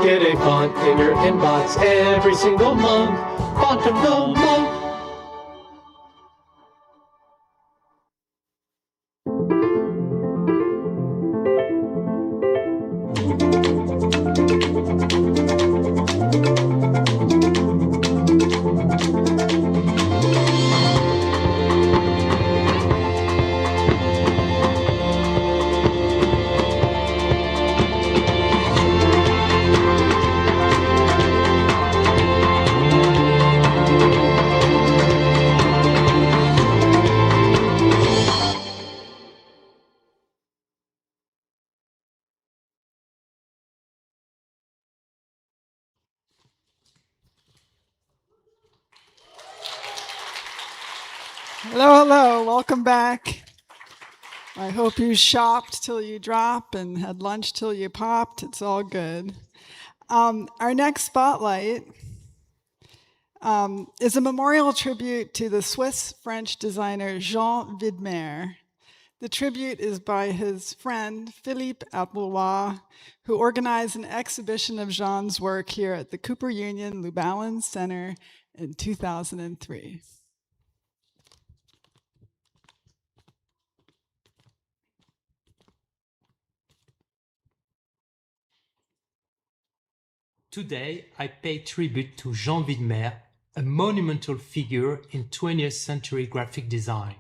[SPEAKER 15] Get a font in your inbox every single month. Font of the month.
[SPEAKER 4] Hello, hello, welcome back. I hope you shopped till you drop and had lunch till you popped. It's all good. Our next spotlight is a memorial tribute to the Swiss-French designer Jean Widmer. The tribute is by his friend Philippe Applebois, who organized an exhibition of Jean's work here at the Cooper Union Lubalin Center in 2003.
[SPEAKER 15] Today, I pay tribute to Jean Widmer, a monumental figure in 20th century graphic design.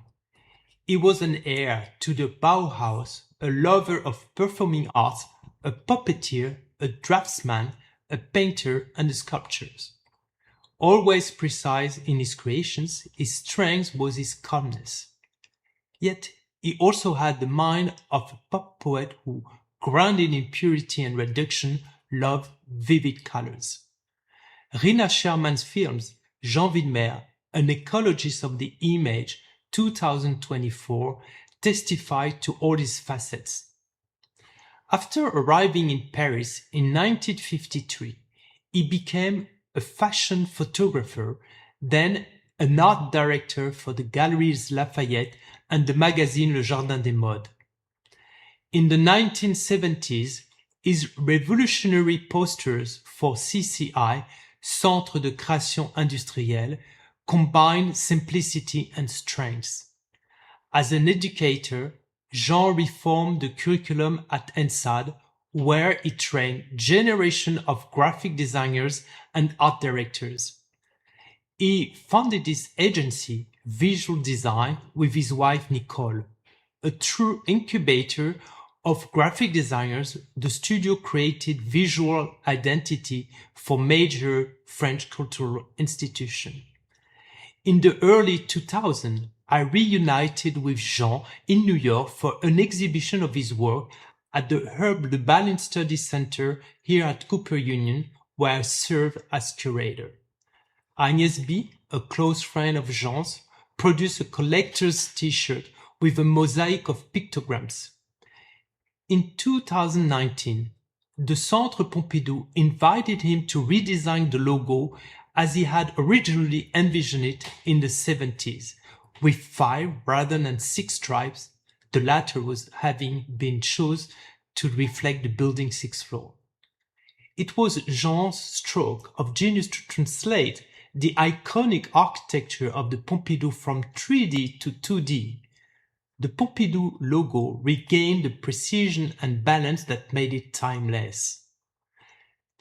[SPEAKER 15] He was an heir to the Bauhaus, a lover of performing arts, a puppeteer, a draftsman, a painter, and a sculptor. Always precise in his creations, his strength was his calmness. Yet, he also had the mind of a pop poet who, grounded in purity and reduction, loved vivid colors. Rina Sherman's films, Jean Widmer, An Ecologist of the Image, 2024, testify to all his facets. After arriving in Paris in 1953, he became a fashion photographer, then an art director for the Galeries Lafayette and the magazine Le Jardin des Modes. In the 1970s, his revolutionary posters for CCI, Centre de Création Industrielle, combined simplicity and strength. As an educator, Jean reformed the curriculum at ENSAD, where he trained generations of graphic designers and art directors. He founded his agency, Visual Design, with his wife Nicole. A true incubator of graphic designers, the studio created visual identity for major French cultural institutions. In the early 2000s, I reunited with Jean in New York for an exhibition of his work at the Herb Lubalin Study Center here at Cooper Union, where I served as curator. Agnès B., a close friend of Jean's, produced a collector's t-shirt with a mosaic of pictograms. In 2019, the Centre Pompidou invited him to redesign the logo as he had originally envisioned it in the 70s, with 5 rather than 6 stripes, the latter was having been chosen to reflect the building's 6th floor. It was Jean's stroke of genius to translate the iconic architecture of the Pompidou from 3D to 2D. The Pompidou logo regained the precision and balance that made it timeless.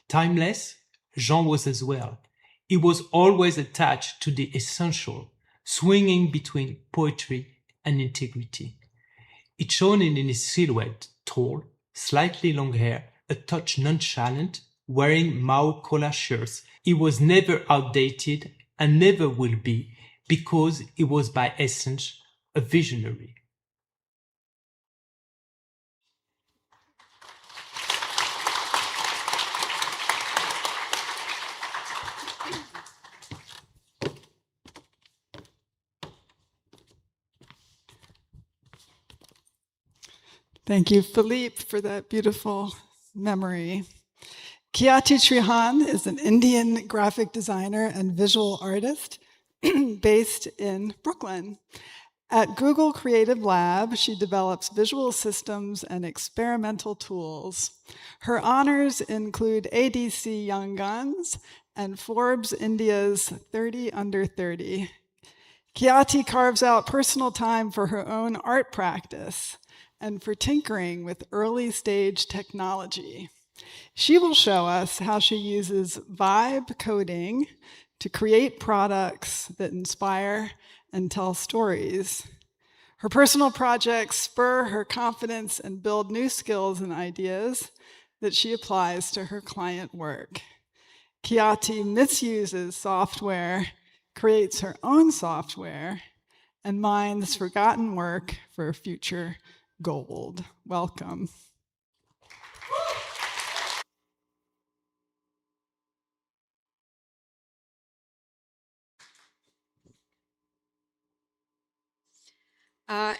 [SPEAKER 15] Timeless, Jean was as well. He was always attached to the essential, swinging between poetry and integrity. It's shown in his silhouette, tall, slightly long hair, a touch nonchalant, wearing Mao collar shirts. He was never outdated and never will be, because he was by essence a visionary.
[SPEAKER 4] Thank you, Philippe, for that beautiful memory. Khyati Trihan is an Indian graphic designer and visual artist based in Brooklyn. At Google Creative Lab, she develops visual systems and experimental tools. Her honors include ADC Young Guns and Forbes India's 30 Under 30. Khyati carves out personal time for her own art practice and for tinkering with early stage technology. She will show us how she uses vibe coding to create products that inspire and tell stories. Her personal projects spur her confidence and build new skills and ideas that she applies to her client work. Khyati misuses software, creates her own software, and mines forgotten work for future gold. Welcome.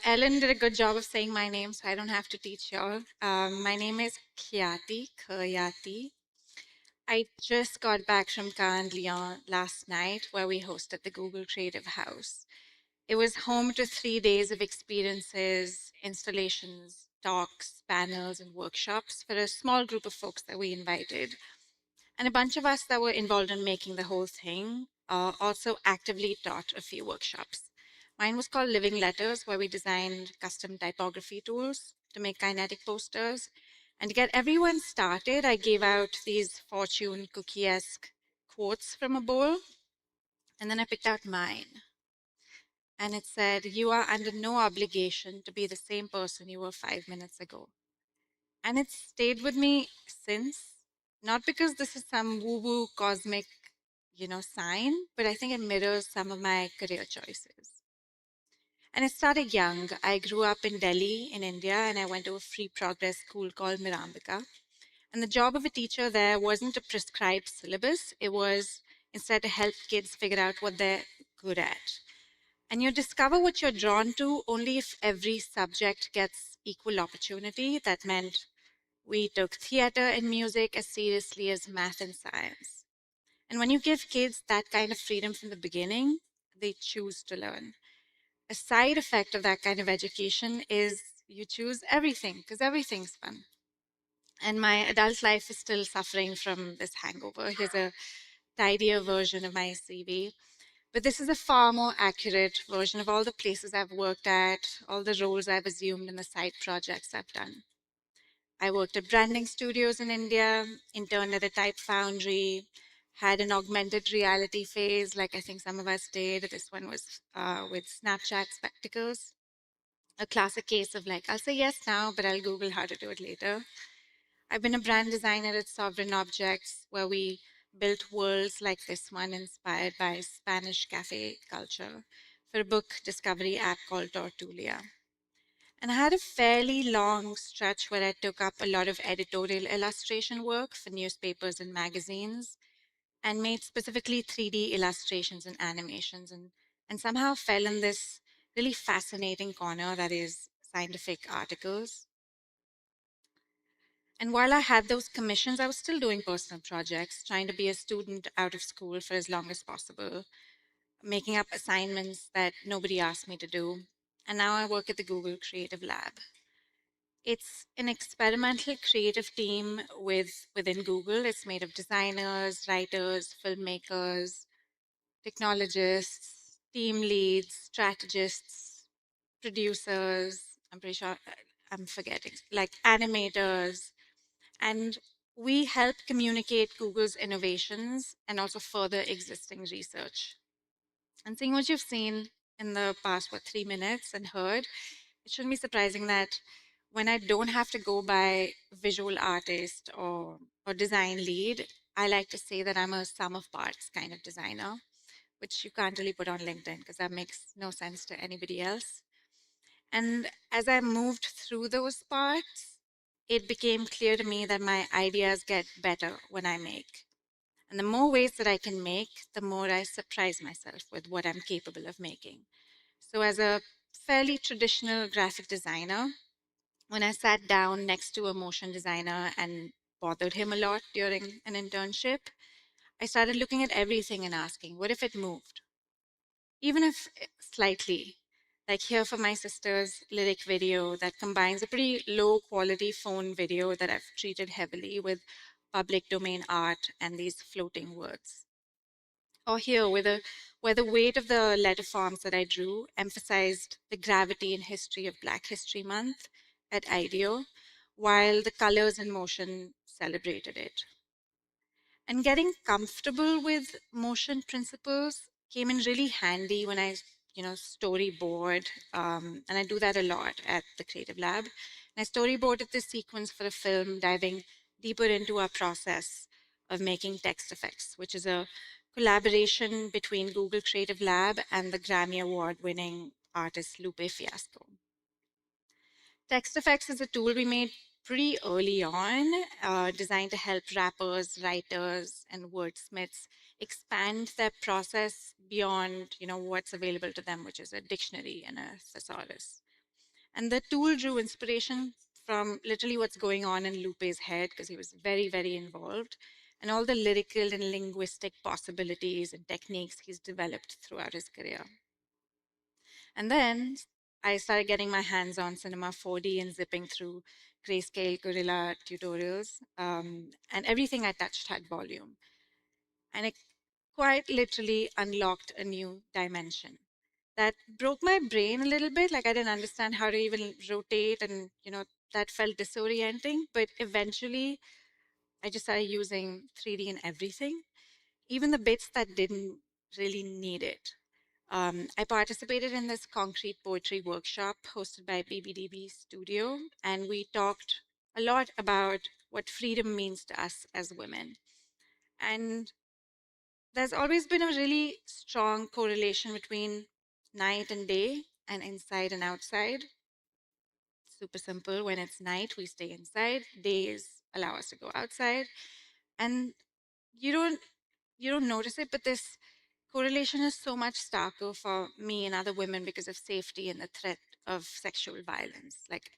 [SPEAKER 16] Ellen did a good job of saying my name, so I don't have to teach y'all. My name is Khyati. I just got back from Cannes, Lyon last night, where we hosted the Google Creative House. It was home to 3 days of experiences, installations, talks, panels, and workshops for a small group of folks that we invited. And a bunch of us that were involved in making the whole thing also actively taught a few workshops. Mine was called Living Letters, where we designed custom typography tools to make kinetic posters. And to get everyone started, I gave out these fortune cookie-esque quotes from a bowl. And then I picked out mine. And it said, "You are under no obligation to be the same person you were 5 minutes ago." And it's stayed with me since, not because this is some woo-woo cosmic, sign, but I think it mirrors some of my career choices. And it started young. I grew up in Delhi, in India, and I went to a free progress school called Mirambika. And the job of a teacher there wasn't to prescribe syllabus. It was instead to help kids figure out what they're good at. And you discover what you're drawn to only if every subject gets equal opportunity. That meant we took theater and music as seriously as math and science. And when you give kids that kind of freedom from the beginning, they choose to learn. A side effect of that kind of education is you choose everything because everything's fun. And my adult life is still suffering from this hangover. Here's a tidier version of my CV. But this is a far more accurate version of all the places I've worked at, all the roles I've assumed, and the side projects I've done. I worked at branding studios in India, interned at a type foundry, had an augmented reality phase, like I think some of us did. This one was with Snapchat spectacles. A classic case of like, I'll say yes now, but I'll Google how to do it later. I've been a brand designer at Sovereign Objects, where we built worlds like this one inspired by Spanish cafe culture for a book discovery app called Tortulia. And I had a fairly long stretch where I took up a lot of editorial illustration work for newspapers and magazines and made specifically 3D illustrations and animations. And and somehow fell in this really fascinating corner that is scientific articles. And while I had those commissions, I was still doing personal projects, trying to be a student out of school for as long as possible, making up assignments that nobody asked me to do. And now I work at the Google Creative Lab. It's an experimental creative team within Google. It's made of designers, writers, filmmakers, technologists, team leads, strategists, producers. I'm pretty sure I'm forgetting, like animators. And we help communicate Google's innovations and also further existing research. And seeing what you've seen in the past, 3 minutes and heard, it shouldn't be surprising that when I don't have to go by visual artist or design lead, I like to say that I'm a sum of parts kind of designer, which you can't really put on LinkedIn because that makes no sense to anybody else. And as I moved through those parts, it became clear to me that my ideas get better when I make. And the more ways that I can make, the more I surprise myself with what I'm capable of making. So, as a fairly traditional graphic designer, when I sat down next to a motion designer and bothered him a lot during an internship, I started looking at everything and asking, what if it moved? Even if slightly. Like here for my sister's lyric video that combines a pretty low quality phone video that I've treated heavily with public domain art and these floating words. Or here where the weight of the letter forms that I drew emphasized the gravity and history of Black History Month at IDEO, while the colors and motion celebrated it. And getting comfortable with motion principles came in really handy when I, storyboard, and I do that a lot at the Creative Lab. And I storyboarded this sequence for a film, diving deeper into our process of making text effects, which is a collaboration between Google Creative Lab and the Grammy Award-winning artist Lupe Fiasco. Text Effects is a tool we made pretty early on, designed to help rappers, writers, and wordsmiths expand their process beyond, what's available to them, which is a dictionary and a thesaurus. And the tool drew inspiration from literally what's going on in Lupe's head, because he was very, very involved, and all the lyrical and linguistic possibilities and techniques he's developed throughout his career. And then I started getting my hands on Cinema 4D and zipping through Grayscale Gorilla tutorials. And everything I touched had volume. And it quite literally unlocked a new dimension that broke my brain a little bit. Like I didn't understand how to even rotate, and that felt disorienting. But eventually, I just started using 3D in everything, even the bits that didn't really need it. I participated in this concrete poetry workshop hosted by BBDB Studio, and we talked a lot about what freedom means to us as women. And there's always been a really strong correlation between night and day and inside and outside. Super simple. When it's night, we stay inside. Days allow us to go outside. And you don't notice it, but this correlation is so much starker for me and other women because of safety and the threat of sexual violence. Like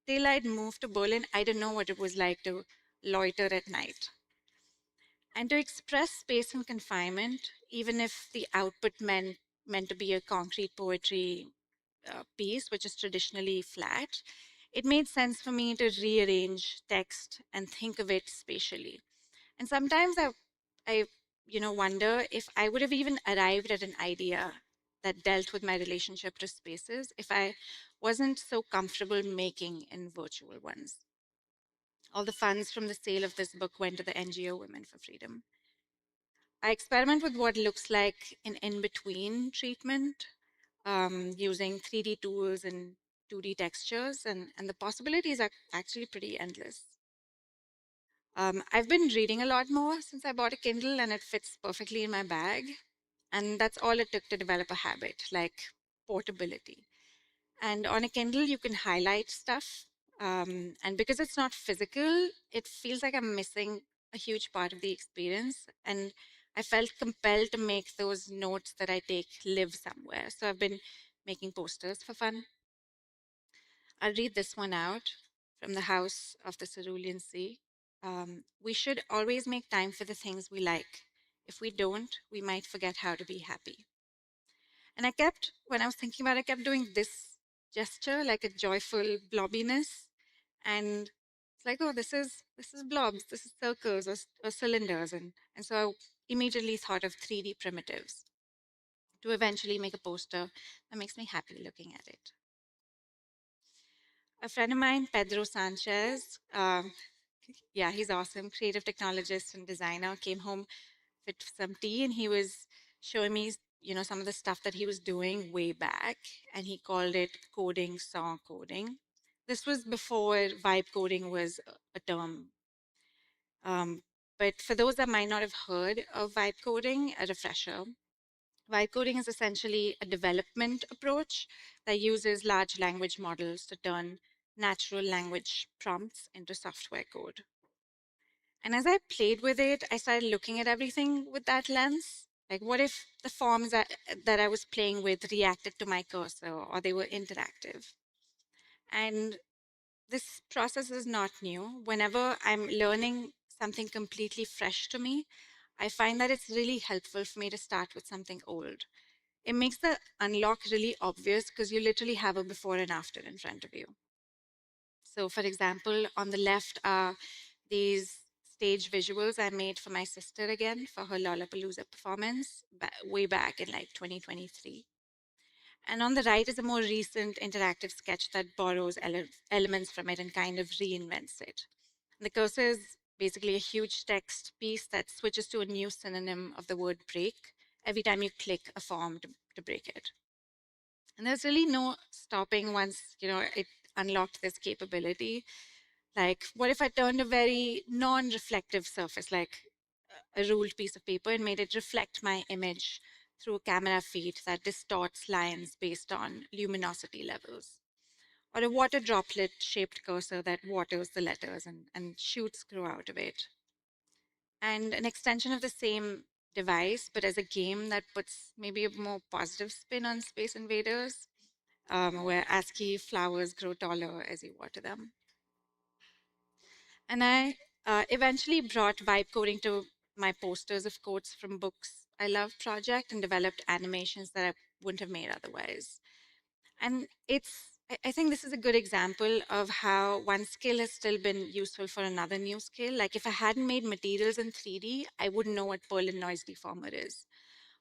[SPEAKER 16] daylight moved to Berlin, I didn't know what it was like to loiter at night. And to express space and confinement, even if the output meant to be a concrete poetry piece, which is traditionally flat, it made sense for me to rearrange text and think of it spatially. And sometimes I wonder if I would have even arrived at an idea that dealt with my relationship to spaces if I wasn't so comfortable making in virtual ones. All the funds from the sale of this book went to the NGO Women for Freedom. I experiment with what looks like an in-between treatment, using 3D tools and 2D textures, and the possibilities are actually pretty endless. I've been reading a lot more since I bought a Kindle, and it fits perfectly in my bag. And that's all it took to develop a habit, like portability. And on a Kindle, you can highlight stuff. And because it's not physical, it feels like I'm missing a huge part of the experience. And I felt compelled to make those notes that I take live somewhere. So I've been making posters for fun. I'll read this one out from the House of the Cerulean Sea. We should always make time for the things we like. If we don't, we might forget how to be happy. And I kept, when I was thinking about it, I kept doing this gesture, like a joyful blobbiness. And it's like, oh, this is blobs, this is circles or cylinders. And so I immediately thought of 3D primitives to eventually make a poster that makes me happy looking at it. A friend of mine, Pedro Sanchez, yeah, he's awesome, creative technologist and designer, came home with some tea and he was showing me, some of the stuff that he was doing way back, and he called it coding, song coding. This was before vibe coding was a term. But for those that might not have heard of vibe coding, a refresher. Vibe coding is essentially a development approach that uses large language models to turn natural language prompts into software code. And as I played with it, I started looking at everything with that lens. Like, what if the forms that I was playing with reacted to my cursor or they were interactive? And this process is not new. Whenever I'm learning something completely fresh to me, I find that it's really helpful for me to start with something old. It makes the unlock really obvious because you literally have a before and after in front of you. So, for example, on the left are these stage visuals I made for my sister again for her Lollapalooza performance way back in like 2023. And on the right is a more recent interactive sketch that borrows elements from it and kind of reinvents it. The cursor is basically a huge text piece that switches to a new synonym of the word break every time you click a form to break it. And there's really no stopping once, it unlocked this capability. Like, what if I turned a very non-reflective surface, like a ruled piece of paper, and made it reflect my image through a camera feed that distorts lines based on luminosity levels? Or a water droplet shaped cursor that waters the letters and shoots grow out of it. And an extension of the same device, but as a game that puts maybe a more positive spin on Space Invaders, where ASCII flowers grow taller as you water them. And I eventually brought vibe coding to my posters of quotes from books I love project and developed animations that I wouldn't have made otherwise. And I think this is a good example of how one skill has still been useful for another new skill. Like if I hadn't made materials in 3D, I wouldn't know what Perlin noise deformer is.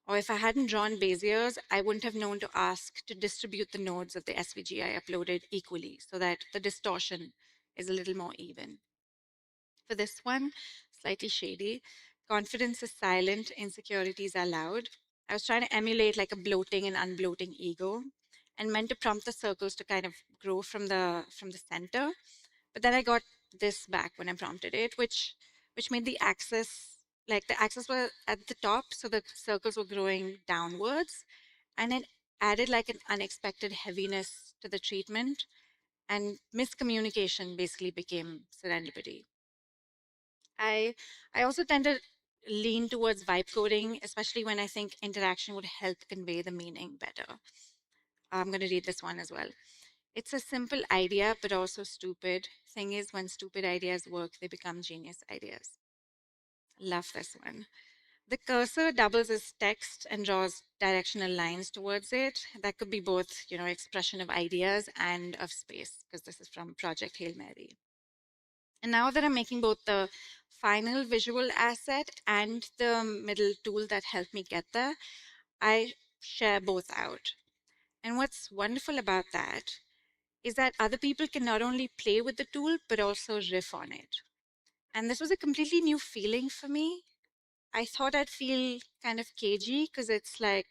[SPEAKER 16] Or if I hadn't drawn Beziers, I wouldn't have known to ask to distribute the nodes of the SVG I uploaded equally so that the distortion is a little more even. For this one, slightly shady, confidence is silent, insecurities are loud. I was trying to emulate like a bloating and unbloating ego and meant to prompt the circles to kind of grow from the center. But then I got this back when I prompted it, which made the axis, like the axis was at the top, so the circles were growing downwards, and it added like an unexpected heaviness to the treatment, and miscommunication basically became serendipity. I also tend to lean towards vibe coding, especially when I think interaction would help convey the meaning better. I'm going to read this one as well. It's a simple idea, but also stupid. Thing is, when stupid ideas work, they become genius ideas. Love this one. The cursor doubles as text and draws directional lines towards it. That could be both, expression of ideas and of space, because this is from Project Hail Mary. And now that I'm making both the final visual asset and the middle tool that helped me get there, I share both out. And what's wonderful about that is that other people can not only play with the tool, but also riff on it. And this was a completely new feeling for me. I thought I'd feel kind of cagey because it's like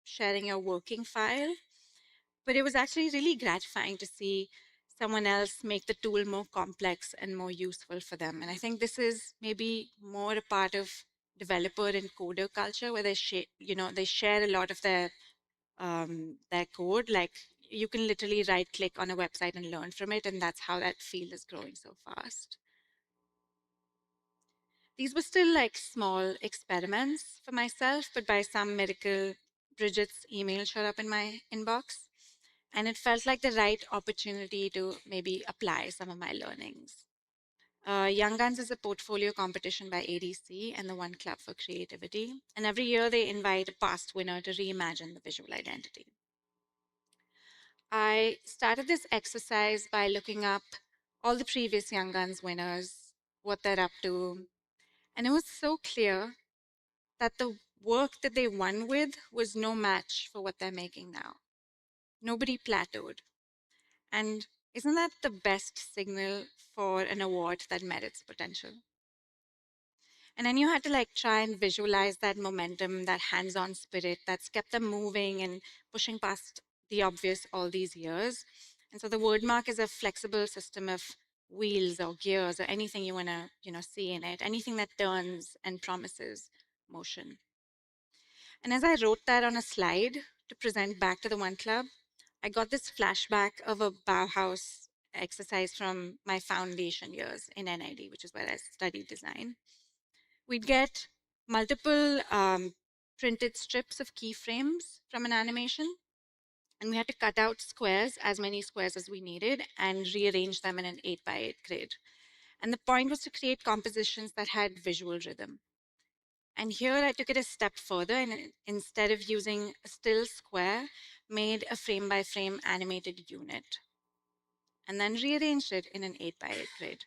[SPEAKER 16] sharing a working file, but it was actually really gratifying to see someone else make the tool more complex and more useful for them. And I think this is maybe more a part of developer and coder culture where they share a lot of their code. Like you can literally right click on a website and learn from it, and that's how that field is growing so fast. These were still like small experiments for myself, but by some miracle, Bridget's email showed up in my inbox, and it felt like the right opportunity to maybe apply some of my learnings. Young Guns is a portfolio competition by ADC and the One Club for Creativity, and every year they invite a past winner to reimagine the visual identity. I started this exercise by looking up all the previous Young Guns winners, what they're up to, and it was so clear that the work that they won with was no match for what they're making now. Nobody plateaued. And isn't that the best signal for an award that met its potential? And then you had to like try and visualize that momentum, that hands-on spirit that's kept them moving and pushing past the obvious all these years. And so the word mark is a flexible system of wheels or gears or anything you want to, see in it, anything that turns and promises motion. And as I wrote that on a slide to present back to the One Club, I got this flashback of a Bauhaus exercise from my foundation years in NID, which is where I studied design. We'd get multiple printed strips of keyframes from an animation, and we had to cut out squares, as many squares as we needed, and rearrange them in an 8x8 grid. And the point was to create compositions that had visual rhythm. And here I took it a step further, and instead of using a still square, made a frame by frame animated unit, and then rearranged it in an 8x8 grid.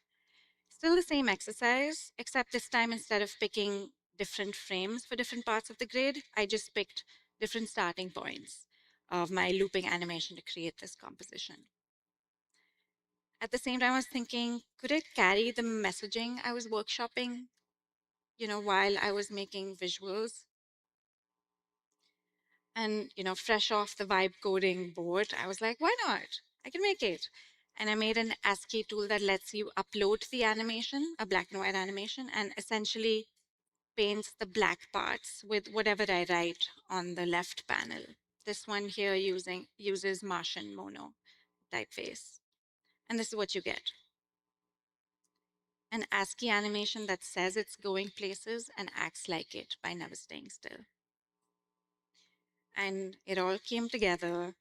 [SPEAKER 16] Still the same exercise, except this time instead of picking different frames for different parts of the grid, I just picked different starting points of my looping animation to create this composition. At the same time, I was thinking, could it carry the messaging I was workshopping, while I was making visuals? And, fresh off the vibe coding board, I was like, why not? I can make it. And I made an ASCII tool that lets you upload the animation, a black and white animation, and essentially paints the black parts with whatever I write on the left panel. This one here uses Martian Mono typeface. And this is what you get. An ASCII animation that says it's going places and acts like it by never staying still. And it all came together.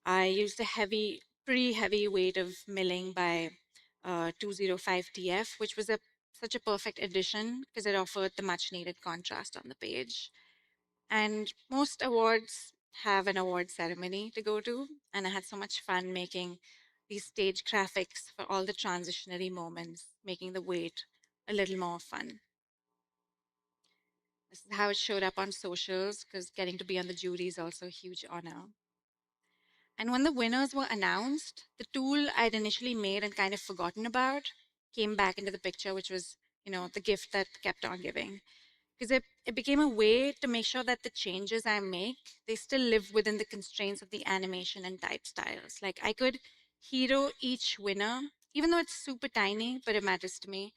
[SPEAKER 16] I used a pretty heavy weight of milling by 205TF, which was such a perfect addition because it offered the much needed contrast on the page. And most awards have an award ceremony to go to, and I had so much fun making these stage graphics for all the transitionary moments, making the wait a little more fun. This is how it showed up on socials, because getting to be on the jury is also a huge honor. And when the winners were announced, the tool I'd initially made and kind of forgotten about came back into the picture, which was, the gift that kept on giving. Because it became a way to make sure that the changes I make, they still live within the constraints of the animation and type styles. Like I could hero each winner, even though it's super tiny, but it matters to me,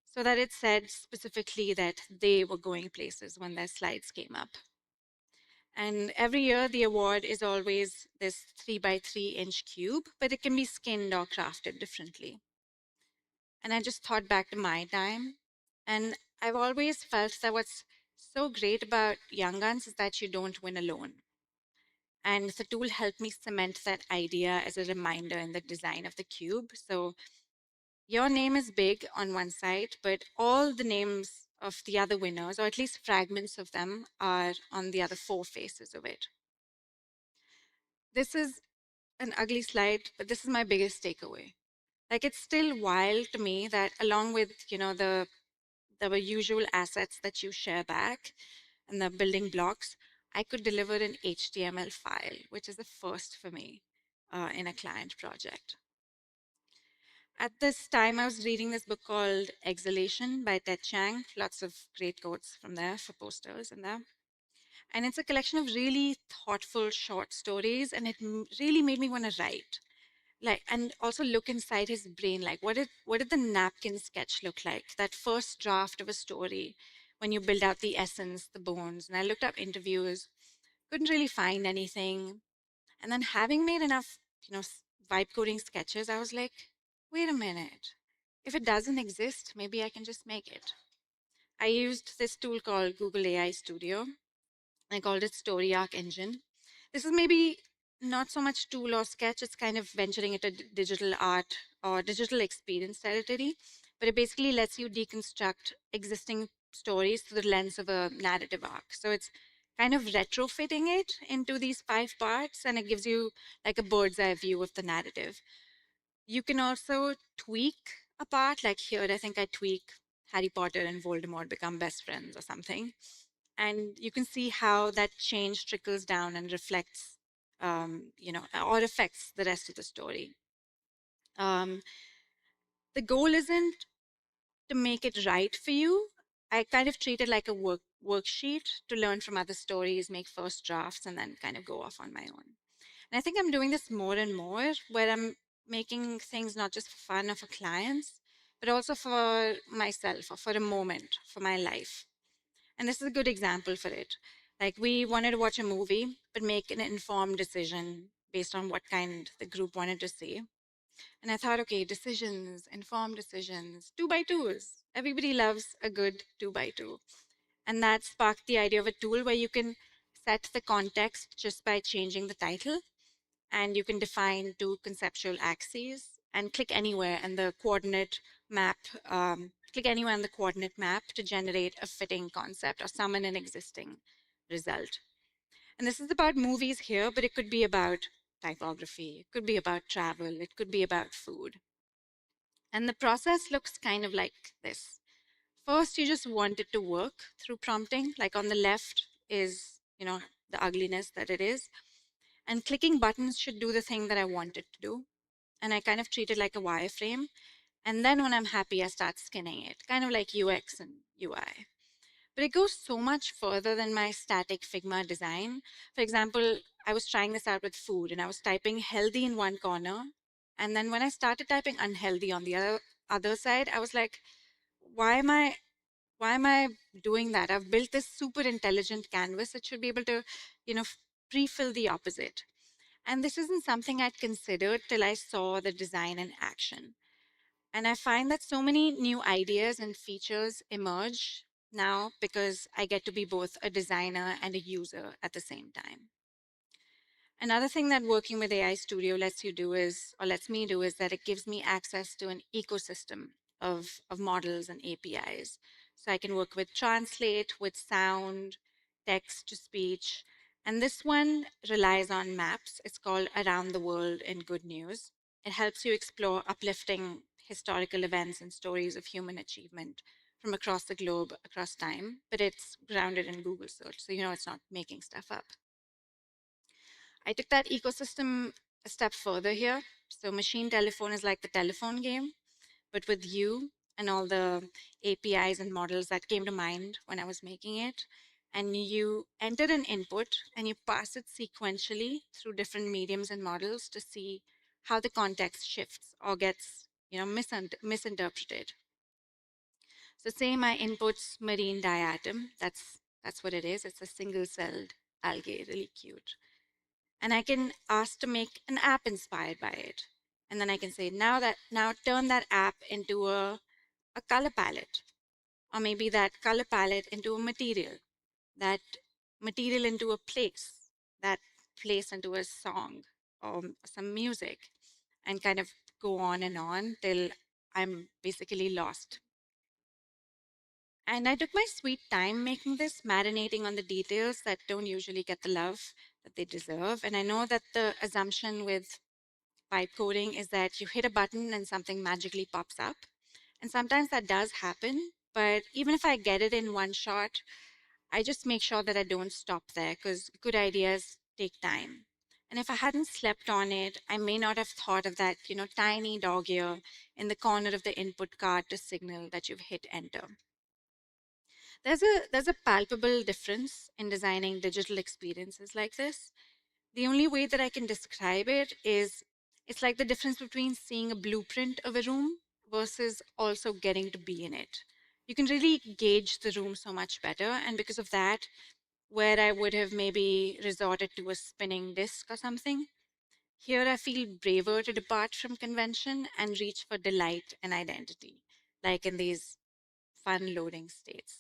[SPEAKER 16] so that it said specifically that they were going places when their slides came up. And every year, the award is always this 3x3-inch cube, but it can be skinned or crafted differently. And I just thought back to my time. And I've always felt that what's so great about Young Guns is that you don't win alone. And the tool helped me cement that idea as a reminder in the design of the cube. So your name is big on one side, but all the names of the other winners, or at least fragments of them, are on the other four faces of it. This is an ugly slide, but this is my biggest takeaway. Like it's still wild to me that along with, the usual assets that you share back and the building blocks, I could deliver an HTML file, which is a first for me in a client project. At this time, I was reading this book called Exhalation by Ted Chiang. Lots of great quotes from there for posters and there. And it's a collection of really thoughtful short stories, and it really made me want to write. Like, and also look inside his brain, like what did the napkin sketch look like, that first draft of a story, when you build out the essence, the bones. And I looked up interviews, couldn't really find anything. And then having made enough vibe coding sketches, I was like, wait a minute, if it doesn't exist, maybe I can just make it. I used this tool called Google AI Studio. I called it Story Arc Engine. This is maybe not so much tool or sketch, it's kind of venturing into digital art or digital experience territory, but it basically lets you deconstruct existing stories through the lens of a narrative arc. So it's kind of retrofitting it into these 5 parts, and it gives you like a bird's eye view of the narrative. You can also tweak a part, like here, I think I tweak Harry Potter and Voldemort become best friends or something. And you can see how that change trickles down and reflects, or affects the rest of the story. The goal isn't to make it right for you. I kind of treat it like a worksheet to learn from other stories, make first drafts, and then kind of go off on my own. And I think I'm doing this more and more, where I'm making things not just for fun or for clients, but also for myself or for a moment, for my life. And this is a good example for it. Like we wanted to watch a movie, but make an informed decision based on what kind the group wanted to see. And I thought, okay, decisions, informed decisions, 2x2s. Everybody loves a good 2x2. And that sparked the idea of a tool where you can set the context just by changing the title. And you can define 2 conceptual axes and click anywhere in the coordinate map, click anywhere in the coordinate map to generate a fitting concept or summon an existing result. And this is about movies here, but it could be about typography, it could be about travel, it could be about food. And the process looks kind of like this. First, you just want it to work through prompting. Like on the left is, the ugliness that it is. And clicking buttons should do the thing that I want it to do. And I kind of treat it like a wireframe. And then when I'm happy, I start skinning it, kind of like UX and UI. But it goes so much further than my static Figma design. For example, I was trying this out with food and I was typing healthy in one corner. And then when I started typing unhealthy on the other side, I was like, why am I doing that? I've built this super intelligent canvas that should be able to, pre-fill the opposite. And this isn't something I'd considered till I saw the design in action. And I find that so many new ideas and features emerge now because I get to be both a designer and a user at the same time. Another thing that working with AI Studio lets me do is that it gives me access to an ecosystem of models and APIs. So I can work with Translate, with sound, text to speech. And this one relies on maps. It's called Around the World in Good News. It helps you explore uplifting historical events and stories of human achievement from across the globe, across time, but it's grounded in Google search. So, it's not making stuff up. I took that ecosystem a step further here. So machine telephone is like the telephone game, but with you and all the APIs and models that came to mind when I was making it. And you enter an input and you pass it sequentially through different mediums and models to see how the context shifts or gets misinterpreted. So say my input's marine diatom, that's what it is. It's a single-celled algae, really cute. And I can ask to make an app inspired by it. And then I can say, now turn that app into a color palette, or maybe that color palette into a material, that material into a place, that place into a song or some music, and kind of go on till I'm basically lost. And I took my sweet time making this, marinating on the details that don't usually get the love that they deserve. And I know that the assumption with vibe coding is that you hit a button and something magically pops up. And sometimes that does happen. But even if I get it in one shot, I just make sure that I don't stop there because good ideas take time. And if I hadn't slept on it, I may not have thought of that, tiny dog ear in the corner of the input card to signal that you've hit enter. There's a palpable difference in designing digital experiences like this. The only way that I can describe it is it's like the difference between seeing a blueprint of a room versus also getting to be in it. You can really gauge the room so much better. And because of that, where I would have maybe resorted to a spinning disc or something, here I feel braver to depart from convention and reach for delight and identity, like in these fun loading states.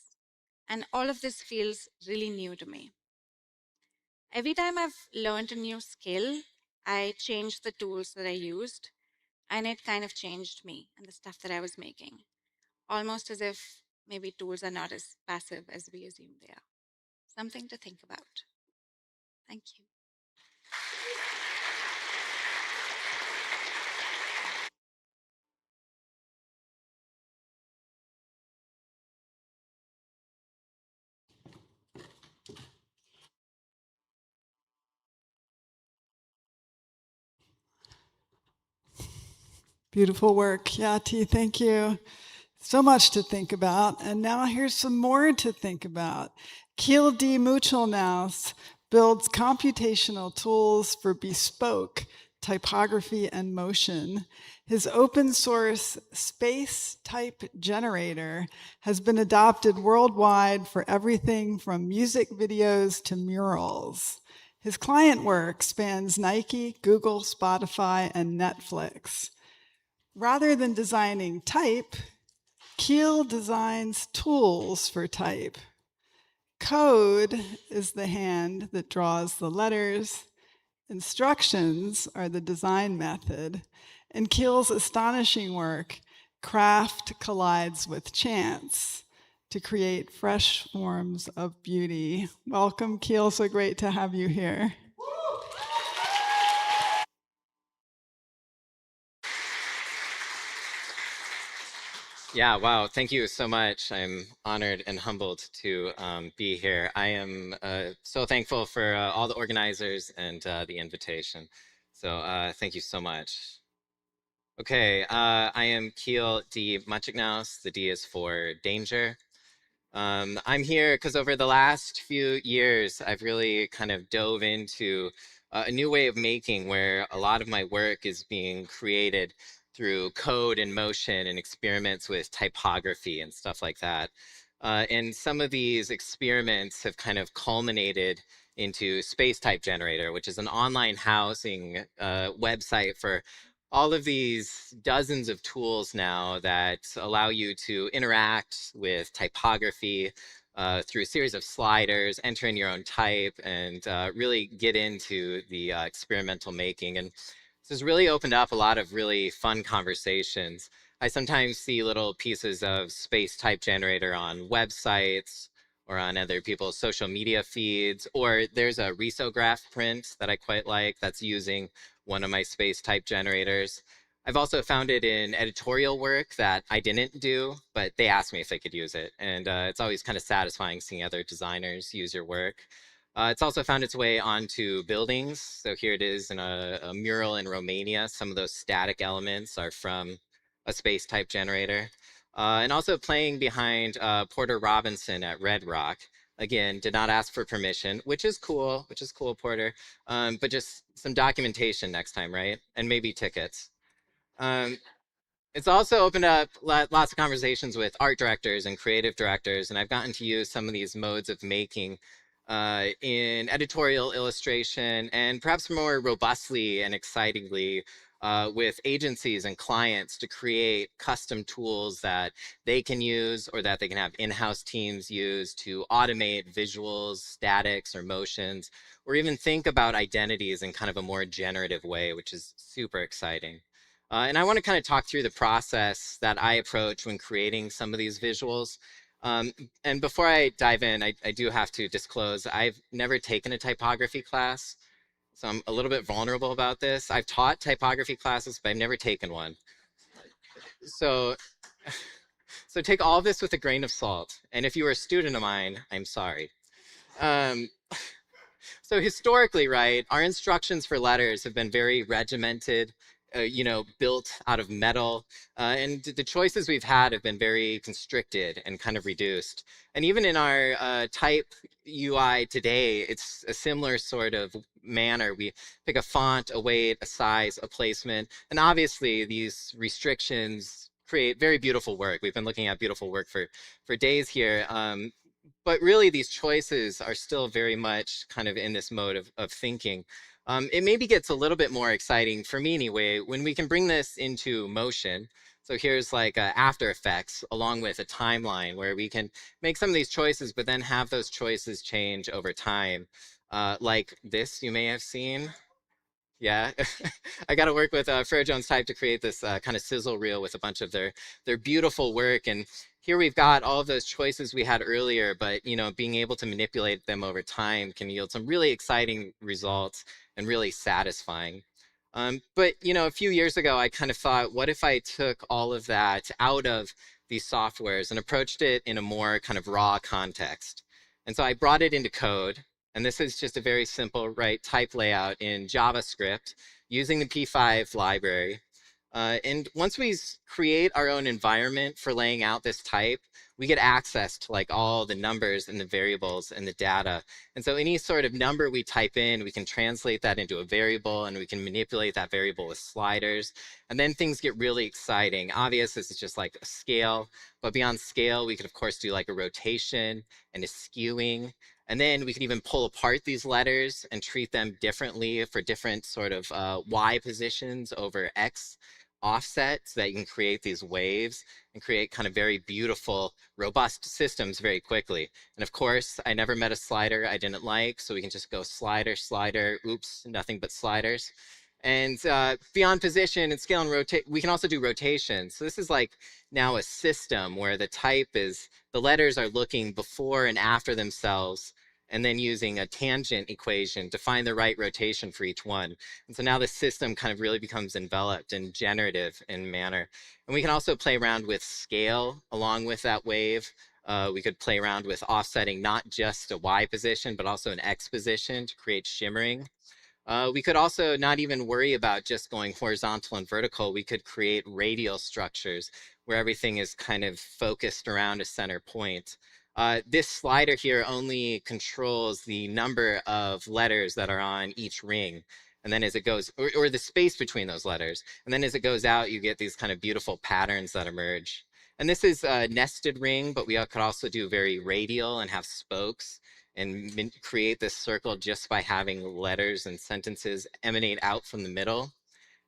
[SPEAKER 16] And all of this feels really new to me. Every time I've learned a new skill, I changed the tools that I used, and it kind of changed me and the stuff that I was making. Almost as if maybe tools are not as passive as we assume they are. Something to think about. Thank you.
[SPEAKER 4] Beautiful work, Yati. Thank you. So much to think about. And now here's some more to think about. Kiel D. Muchelnaus builds computational tools for bespoke typography and motion. His open source space type generator has been adopted worldwide for everything from music videos to murals. His client work spans Nike, Google, Spotify, and Netflix. Rather than designing type, Kiel designs tools for type. Code is the hand that draws the letters. Instructions are the design method. In Kiel's astonishing work, craft collides with chance to create fresh forms of beauty. Welcome, Kiel. So great to have you here.
[SPEAKER 17] Yeah, wow. Thank you so much. I'm honored and humbled to be here. I am so thankful for all the organizers and the invitation. So thank you so much. Okay, I am Kiel D. Muchignaus. The D is for danger. I'm here because over the last few years, I've really kind of dove into a new way of making where a lot of my work is being created through code and motion and experiments with typography and stuff like that. And some of these experiments have kind of culminated into Space Type Generator, which is an online housing website for all of these dozens of tools now that allow you to interact with typography through a series of sliders, enter in your own type, and really get into the experimental making. And this has really opened up a lot of really fun conversations. I sometimes see little pieces of Space Type Generator on websites or on other people's social media feeds, or there's a risograph print that I quite like that's using one of my Space Type generators. I've also found it in editorial work that I didn't do, but they asked me if they could use it. And it's always kind of satisfying seeing other designers use your work. It's also found its way onto buildings. So here it is in a mural in Romania. Some of those static elements are from a Space Type generator. And also playing behind Porter Robinson at Red Rock. Again, did not ask for permission, which is cool, Porter. But just some documentation next time, right? And maybe tickets. It's also opened up lots of conversations with art directors and creative directors, and I've gotten to use some of these modes of making in editorial illustration and perhaps more robustly and excitingly with agencies and clients to create custom tools that they can use or that they can have in-house teams use to automate visuals, statics, or motions, or even think about identities in kind of a more generative way, which is super exciting. And I want to kind of talk through the process that I approach when creating some of these visuals. And before I dive in, I do have to disclose, I've never taken a typography class, so I'm a little bit vulnerable about this. I've taught typography classes, but I've never taken one. So take all of this with a grain of salt. And if you were a student of mine, I'm sorry. So historically, right, our instructions for letters have been very regimented, built out of metal. And the choices we've had have been very constricted and kind of reduced. And even in our type UI today, it's a similar sort of manner. We pick a font, a weight, a size, a placement. And obviously, these restrictions create very beautiful work. We've been looking at beautiful work for days here. But really, these choices are still very much kind of in this mode of thinking. It maybe gets a little bit more exciting, for me anyway, when we can bring this into motion. So here's like After Effects along with a timeline where we can make some of these choices, but then have those choices change over time. Like this, you may have seen. Yeah, I got to work with Fair Jones Type to create this kind of sizzle reel with a bunch of their beautiful work. And here we've got all of those choices we had earlier, but being able to manipulate them over time can yield some really exciting results and really satisfying. But a few years ago, I kind of thought, what if I took all of that out of these softwares and approached it in a more kind of raw context? And so I brought it into code. And this is just a very simple type layout in JavaScript using the P5 library. And once we create our own environment for laying out this type, we get access to like all the numbers and the variables and the data. And so any sort of number we type in, we can translate that into a variable and we can manipulate that variable with sliders. And then things get really exciting. Obvious, this is just like a scale, but beyond scale, we could of course do like a rotation and a skewing. And then we can even pull apart these letters and treat them differently for different sort of Y positions over X offset, so that you can create these waves and create kind of very beautiful, robust systems very quickly. And of course, I never met a slider I didn't like, so we can just go slider, slider, oops, nothing but sliders. And beyond position and scale and rotate, we can also do rotation. So this is like now a system where the type is, the letters are looking before and after themselves, and then using a tangent equation to find the right rotation for each one. And so now the system kind of really becomes enveloped and generative in manner. And we can also play around with scale along with that wave. We could play around with offsetting not just a Y position, but also an X position to create shimmering. We could also not even worry about just going horizontal and vertical. We could create radial structures where everything is kind of focused around a center point. This slider here only controls the number of letters that are on each ring. And then as it goes, or the space between those letters. And then as it goes out, you get these kind of beautiful patterns that emerge. And this is a nested ring, but we could also do very radial and have spokes and create this circle just by having letters and sentences emanate out from the middle.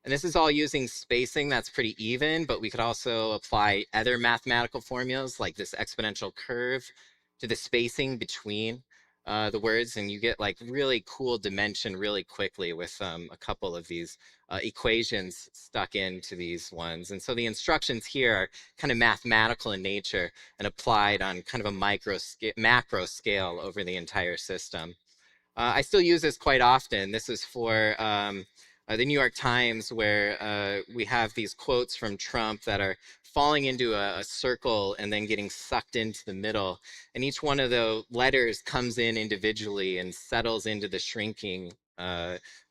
[SPEAKER 17] And this is all using spacing that's pretty even, but we could also apply other mathematical formulas like this exponential curve to the spacing between the words, and you get like really cool dimension really quickly with a couple of these equations stuck into these ones. And so the instructions here are kind of mathematical in nature and applied on kind of a macro scale over the entire system. I still use this quite often. This is for the New York Times, where we have these quotes from Trump that are falling into a circle and then getting sucked into the middle. And each one of the letters comes in individually and settles into the shrinking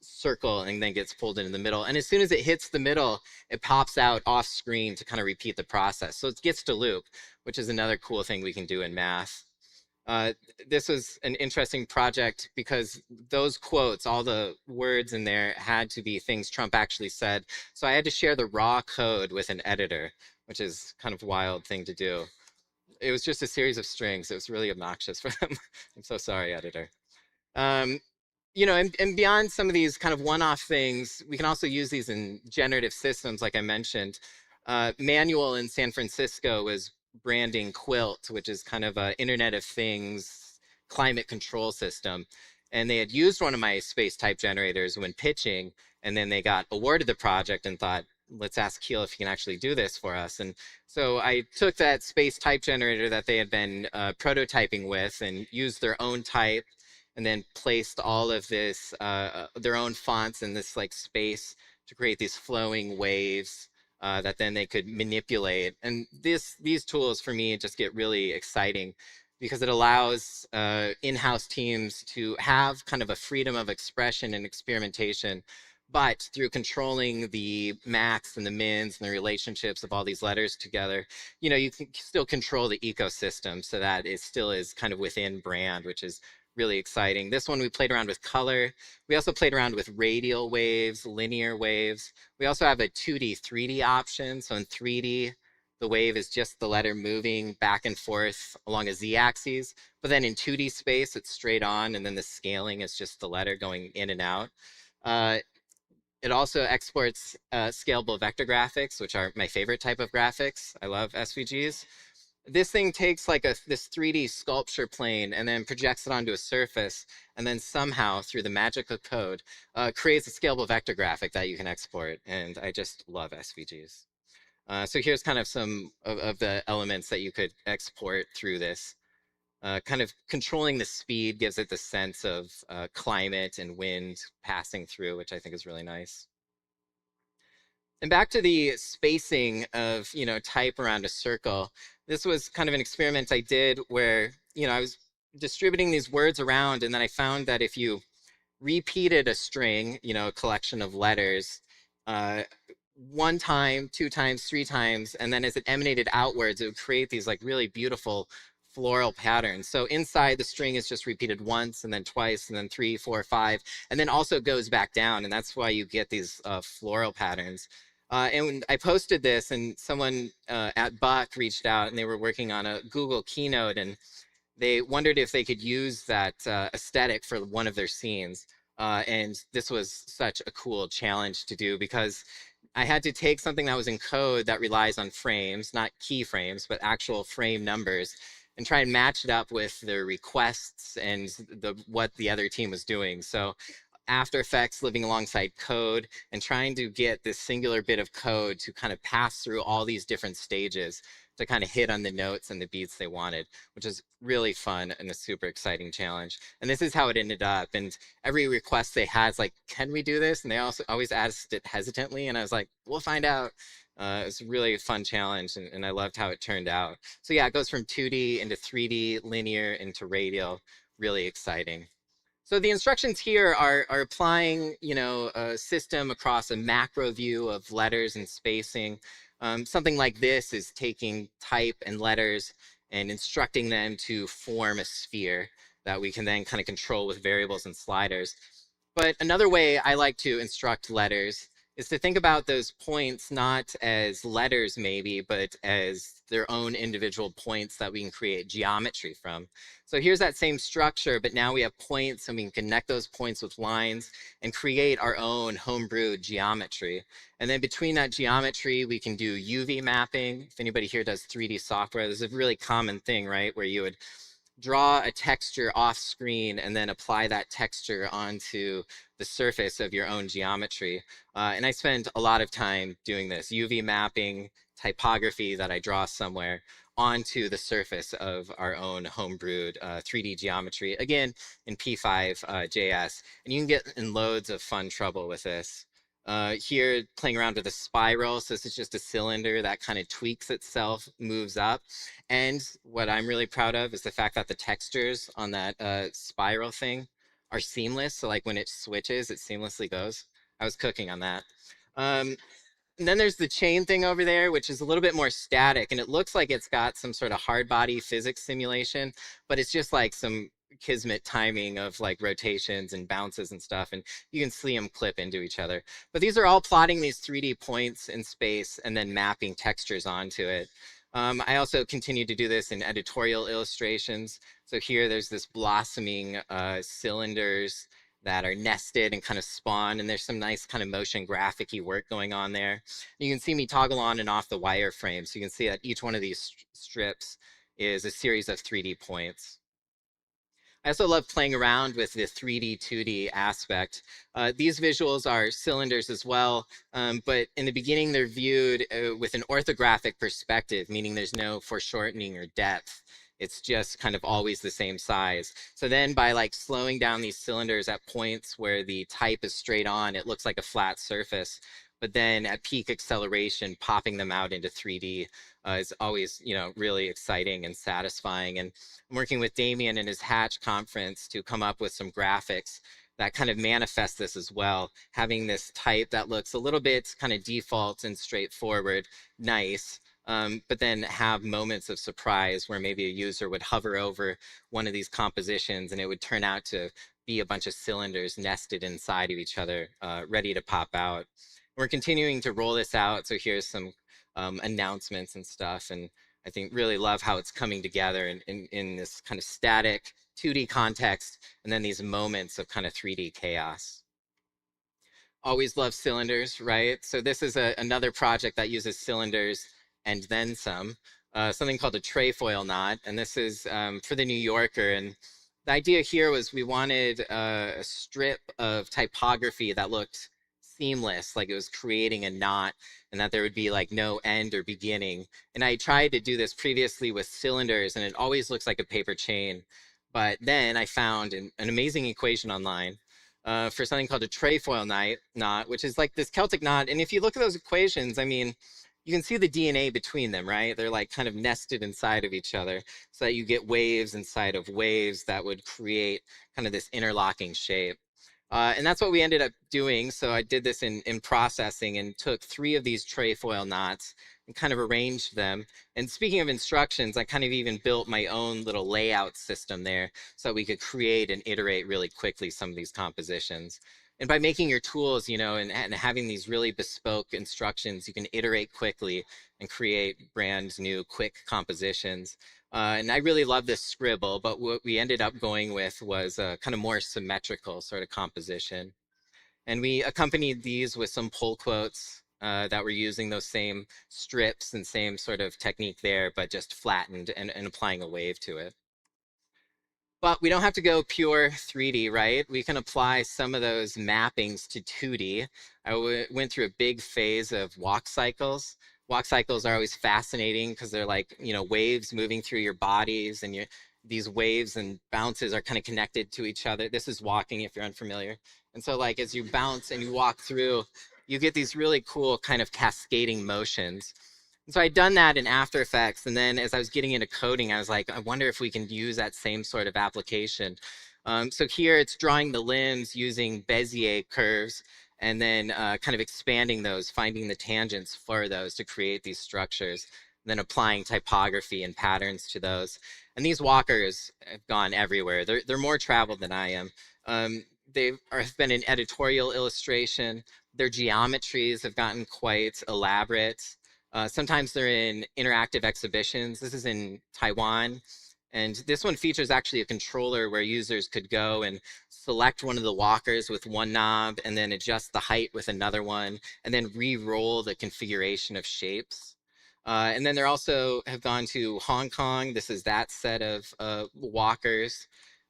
[SPEAKER 17] circle and then gets pulled into the middle. And as soon as it hits the middle, it pops out off screen to kind of repeat the process. So it gets to loop, which is another cool thing we can do in math. This was an interesting project because those quotes, all the words in there had to be things Trump actually said. So I had to share the raw code with an editor, which is kind of a wild thing to do. It was just a series of strings. It was really obnoxious for them. I'm so sorry, editor. And beyond some of these kind of one-off things, we can also use these in generative systems, like I mentioned. Manual in San Francisco was branding Quilt, which is kind of an Internet of Things climate control system. And they had used one of my space type generators when pitching, and then they got awarded the project and thought, let's ask Keel if he can actually do this for us. And so I took that space type generator that they had been prototyping with and used their own type, and then placed all of this, their own fonts in this like space to create these flowing waves that then they could manipulate. And these tools for me just get really exciting because it allows in-house teams to have kind of a freedom of expression and experimentation, but through controlling the max and the mins and the relationships of all these letters together, you can still control the ecosystem so that it still is kind of within brand, which is really exciting. This one we played around with color. We also played around with radial waves, linear waves. We also have a 2D, 3D option. So in 3D, the wave is just the letter moving back and forth along a z-axis. But then in 2D space, it's straight on, and then the scaling is just the letter going in and out. It also exports scalable vector graphics, which are my favorite type of graphics. I love SVGs. This thing takes like this 3D sculpture plane and then projects it onto a surface, and then somehow, through the magic of code, creates a scalable vector graphic that you can export. And I just love SVGs. So here's kind of some of the elements that you could export through this. Kind of controlling the speed gives it the sense of climate and wind passing through, which I think is really nice. And back to the spacing of, type around a circle. This was kind of an experiment I did where, I was distributing these words around, and then I found that if you repeated a string, a collection of letters, one time, two times, three times, and then as it emanated outwards, it would create these like really beautiful floral patterns. So inside the string is just repeated once and then twice and then 3, 4, 5, and then also goes back down. And that's why you get these floral patterns. And when I posted this, and someone at Buck reached out, and they were working on a Google Keynote, and they wondered if they could use that aesthetic for one of their scenes. And this was such a cool challenge to do, because I had to take something that was in code that relies on frames, not keyframes, but actual frame numbers, and try and match it up with the requests and what the other team was doing. So After Effects living alongside code and trying to get this singular bit of code to kind of pass through all these different stages to kind of hit on the notes and the beats they wanted, which is really fun and a super exciting challenge. And this is how it ended up. And every request they had is like, can we do this? And they also always asked it hesitantly. And I was like, we'll find out. It was really a fun challenge, and I loved how it turned out. So yeah, it goes from 2D into 3D, linear into radial, really exciting. So the instructions here are applying, a system across a macro view of letters and spacing. Something like this is taking type and letters and instructing them to form a sphere that we can then kind of control with variables and sliders. But another way I like to instruct letters is to think about those points not as letters maybe, but as their own individual points that we can create geometry from. So here's that same structure, but now we have points, and we can connect those points with lines and create our own homebrewed geometry. And then between that geometry, we can do UV mapping. If anybody here does 3D software, this is a really common thing, right? Where you would draw a texture off screen and then apply that texture onto the surface of your own geometry. And I spend a lot of time doing this, UV mapping typography that I draw somewhere onto the surface of our own homebrewed 3D geometry, again, in P5 JS. And you can get in loads of fun trouble with this. Here, playing around with a spiral. So this is just a cylinder that kind of tweaks itself, moves up. And what I'm really proud of is the fact that the textures on that spiral thing are seamless. So like when it switches, it seamlessly goes. I was cooking on that. And then there's the chain thing over there, which is a little bit more static, and it looks like it's got some sort of hard body physics simulation, but it's just like some kismet timing of like rotations and bounces and stuff, and you can see them clip into each other. But these are all plotting these 3D points in space and then mapping textures onto it. I also continue to do this in editorial illustrations. So here there's this blossoming cylinders that are nested and kind of spawn, and there's some nice kind of motion graphic-y work going on there. You can see me toggle on and off the wireframe, so you can see that each one of these strips is a series of 3D points. I also love playing around with the 3D, 2D aspect. These visuals are cylinders as well, but in the beginning they're viewed with an orthographic perspective, meaning there's no foreshortening or depth. It's just kind of always the same size. So then by like slowing down these cylinders at points where the type is straight on, it looks like a flat surface. But then at peak acceleration, popping them out into 3D is always, really exciting and satisfying. And I'm working with Damien and his Hatch conference to come up with some graphics that kind of manifest this as well, having this type that looks a little bit kind of default and straightforward, nice, but then have moments of surprise where maybe a user would hover over one of these compositions and it would turn out to be a bunch of cylinders nested inside of each other, ready to pop out. We're continuing to roll this out, so here's some announcements and stuff, and I think really love how it's coming together in this kind of static 2D context, and then these moments of kind of 3D chaos. Always love cylinders, right? So this is another project that uses cylinders and then some, something called a trefoil knot. And this is for the New Yorker. And the idea here was we wanted a strip of typography that looked seamless, like it was creating a knot, and that there would be like no end or beginning. And I tried to do this previously with cylinders, and it always looks like a paper chain. But then I found an amazing equation online for something called a trefoil knot, which is like this Celtic knot. And if you look at those equations, I mean, you can see the DNA between them, right? They're like kind of nested inside of each other so that you get waves inside of waves that would create kind of this interlocking shape. And that's what we ended up doing. So I did this in processing and took 3 of these trefoil knots and kind of arranged them. And speaking of instructions, I kind of even built my own little layout system there so we could create and iterate really quickly some of these compositions. And by making your tools, you know, and having these really bespoke instructions, you can iterate quickly and create brand new, quick compositions. And I really love this scribble, but what we ended up going with was a kind of more symmetrical sort of composition. And we accompanied these with some pull quotes that were using those same strips and same sort of technique there, but just flattened and applying a wave to it. But we don't have to go pure 3D, right? We can apply some of those mappings to 2D. I went through a big phase of walk cycles. Walk cycles are always fascinating because they're like, you know, waves moving through your bodies, and these waves and bounces are kind of connected to each other. This is walking if you're unfamiliar. And so like as you bounce and you walk through, you get these really cool kind of cascading motions. And so I'd done that in After Effects, and then as I was getting into coding, I was like, I wonder if we can use that same sort of application. So here it's drawing the limbs using Bezier curves, and then kind of expanding those, finding the tangents for those to create these structures, and then applying typography and patterns to those. And these walkers have gone everywhere. They're more traveled than I am. They have been in editorial illustration. Their geometries have gotten quite elaborate. Sometimes they're in interactive exhibitions. This is in Taiwan. And this one features actually a controller where users could go and select one of the walkers with one knob and then adjust the height with another one and then re-roll the configuration of shapes. And then they're also have gone to Hong Kong. This is that set of walkers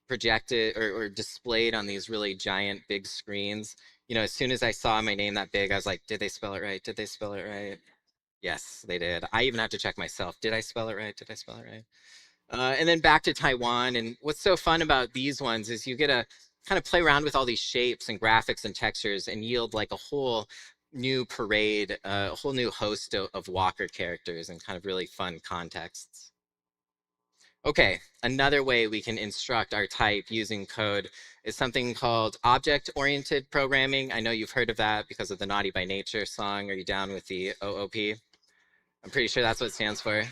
[SPEAKER 17] projected or displayed on these really giant big screens. You know, as soon as I saw my name that big, I was like, did they spell it right? Did they spell it right? Yes, they did. I even have to check myself. Did I spell it right? Did I spell it right? And then back to Taiwan. And what's so fun about these ones is you get to kind of play around with all these shapes and graphics and textures and yield like a whole new parade, a whole new host of Walker characters and kind of really fun contexts. Okay, another way we can instruct our type using code is something called object-oriented programming. I know you've heard of that because of the Naughty by Nature song. Are you down with the OOP? I'm pretty sure that's what it stands for.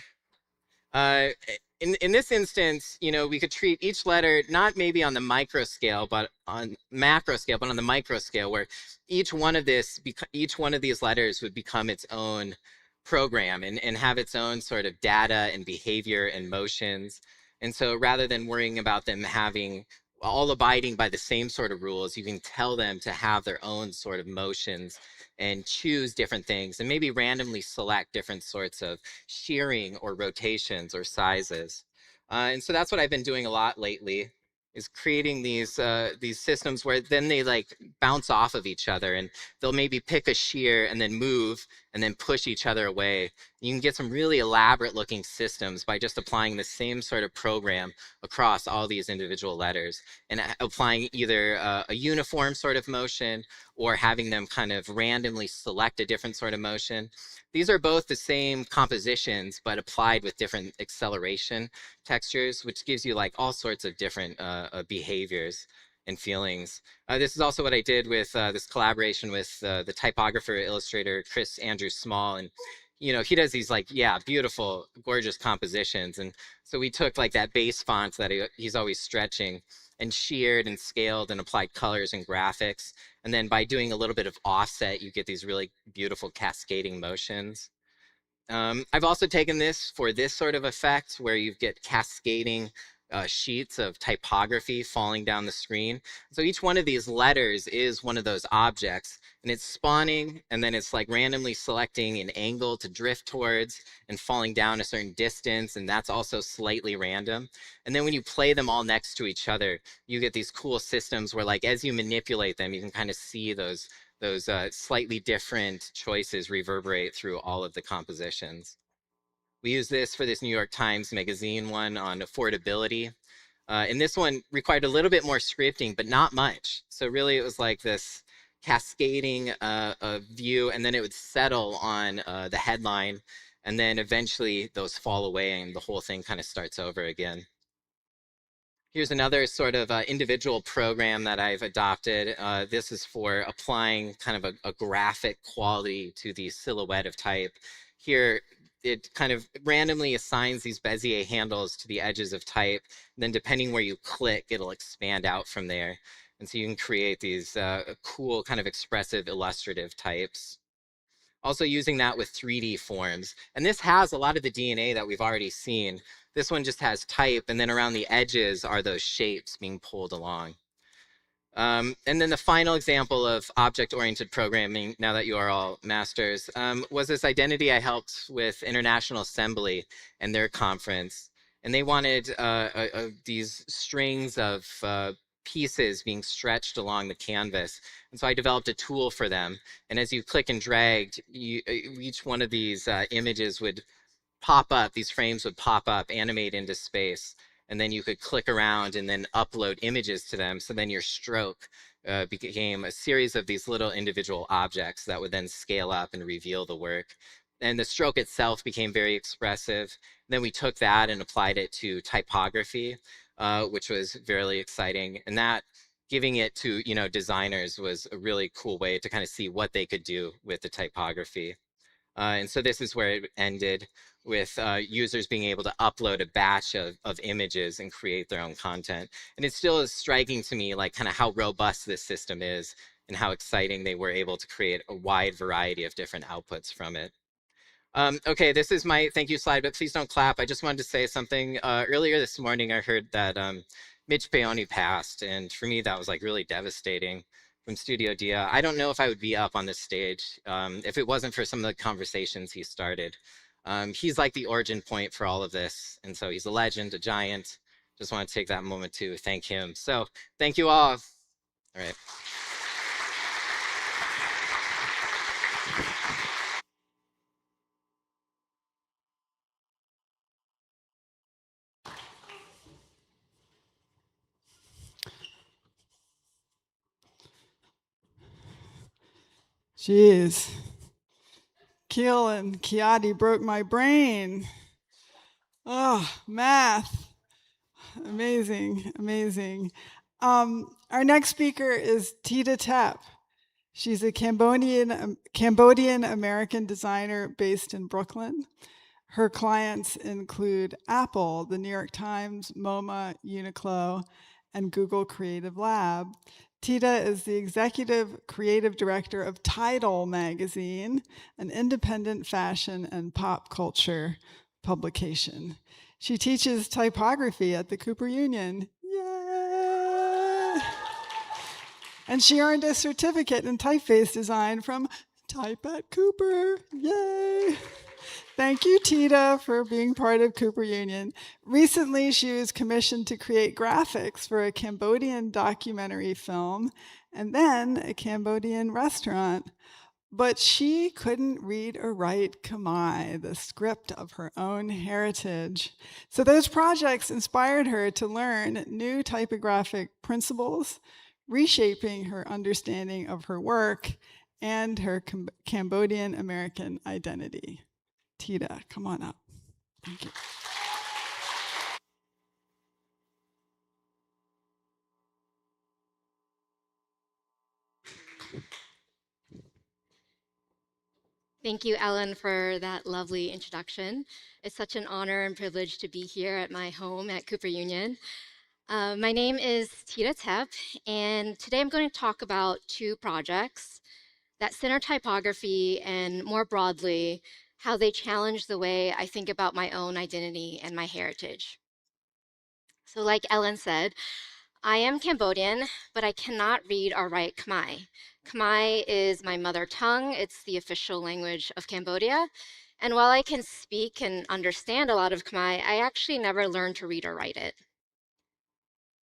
[SPEAKER 17] In this instance, you know, we could treat each letter not maybe on the micro scale, but on macro scale, but on the micro scale, where each one of these letters would become its own program and have its own sort of data and behavior and motions. And so rather than worrying about them having all abiding by the same sort of rules, you can tell them to have their own sort of motions and choose different things and maybe randomly select different sorts of shearing or rotations or sizes. And so that's what I've been doing a lot lately, is creating these systems where then they like bounce off of each other and they'll maybe pick a shear and then move and then push each other away. You can get some really elaborate looking systems by just applying the same sort of program across all these individual letters and applying either a uniform sort of motion or having them kind of randomly select a different sort of motion. These are both the same compositions, but applied with different acceleration textures, which gives you like all sorts of different behaviors and feelings. This is also what I did with this collaboration with the typographer, illustrator, Chris Andrew Small. And, you know, he does these like, yeah, beautiful, gorgeous compositions. And so we took like that base font that he's always stretching and sheared and scaled and applied colors and graphics. And then by doing a little bit of offset, you get these really beautiful cascading motions. I've also taken this for this sort of effect where you get cascading sheets of typography falling down the screen. So each one of these letters is one of those objects, and it's spawning, and then it's like randomly selecting an angle to drift towards and falling down a certain distance, and that's also slightly random. And then when you play them all next to each other, you get these cool systems where, like, as you manipulate them, you can kind of see those slightly different choices reverberate through all of the compositions. We use this for this New York Times Magazine one on affordability. And this one required a little bit more scripting, but not much. So really it was like this cascading view, and then it would settle on the headline, and then eventually those fall away and the whole thing kind of starts over again. Here's another sort of individual program that I've adopted. This is for applying kind of a graphic quality to the silhouette of type. Here, it kind of randomly assigns these Bezier handles to the edges of type. And then depending where you click, it'll expand out from there. And so you can create these cool kind of expressive illustrative types. Also using that with 3D forms. And this has a lot of the DNA that we've already seen. This one just has type, and then around the edges are those shapes being pulled along. And then the final example of object-oriented programming, now that you are all masters, was this identity I helped with International Assembly and their conference. And they wanted these strings of pieces being stretched along the canvas. And so I developed a tool for them. And as you click and dragged, each one of these images would pop up, these frames would pop up, animate into space, and then you could click around and then upload images to them. So then your stroke became a series of these little individual objects that would then scale up and reveal the work. And the stroke itself became very expressive. Then we took that and applied it to typography, which was very exciting. And that, giving it to designers, was a really cool way to kind of see what they could do with the typography. And so this is where it ended, with users being able to upload a batch of images and create their own content. And it still is striking to me, like, kind of how robust this system is and how exciting they were able to create a wide variety of different outputs from it. Okay, this is my thank you slide, but please don't clap. I just wanted to say something. Earlier this morning, I heard that Mitch Peony passed, and for me, that was like really devastating. From Studio Dia. I don't know if I would be up on this stage if it wasn't for some of the conversations he started. He's like the origin point for all of this, and so he's a legend, a giant. Just want to take that moment to thank him. So thank you all. All right.
[SPEAKER 4] Jeez. Keel and Kiati broke my brain. Oh, math. Amazing, amazing. Our next speaker is Tita Tep. She's a Cambodian American designer based in Brooklyn. Her clients include Apple, the New York Times, MoMA, Uniqlo, and Google Creative Lab. Tita is the executive creative director of Tidal magazine, an independent fashion and pop culture publication. She teaches typography at the Cooper Union. Yay! And she earned a certificate in typeface design from Type at Cooper. Yay! Thank you, Tita, for being part of Cooper Union. Recently, she was commissioned to create graphics for a Cambodian documentary film and then a Cambodian restaurant. But she couldn't read or write Khmer, the script of her own heritage. So those projects inspired her to learn new typographic principles, reshaping her understanding of her work and her Cambodian American identity. Tita, come on up. Thank you.
[SPEAKER 18] Thank you, Ellen, for that lovely introduction. It's such an honor and privilege to be here at my home at Cooper Union. My name is Tita Tep, and today I'm going to talk about two projects that center typography and, more broadly, how they challenge the way I think about my own identity and my heritage. So like Ellen said, I am Cambodian, but I cannot read or write Khmer. Khmer is my mother tongue. It's the official language of Cambodia. And while I can speak and understand a lot of Khmer, I actually never learned to read or write it.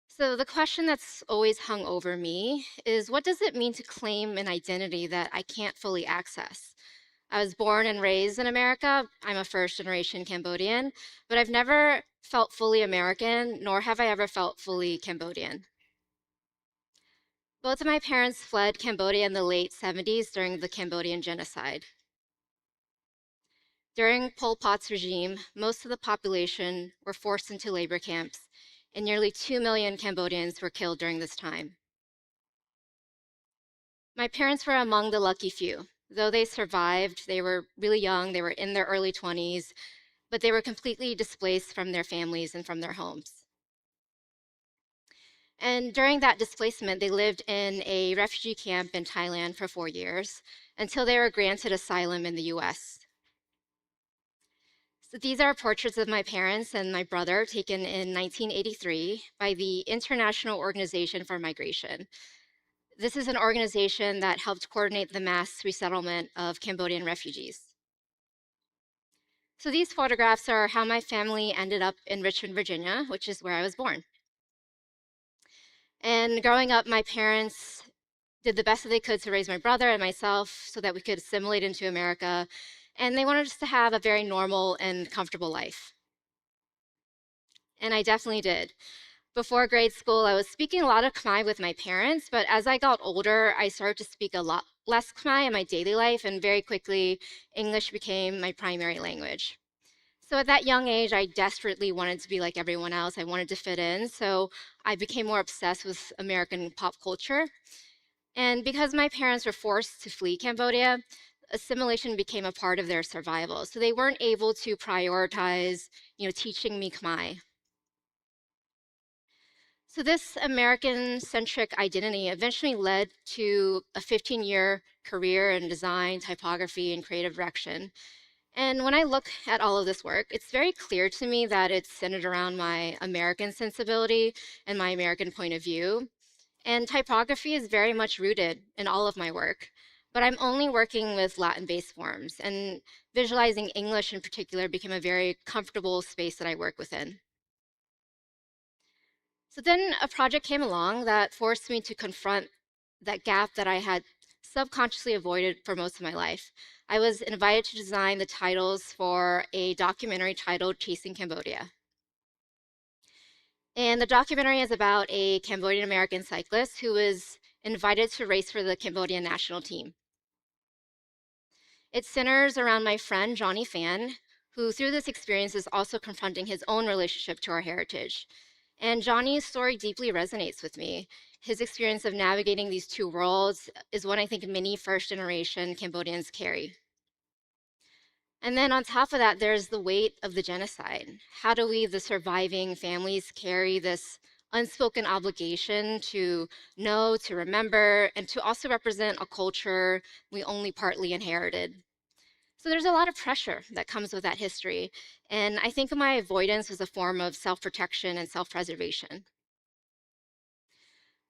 [SPEAKER 18] So the question that's always hung over me is, what does it mean to claim an identity that I can't fully access? I was born and raised in America. I'm a first generation Cambodian, but I've never felt fully American, nor have I ever felt fully Cambodian. Both of my parents fled Cambodia in the late 70s during the Cambodian genocide. During Pol Pot's regime, most of the population were forced into labor camps, and nearly 2 million Cambodians were killed during this time. My parents were among the lucky few. Though they survived, they were really young, they were in their early 20s, but they were completely displaced from their families and from their homes. And during that displacement, they lived in a refugee camp in Thailand for 4 years until they were granted asylum in the US. So these are portraits of my parents and my brother taken in 1983 by the International Organization for Migration. This is an organization that helped coordinate the mass resettlement of Cambodian refugees. So these photographs are how my family ended up in Richmond, Virginia, which is where I was born. And growing up, my parents did the best that they could to raise my brother and myself so that we could assimilate into America. And they wanted us to have a very normal and comfortable life. And I definitely did. Before grade school, I was speaking a lot of Khmer with my parents, but as I got older, I started to speak a lot less Khmer in my daily life, and very quickly, English became my primary language. So at that young age, I desperately wanted to be like everyone else. I wanted to fit in, so I became more obsessed with American pop culture. And because my parents were forced to flee Cambodia, assimilation became a part of their survival. So they weren't able to prioritize, teaching me Khmer. So this American-centric identity eventually led to a 15-year career in design, typography, and creative direction. And when I look at all of this work, it's very clear to me that it's centered around my American sensibility and my American point of view. And typography is very much rooted in all of my work, but I'm only working with Latin-based forms, and visualizing English in particular became a very comfortable space that I work within. So then a project came along that forced me to confront that gap that I had subconsciously avoided for most of my life. I was invited to design the titles for a documentary titled Chasing Cambodia. And the documentary is about a Cambodian American cyclist who was invited to race for the Cambodian national team. It centers around my friend, Johnny Phan, who through this experience is also confronting his own relationship to our heritage. And Johnny's story deeply resonates with me. His experience of navigating these two worlds is one I think many first-generation Cambodians carry. And then on top of that, there's the weight of the genocide. How do we, the surviving families, carry this unspoken obligation to know, to remember, and to also represent a culture we only partly inherited? So there's a lot of pressure that comes with that history. And I think my avoidance was a form of self-protection and self-preservation.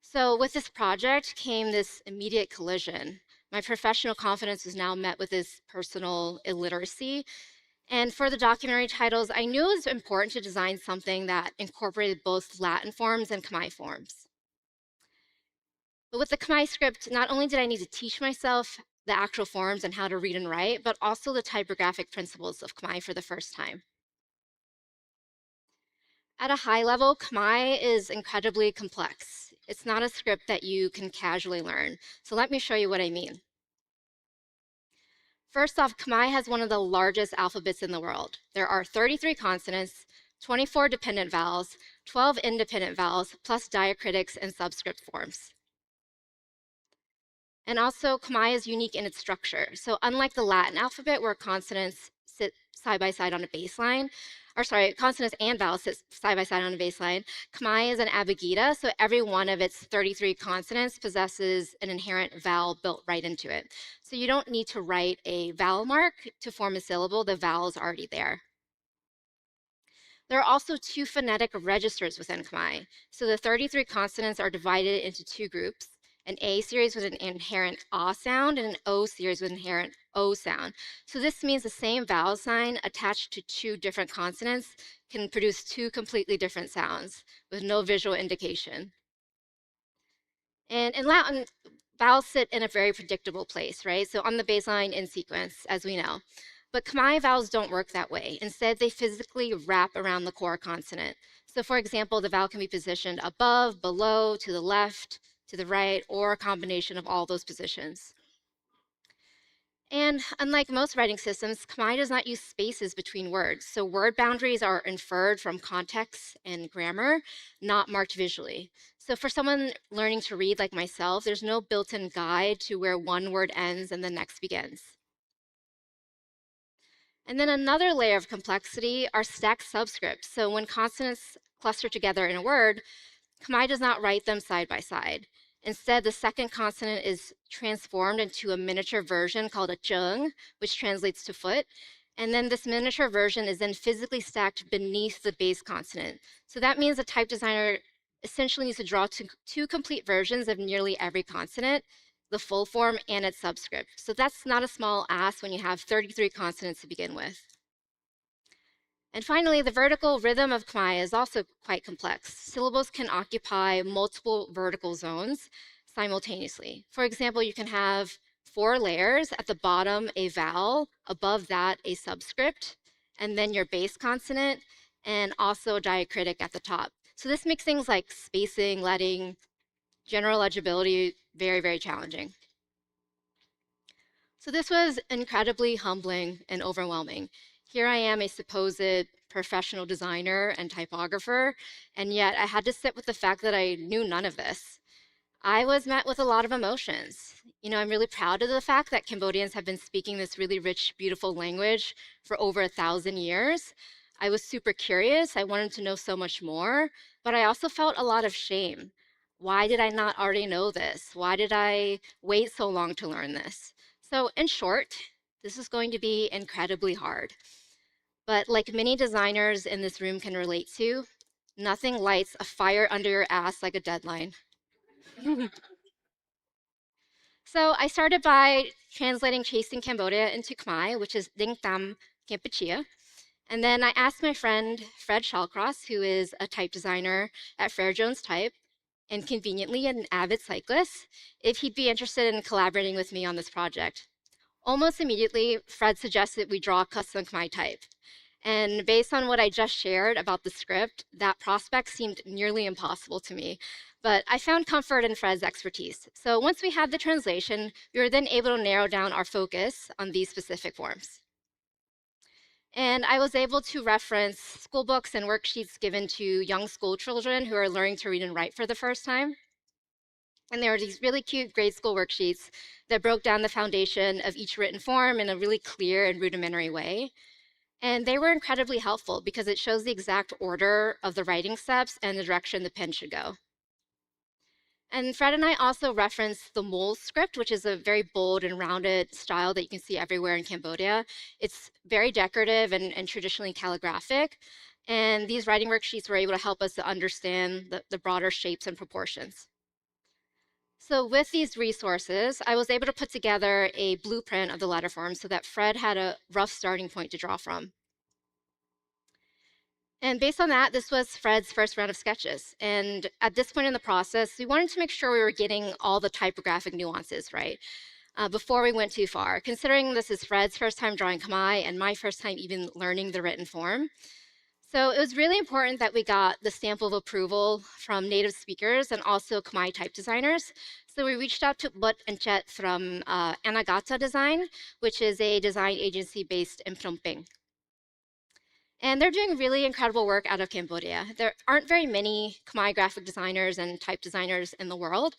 [SPEAKER 18] So with this project came this immediate collision. My professional confidence was now met with this personal illiteracy. And for the documentary titles, I knew it was important to design something that incorporated both Latin forms and Khmer forms. But with the Khmer script, not only did I need to teach myself the actual forms and how to read and write, but also the typographic principles of Khmer for the first time. At a high level, Khmer is incredibly complex. It's not a script that you can casually learn. So let me show you what I mean. First off, Khmer has one of the largest alphabets in the world. There are 33 consonants, 24 dependent vowels, 12 independent vowels, plus diacritics and subscript forms. And also, Khmer is unique in its structure. So unlike the Latin alphabet, where consonants sit side by side on a baseline, consonants and vowels sit side by side on a baseline, Khmer is an abugida, so every one of its 33 consonants possesses an inherent vowel built right into it. So you don't need to write a vowel mark to form a syllable, the vowel is already there. There are also two phonetic registers within Khmer. So the 33 consonants are divided into two groups, an A series with an inherent A sound and an O series with an inherent O sound. So this means the same vowel sign attached to two different consonants can produce two completely different sounds with no visual indication. And in Latin, vowels sit in a very predictable place, right? So on the baseline in sequence, as we know. But Khmer vowels don't work that way. Instead, they physically wrap around the core consonant. So for example, the vowel can be positioned above, below, to the left, to the right, or a combination of all those positions. And unlike most writing systems, Khmer does not use spaces between words. So word boundaries are inferred from context and grammar, not marked visually. So for someone learning to read like myself, there's no built-in guide to where one word ends and the next begins. And then another layer of complexity are stacked subscripts. So when consonants cluster together in a word, Khmer does not write them side by side. Instead, the second consonant is transformed into a miniature version called a chung, which translates to foot. And then this miniature version is then physically stacked beneath the base consonant. So that means a type designer essentially needs to draw two complete versions of nearly every consonant, the full form and its subscript. So that's not a small ask when you have 33 consonants to begin with. And finally, the vertical rhythm of Khmer is also quite complex. Syllables can occupy multiple vertical zones simultaneously. For example, you can have 4 layers, at the bottom a vowel, above that a subscript, and then your base consonant, and also a diacritic at the top. So this makes things like spacing, leading, general legibility very, very challenging. So this was incredibly humbling and overwhelming. Here I am, a supposed professional designer and typographer, and yet I had to sit with the fact that I knew none of this. I was met with a lot of emotions. You know, I'm really proud of the fact that Cambodians have been speaking this really rich, beautiful language for over 1,000 years. I was super curious. I wanted to know so much more, but I also felt a lot of shame. Why did I not already know this? Why did I wait so long to learn this? So in short, this is going to be incredibly hard. But like many designers in this room can relate to, nothing lights a fire under your ass like a deadline. So I started by translating Chasing Cambodia into Khmer, which is Ding Tam Kampuchea. And then I asked my friend Fred Shallcross, who is a type designer at Fair Jones Type, and conveniently an avid cyclist, if he'd be interested in collaborating with me on this project. Almost immediately, Fred suggested we draw a custom Khmer type. And based on what I just shared about the script, that prospect seemed nearly impossible to me. But I found comfort in Fred's expertise. So once we had the translation, we were then able to narrow down our focus on these specific forms. And I was able to reference school books and worksheets given to young school children who are learning to read and write for the first time. And there were these really cute grade school worksheets that broke down the foundation of each written form in a really clear and rudimentary way. And they were incredibly helpful because it shows the exact order of the writing steps and the direction the pen should go. And Fred and I also referenced the mole script, which is a very bold and rounded style that you can see everywhere in Cambodia. It's very decorative and traditionally calligraphic. And these writing worksheets were able to help us to understand the broader shapes and proportions. So with these resources, I was able to put together a blueprint of the letter form so that Fred had a rough starting point to draw from. And based on that, this was Fred's first round of sketches. And at this point in the process, we wanted to make sure we were getting all the typographic nuances right before we went too far, considering this is Fred's first time drawing Khmer and my first time even learning the written form. So it was really important that we got the stamp of approval from native speakers and also Khmer type designers. So we reached out to Bud and Chet from Anagata Design, which is a design agency based in Phnom Penh. And they're doing really incredible work out of Cambodia. There aren't very many Khmer graphic designers and type designers in the world.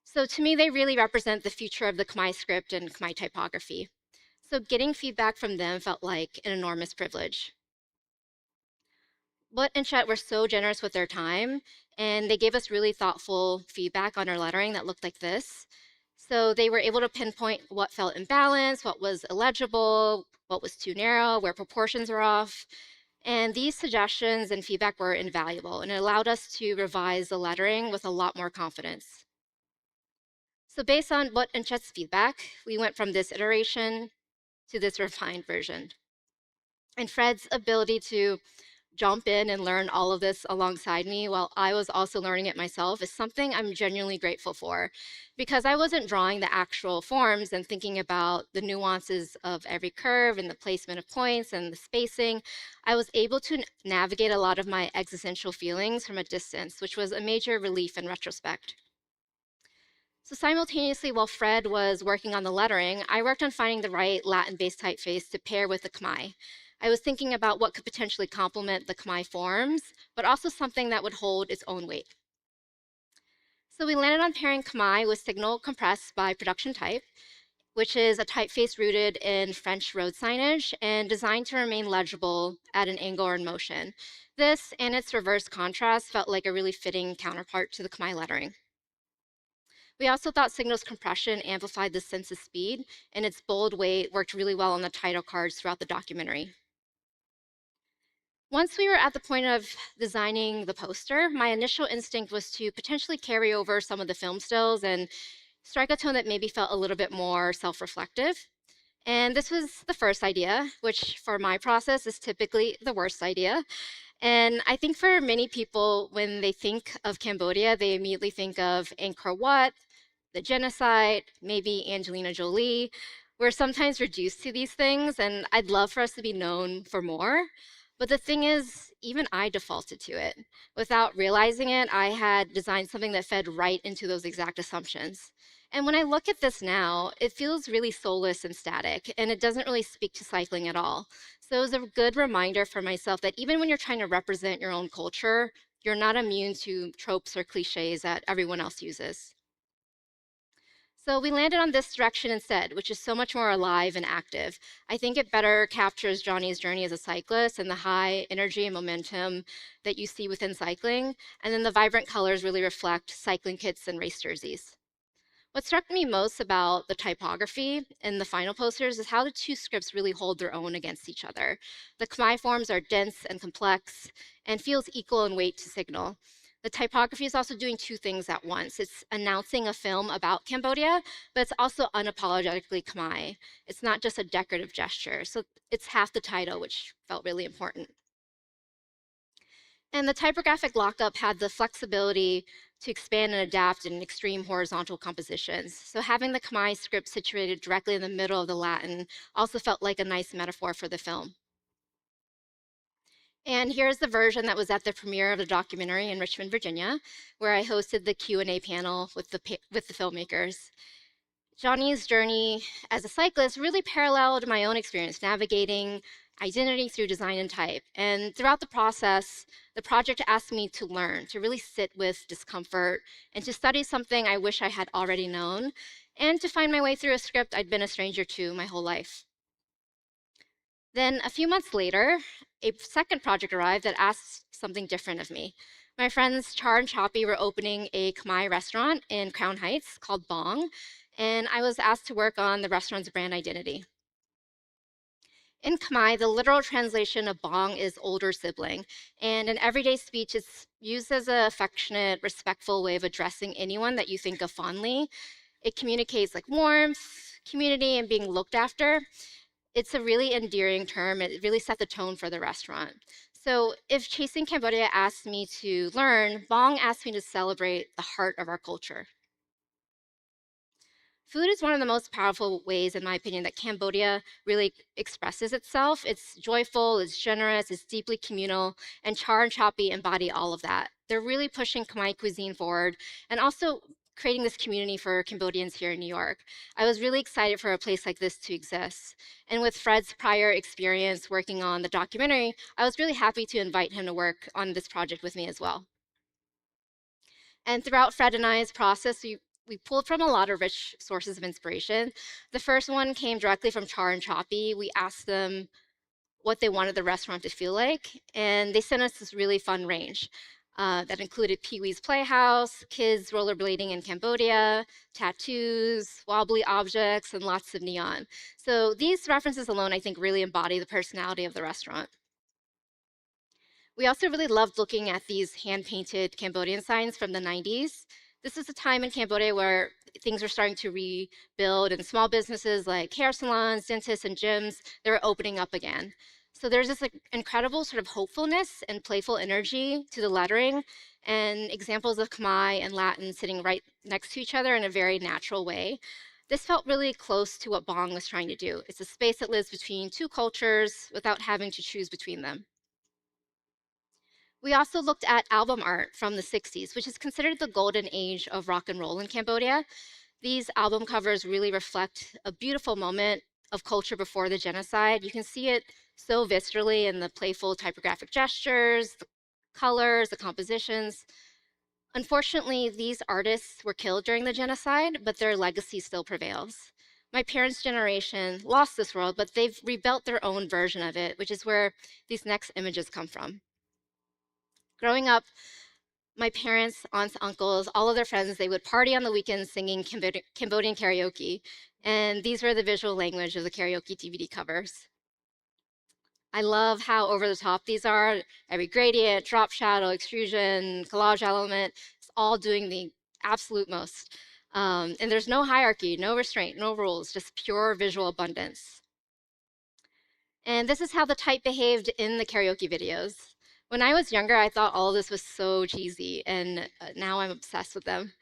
[SPEAKER 18] So to me, they really represent the future of the Khmer script and Khmer typography. So getting feedback from them felt like an enormous privilege. Bud and Chet were so generous with their time, and they gave us really thoughtful feedback on our lettering that looked like this. So they were able to pinpoint what felt imbalanced, what was illegible, what was too narrow, where proportions were off. And these suggestions and feedback were invaluable, and it allowed us to revise the lettering with a lot more confidence. So based on what and Chet's feedback, we went from this iteration to this refined version. And Fred's ability to jump in and learn all of this alongside me while I was also learning it myself is something I'm genuinely grateful for, because I wasn't drawing the actual forms and thinking about the nuances of every curve and the placement of points and the spacing. I was able to navigate a lot of my existential feelings from a distance, which was a major relief in retrospect. So simultaneously, while Fred was working on the lettering, I worked on finding the right Latin-based typeface to pair with the Khmer. I was thinking about what could potentially complement the Khmer forms, but also something that would hold its own weight. So we landed on pairing Khmer with Signal Compressed by Production Type, which is a typeface rooted in French road signage and designed to remain legible at an angle or in motion. This and its reverse contrast felt like a really fitting counterpart to the Khmer lettering. We also thought Signal's compression amplified the sense of speed, and its bold weight worked really well on the title cards throughout the documentary. Once we were at the point of designing the poster, my initial instinct was to potentially carry over some of the film stills and strike a tone that maybe felt a little bit more self-reflective. And this was the first idea, which for my process is typically the worst idea. And I think for many people, when they think of Cambodia, they immediately think of Angkor Wat, the genocide, maybe Angelina Jolie. We're sometimes reduced to these things, and I'd love for us to be known for more. But the thing is, even I defaulted to it. Without realizing it, I had designed something that fed right into those exact assumptions. And when I look at this now, it feels really soulless and static, and it doesn't really speak to cycling at all. So it was a good reminder for myself that even when you're trying to represent your own culture, you're not immune to tropes or cliches that everyone else uses. So we landed on this direction instead, which is so much more alive and active. I think it better captures Johnny's journey as a cyclist and the high energy and momentum that you see within cycling. And then the vibrant colors really reflect cycling kits and race jerseys. What struck me most about the typography in the final posters is how the two scripts really hold their own against each other. The Khmer forms are dense and complex and feels equal in weight to Signal. The typography is also doing two things at once. It's announcing a film about Cambodia, but it's also unapologetically Khmer. It's not just a decorative gesture. So it's half the title, which felt really important. And the typographic lockup had the flexibility to expand and adapt in extreme horizontal compositions. So having the Khmer script situated directly in the middle of the Latin also felt like a nice metaphor for the film. And here's the version that was at the premiere of the documentary in Richmond, Virginia, where I hosted the Q&A panel with the filmmakers. Johnny's journey as a cyclist really paralleled my own experience navigating identity through design and type. And throughout the process, the project asked me to learn, to really sit with discomfort, and to study something I wish I had already known, and to find my way through a script I'd been a stranger to my whole life. Then a few months later, a second project arrived that asked something different of me. My friends Char and Choppy were opening a Khmer restaurant in Crown Heights called Bong, and I was asked to work on the restaurant's brand identity. In Khmer, the literal translation of Bong is older sibling, and in everyday speech, it's used as an affectionate, respectful way of addressing anyone that you think of fondly. It communicates like warmth, community, and being looked after. It's a really endearing term. It really set the tone for the restaurant. So if Chasing Cambodia asked me to learn, Bong asked me to celebrate the heart of our culture. Food is one of the most powerful ways, in my opinion, that Cambodia really expresses itself. It's joyful, it's generous, it's deeply communal, and Char and Choppy embody all of that. They're really pushing Khmer cuisine forward and also creating this community for Cambodians here in New York. I was really excited for a place like this to exist. And with Fred's prior experience working on the documentary, I was really happy to invite him to work on this project with me as well. And throughout Fred and I's process, we pulled from a lot of rich sources of inspiration. The first one came directly from Char and Choppy. We asked them what they wanted the restaurant to feel like, and they sent us this really fun range that included Pee-wee's Playhouse, kids rollerblading in Cambodia, tattoos, wobbly objects, and lots of neon. So these references alone, I think, really embody the personality of the restaurant. We also really loved looking at these hand-painted Cambodian signs from the 90s. This is a time in Cambodia where things were starting to rebuild, and small businesses like hair salons, dentists, and gyms, they were opening up again. So there's this like, incredible sort of hopefulness and playful energy to the lettering, and examples of Khmer and Latin sitting right next to each other in a very natural way. This felt really close to what Bong was trying to do. It's a space that lives between two cultures without having to choose between them. We also looked at album art from the 60s, which is considered the golden age of rock and roll in Cambodia. These album covers really reflect a beautiful moment of culture before the genocide. You can see it so viscerally in the playful typographic gestures, the colors, the compositions. Unfortunately, these artists were killed during the genocide, but their legacy still prevails. My parents' generation lost this world, but they've rebuilt their own version of it, which is where these next images come from. Growing up, my parents, aunts, uncles, all of their friends, they would party on the weekends singing Cambodian karaoke. And these were the visual language of the karaoke DVD covers. I love how over the top these are. Every gradient, drop shadow, extrusion, collage element, it's all doing the absolute most. And there's no hierarchy, no restraint, no rules, just pure visual abundance. And this is how the type behaved in the karaoke videos. When I was younger, I thought all of this was so cheesy, and now I'm obsessed with them.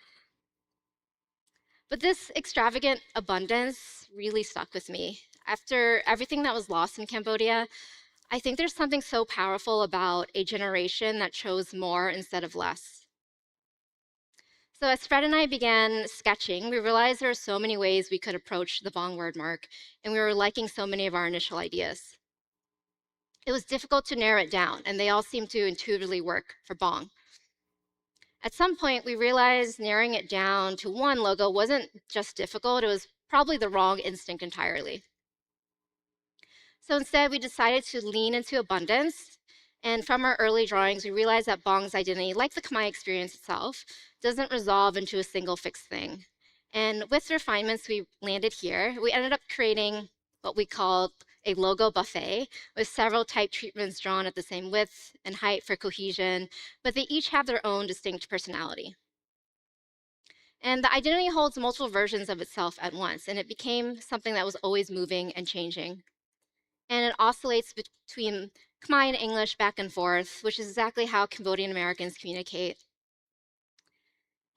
[SPEAKER 18] But this extravagant abundance really stuck with me. After everything that was lost in Cambodia, I think there's something so powerful about a generation that chose more instead of less. So as Fred and I began sketching, we realized there were so many ways we could approach the Bong word mark, and we were liking so many of our initial ideas. It was difficult to narrow it down, and they all seemed to intuitively work for Bong. At some point, we realized narrowing it down to one logo wasn't just difficult, it was probably the wrong instinct entirely. So instead, we decided to lean into abundance. And from our early drawings, we realized that Bong's identity, like the Khmer experience itself, doesn't resolve into a single fixed thing. And with refinements we landed here, we ended up creating what we called a logo buffet with several type treatments drawn at the same width and height for cohesion, but they each have their own distinct personality. And the identity holds multiple versions of itself at once, and it became something that was always moving and changing. And it oscillates between Khmer and English back and forth, which is exactly how Cambodian Americans communicate.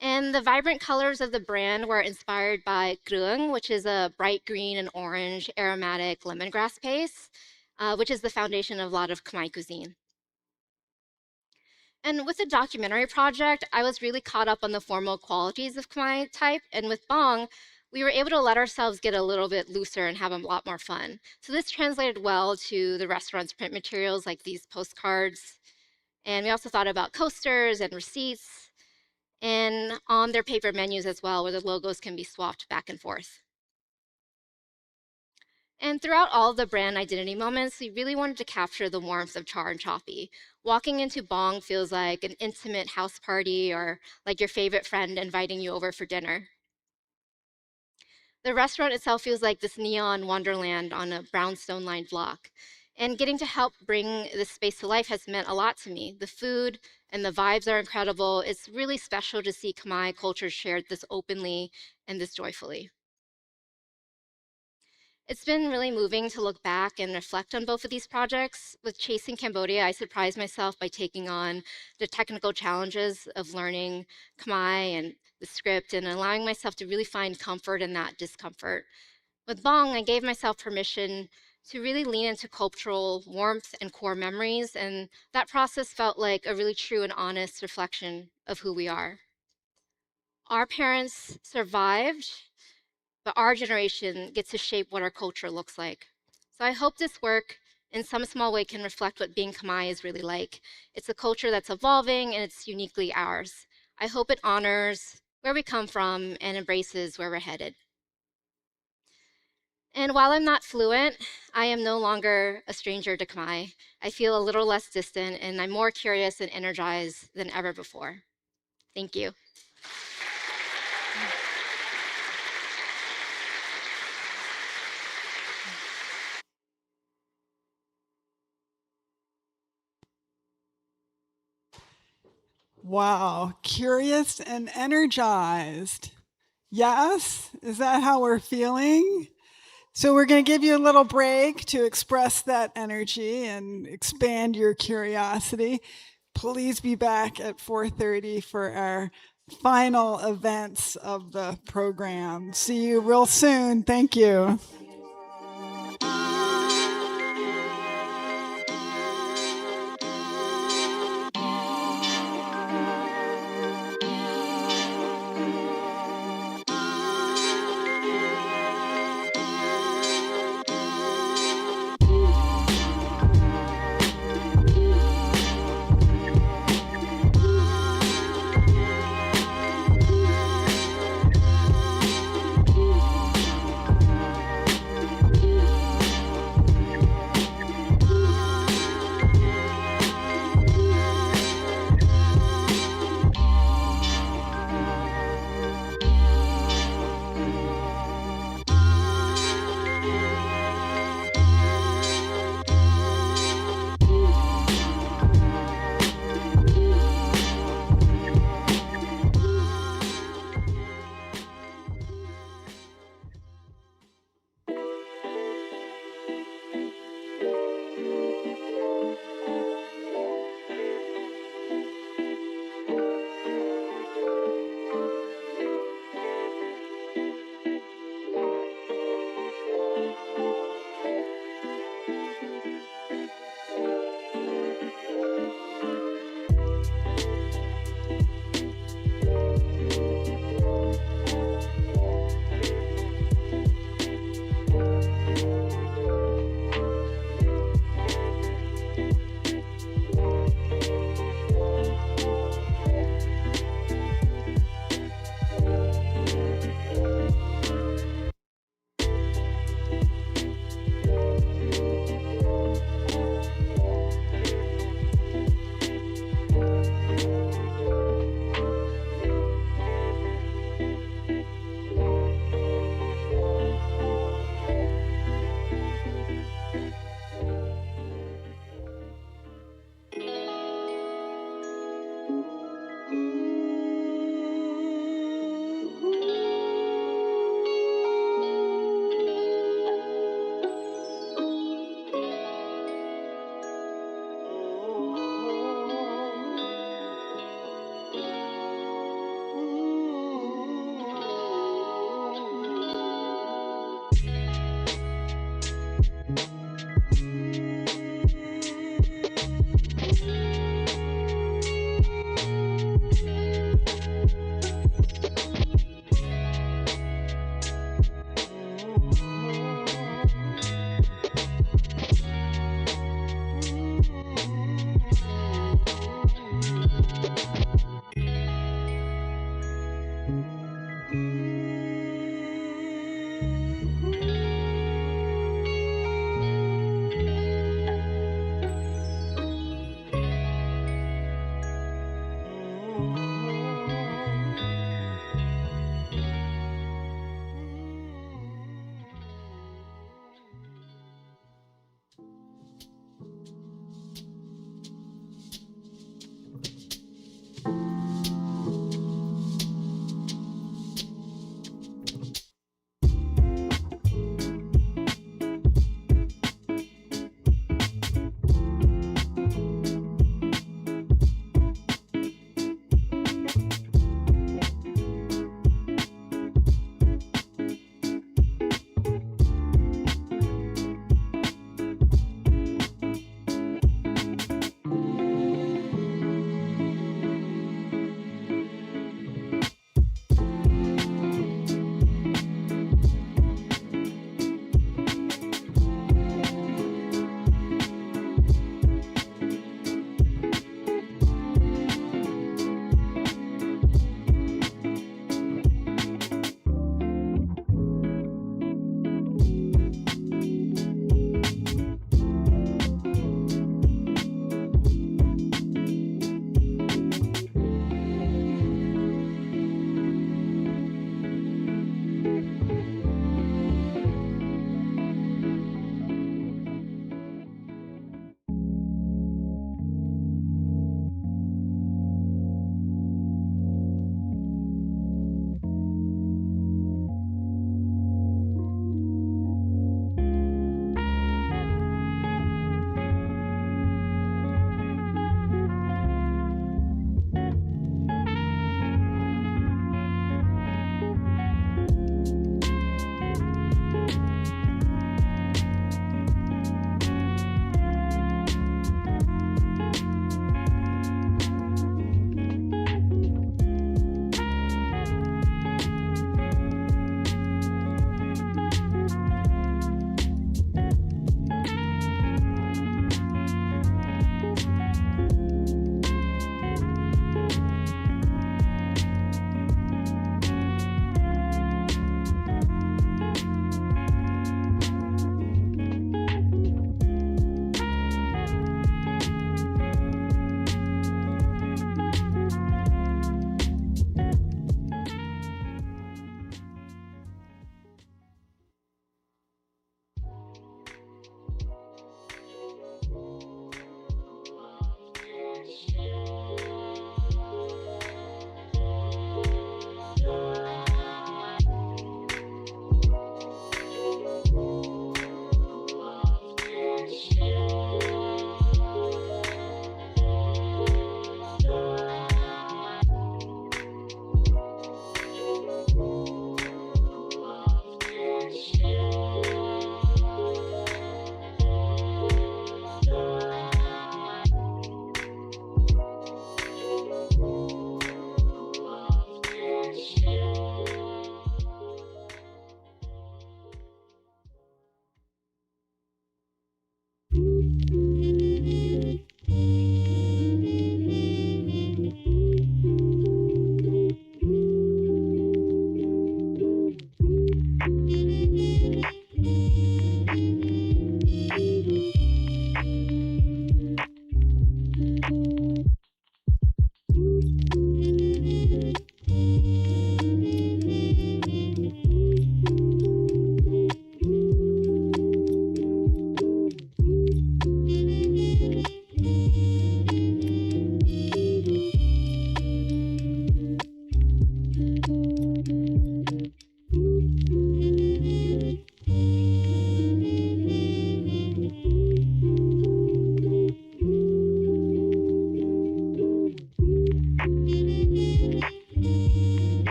[SPEAKER 18] And the vibrant colors of the brand were inspired by grung, which is a bright green and orange aromatic lemongrass paste, which is the foundation of a lot of Khmer cuisine. And with the documentary project, I was really caught up on the formal qualities of Khmer type, and with Bong, we were able to let ourselves get a little bit looser and have a lot more fun. So this translated well to the restaurant's print materials like these postcards. And we also thought about coasters and receipts, and on their paper menus as well, where the logos can be swapped back and forth. And throughout all of the brand identity moments, we really wanted to capture the warmth of Char and Choppy. Walking into Bong feels like an intimate house party or like your favorite friend inviting you over for dinner. The restaurant itself feels like this neon wonderland on a brownstone-lined block. And getting to help bring this space to life has meant a lot to me. The food and the vibes are incredible. It's really special to see Khmer culture shared this openly and this joyfully. It's been really moving to look back and reflect on both of these projects. With Chasing Cambodia, I surprised myself by taking on the technical challenges of learning Khmer and the script and allowing myself to really find comfort in that discomfort. With Bong, I gave myself permission to really lean into cultural warmth and core memories, and that process felt like a really true and honest reflection of who we are. Our parents survived, but our generation gets to shape what our culture looks like. So I hope this work in some small way can reflect what being Khmer is really like. It's a culture that's evolving and it's uniquely ours. I hope it honors where we come from and embraces where we're headed. And while I'm not fluent, I am no longer a stranger to Khmer. I feel a little less distant and I'm more curious and energized than ever before. Thank you.
[SPEAKER 4] Wow, curious and energized. Yes? Is that how we're feeling? So we're going to give you a little break to express that energy and expand your curiosity. Please be back at 4:30 for our final events of the program. See you real soon. Thank you.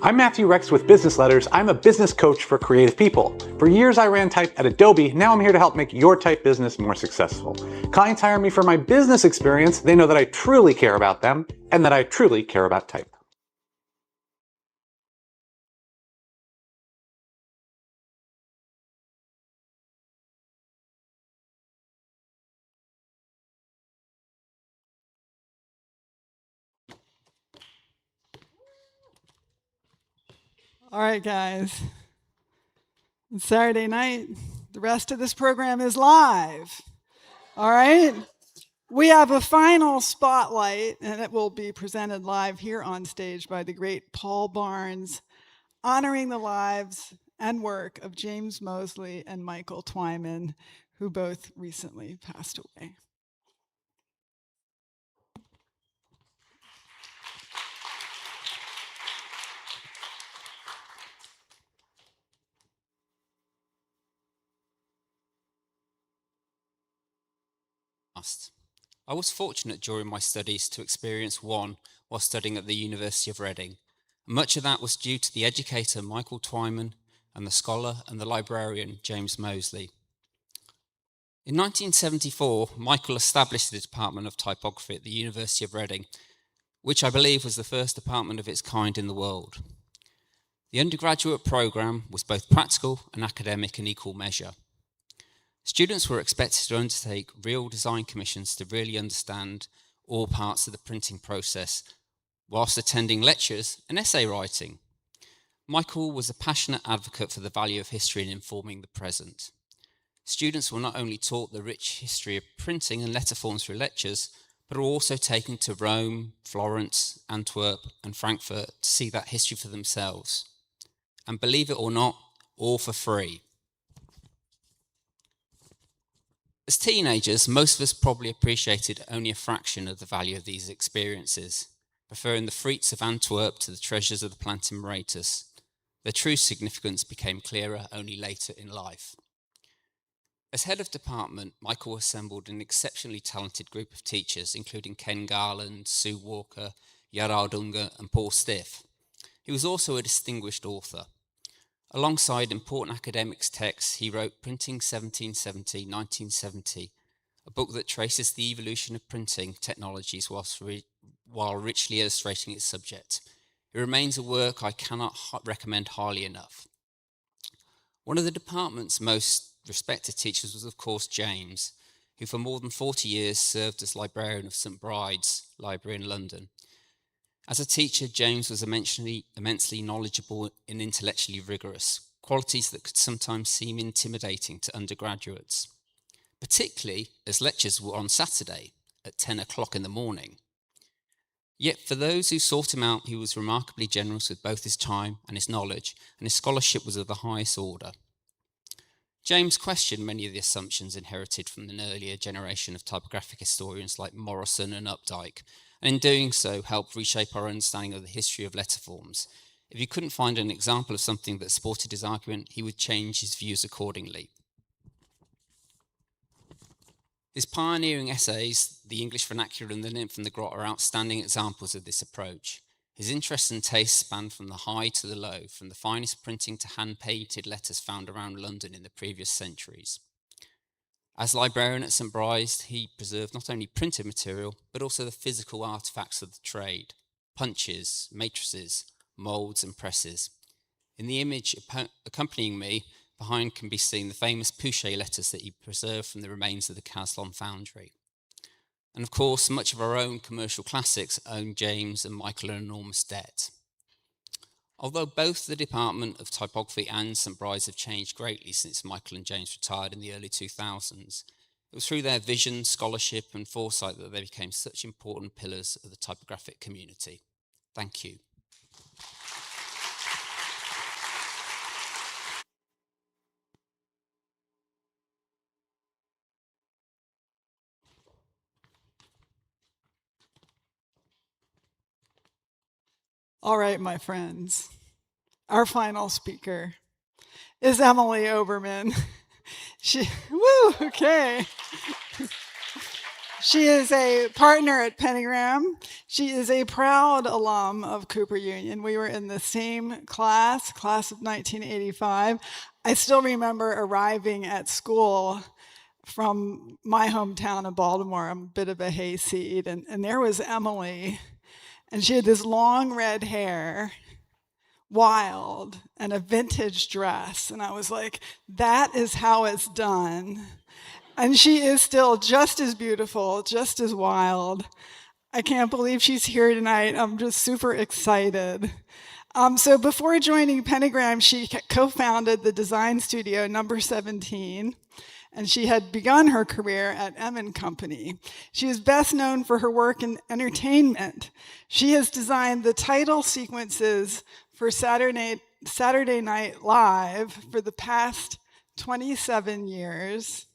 [SPEAKER 19] I'm Matthew Rex with Business Letters. I'm a business coach for creative people. For years I ran type at Adobe. Now I'm here to help make your type business more successful. Clients hire me for my business experience. They know that I truly care about them and that I truly care about type.
[SPEAKER 4] All right, guys. It's Saturday night. The rest of this program is live. All right. We have a final spotlight, and it will be presented live here on stage by the great Paul Barnes, honoring the lives and work of James Mosley and Michael Twyman, who both recently passed away.
[SPEAKER 20] I was fortunate during my studies to experience one while studying at the University of Reading. Much of that was due to the educator Michael Twyman and the scholar and the librarian James Mosley. In 1974, Michael established the Department of Typography at the University of Reading, which I believe was the first department of its kind in the world. The undergraduate program was both practical and academic in equal measure. Students were expected to undertake real design commissions to really understand all parts of the printing process, whilst attending lectures and essay writing. Michael was a passionate advocate for the value of history in informing the present. Students were not only taught the rich history of printing and letterforms through lectures, but were also taken to Rome, Florence, Antwerp, and Frankfurt to see that history for themselves. And believe it or not, all for free. As teenagers, most of us probably appreciated only a fraction of the value of these experiences, preferring the freaks of Antwerp to the treasures of the Plantin Moretus. Their true significance became clearer only later in life. As head of department, Michael assembled an exceptionally talented group of teachers, including Ken Garland, Sue Walker, Gerard Unger, and Paul Stiff. He was also a distinguished author. Alongside important academics texts, he wrote Printing 1770-1970, a book that traces the evolution of printing technologies while richly illustrating its subject. It remains a work I cannot recommend highly enough. One of the department's most respected teachers was, of course, James, who for more than 40 years served as librarian of St. Bride's Library in London. As a teacher, James was immensely knowledgeable and intellectually rigorous, qualities that could sometimes seem intimidating to undergraduates, particularly as lectures were on Saturday at 10 o'clock in the morning. Yet for those who sought him out, he was remarkably generous with both his time and his knowledge, and his scholarship was of the highest order. James questioned many of the assumptions inherited from an earlier generation of typographic historians like Morrison and Updike, and in doing so helped reshape our understanding of the history of letterforms. If he couldn't find an example of something that supported his argument, he would change his views accordingly. His pioneering essays, The English Vernacular and The Nymph and the Grot, are outstanding examples of this approach. His interests and tastes spanned from the high to the low, from the finest printing to hand-painted letters found around London in the previous centuries. As librarian at St. Bride's, he preserved not only printed material, but also the physical artefacts of the trade, punches, matrices, moulds, and presses. In the image accompanying me, behind can be seen the famous Pouchet letters that he preserved from the remains of the Caslon foundry. And of course, much of our own commercial classics owe James and Michael an enormous debt. Although both the Department of Typography and St. Bride's have changed greatly since Michael and James retired in the early 2000s, it was through their vision, scholarship, and foresight that they became such important pillars of the typographic community. Thank you.
[SPEAKER 4] All right, my friends. Our final speaker is Emily Oberman. Okay. She is a partner at Pentagram. She is a proud alum of Cooper Union. We were in the same class of 1985. I still remember arriving at school from my hometown of Baltimore. I'm a bit of a hayseed, and there was Emily, and she had this long red hair, wild, and a vintage dress, and I was like, that is how it's done. And she is still just as beautiful, just as wild. I can't believe she's here tonight. I'm just super excited. So before joining Pentagram, she co-founded the design studio Number 17, and she had begun her career at M & Company. She is best known for her work in entertainment. She has designed the title sequences for Saturday Night Live for the past 27 years.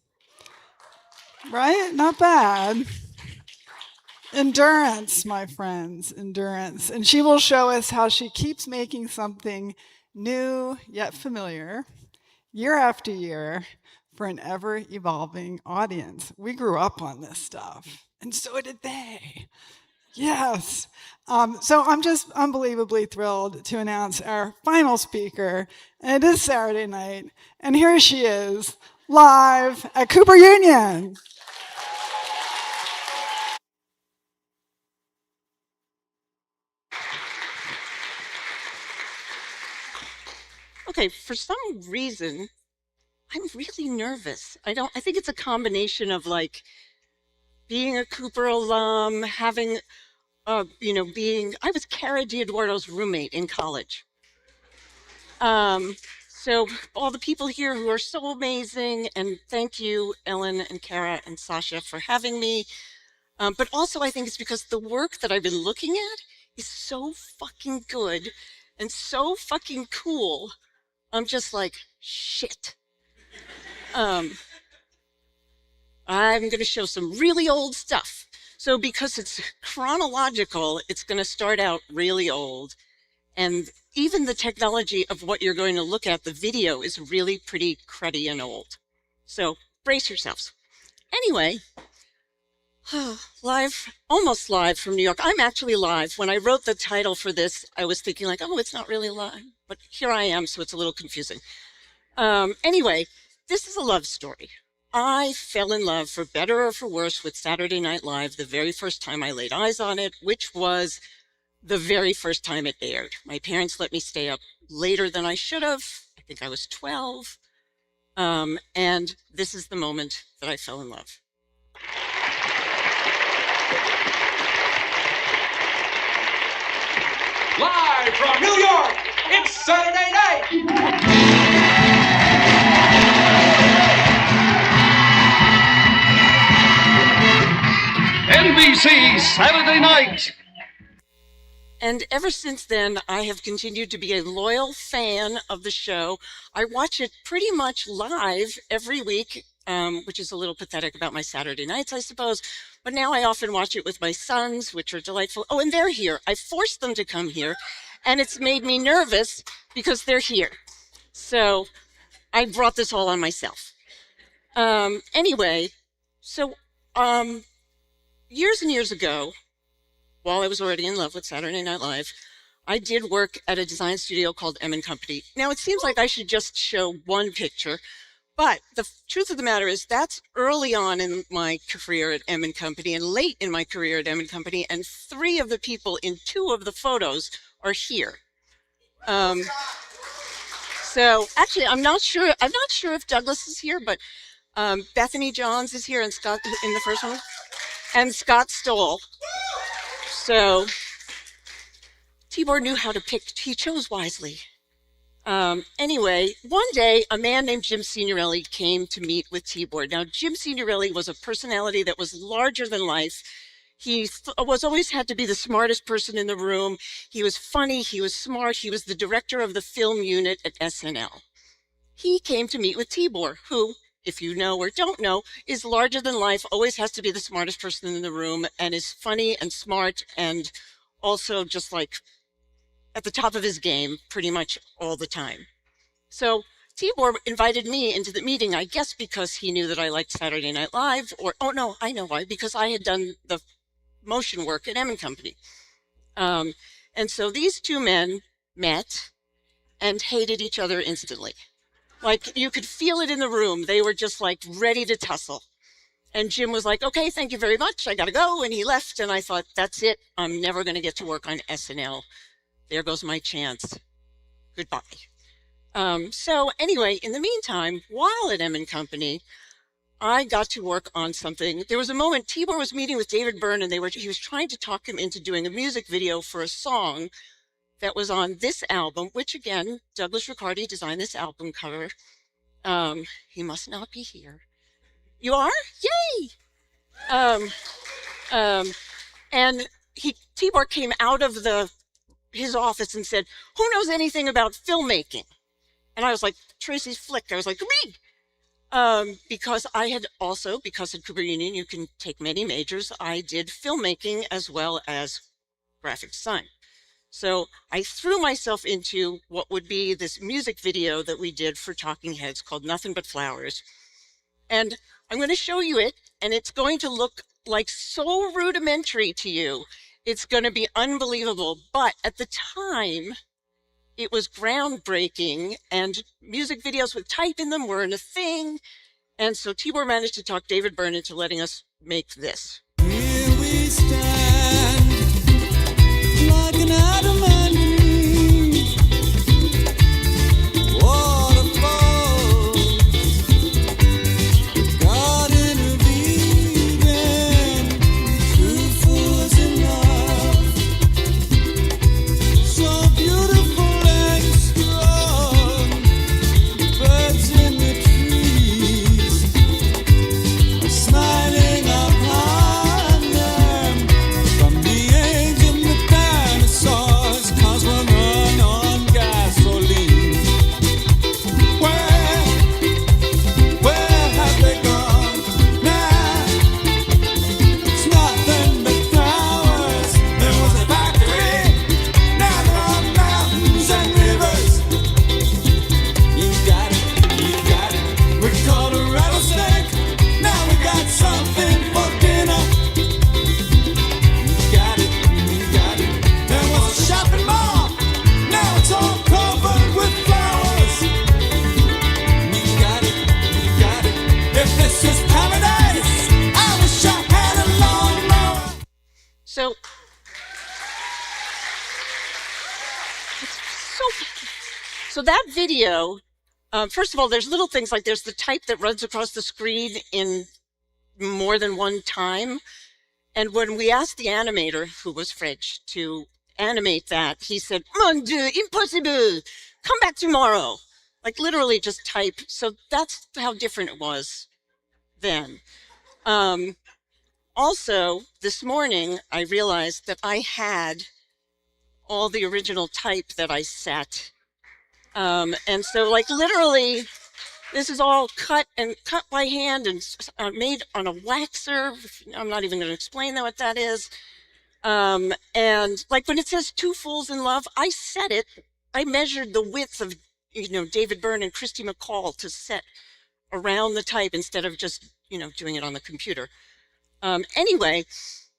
[SPEAKER 4] Right? Not bad. Endurance, my friends, endurance. And she will show us how she keeps making something new yet familiar, year after year, for an ever-evolving audience. We grew up on this stuff, and so did they. Yes. So I'm just unbelievably thrilled to announce our final speaker, and it is Saturday night, and here she is, live at Cooper Union.
[SPEAKER 21] Okay, for some reason, I'm really nervous. I think it's a combination of like being a Cooper alum, having, I was Cara D'Eduardo's roommate in college. So all the people here who are so amazing, and thank you, Ellen and Cara and Sasha, for having me. But also I think it's because the work that I've been looking at is so fucking good and so fucking cool. I'm just like, shit. I'm going to show some really old stuff. So because it's chronological, it's going to start out really old. And even the technology of what you're going to look at, the video, is really pretty cruddy and old. So brace yourselves. Anyway, almost live from New York. I'm actually live. When I wrote the title for this, I was thinking like, oh, it's not really live. But here I am, so it's a little confusing. Anyway, this is a love story. I fell in love, for better or for worse, with Saturday Night Live the very first time I laid eyes on it, which was the very first time it aired. My parents let me stay up later than I should have. I think I was 12. And this is the moment that I fell in love.
[SPEAKER 22] Live from New York, it's Saturday night. NBC Saturday Night.
[SPEAKER 21] And ever since then, I have continued to be a loyal fan of the show. I watch it pretty much live every week, which is a little pathetic about my Saturday nights, I suppose. But now I often watch it with my sons, which are delightful. Oh, and they're here. I forced them to come here, and it's made me nervous because they're here. So I brought this all on myself. Anyway, so years and years ago, while I was already in love with Saturday Night Live, I did work at a design studio called M & Company. Now, it seems like I should just show one picture, but the truth of the matter is that's early on in my career at M & Company and late in my career at M & Company, and 3 of the people in 2 of the photos are here. So actually, I'm not sure if Douglas is here, but Bethany Johns is here, and Scott in the first one, and Scott Stoll. So Tibor knew how to pick. He chose wisely. Anyway, one day, a man named Jim Signorelli came to meet with Tibor. Now, Jim Signorelli was a personality that was larger than life. He was always had to be the smartest person in the room. He was funny. He was smart. He was the director of the film unit at SNL. He came to meet with Tibor, who, if you know or don't know, is larger than life, always has to be the smartest person in the room, and is funny and smart, and also just like at the top of his game pretty much all the time. So Tibor invited me into the meeting, I guess because he knew that I liked Saturday Night Live, or, oh no, I know why, because I had done the motion work at M & Company. And so these two men met and hated each other instantly. Like, you could feel it in the room. They were just like ready to tussle. And Jim was like, okay, thank you very much. I got to go. And he left. And I thought, that's it. I'm never going to get to work on SNL. There goes my chance. Goodbye. So anyway, in the meantime, while at M & Company, I got to work on something. There was a moment Tibor was meeting with David Byrne, and he was trying to talk him into doing a music video for a song that was on this album, which again, Douglas Riccardi designed this album cover. He must not be here. You are? Yay! And Tibor came out of his office and said, who knows anything about filmmaking? And I was like, Tracy's Flick. I was like, me! Because I had also, because at Cooper Union, you can take many majors, I did filmmaking as well as graphic design. So I threw myself into what would be this music video that we did for Talking Heads called Nothing But Flowers. And I'm going to show you it, and it's going to look like so rudimentary to you. It's going to be unbelievable. But at the time, it was groundbreaking, and music videos with type in them weren't a thing. And so Tibor managed to talk David Byrne into letting us make this.
[SPEAKER 1] Here we stand, like an adamant waterfall, Garden of Eden, two fools in love, so beautiful and strong, birds in the trees are smiling upon them, from the age of the dinosaurs, cars run on gasoline. Where have they gone now? It's nothing but flowers. There was a factory, now there are mountains and rivers. You got it, we caught a rattlesnake, now we got something for dinner. You got it, there was a shopping mall, now it's all covered with flowers. You got it, if this is paradise, I wish I had a lawnmower.
[SPEAKER 21] So, so that video, first of all, there's little things like there's the type that runs across the screen in more than one time. And when we asked the animator, who was French, to animate that, he said, Mon Dieu, impossible, come back tomorrow. Like literally just type. So that's how different it was then. Also, this morning, I realized that I had all the original type that I set. And so like literally, this is all cut by hand and made on a waxer. I'm not even going to explain what that is. And like when it says Two Fools in Love, I set it. I measured the width of, David Byrne and Christy McCall to set around the type instead of just, doing it on the computer. Anyway,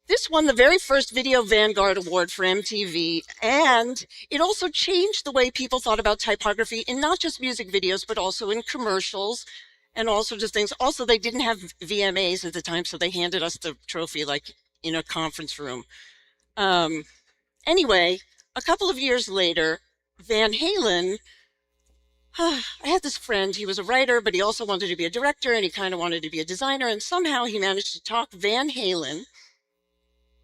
[SPEAKER 21] this won the very first Video Vanguard Award for MTV, and it also changed the way people thought about typography in not just music videos, but also in commercials and all sorts of things. Also, they didn't have VMAs at the time, so they handed us the trophy like in a conference room. Anyway, a couple of years later, Van Halen, I had this friend, he was a writer, but he also wanted to be a director, and he kind of wanted to be a designer, and somehow he managed to talk Van Halen.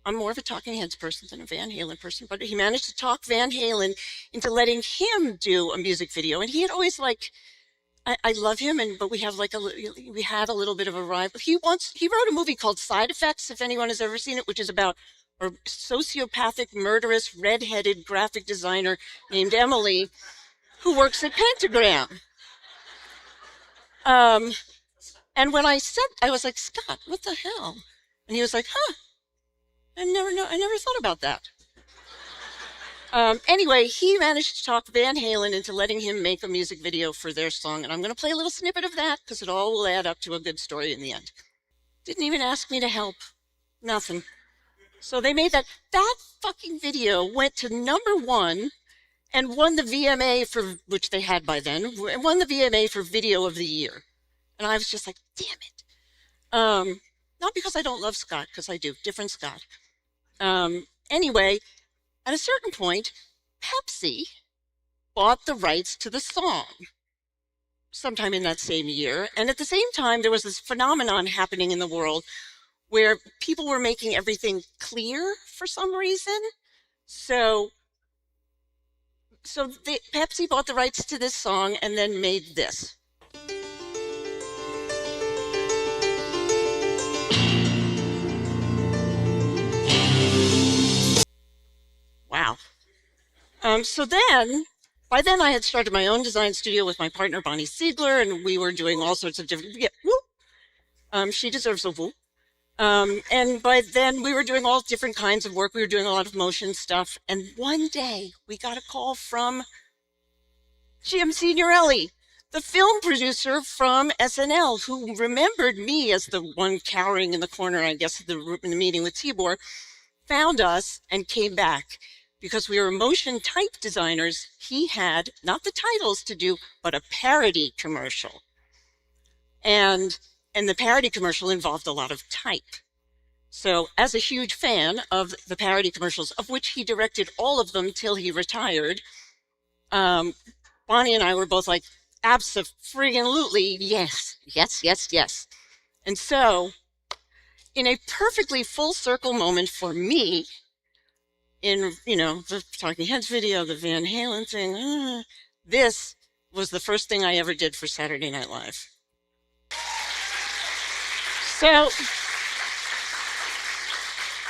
[SPEAKER 21] I'm more of a Talking Heads person than a Van Halen person, but he managed to talk Van Halen into letting him do a music video. And he had always I love him, but we had a little bit of a rival. He wrote a movie called Side Effects, if anyone has ever seen it, which is about a sociopathic, murderous, redheaded graphic designer named Emily who works at Pentagram. And when I was like, Scott, what the hell? And he was like, huh, I never thought about that. Anyway, he managed to talk Van Halen into letting him make a music video for their song, and I'm going to play a little snippet of that because it all will add up to a good story in the end. Didn't even ask me to help. Nothing. So they made that. That fucking video went to #1 and won the VMA for, which they had by then, won the VMA for Video of the Year. And I was just like, damn it. Not because I don't love Scott, because I do. Different Scott. Anyway, at a certain point, Pepsi bought the rights to the song sometime in that same year. And at the same time, there was this phenomenon happening in the world where people were making everything clear for some reason. So Pepsi bought the rights to this song and then made this. Wow. So then, by then I had started my own design studio with my partner, Bonnie Siegler, and we were doing all sorts of different, she deserves a woo. And by then we were doing all different kinds of work. We were doing a lot of motion stuff. And one day we got a call from Jim Signorelli, the film producer from SNL, who remembered me as the one cowering in the corner, I guess, in the meeting with Tibor, found us and came back. Because we were motion type designers, he had not the titles to do, but a parody commercial. And the parody commercial involved a lot of type. So as a huge fan of the parody commercials, of which he directed all of them till he retired, Bonnie and I were both like, abso-friggin-lutely, yes, yes, yes, yes. And so, in a perfectly full circle moment for me, in, the Talking Heads video, the Van Halen thing, this was the first thing I ever did for Saturday Night Live. So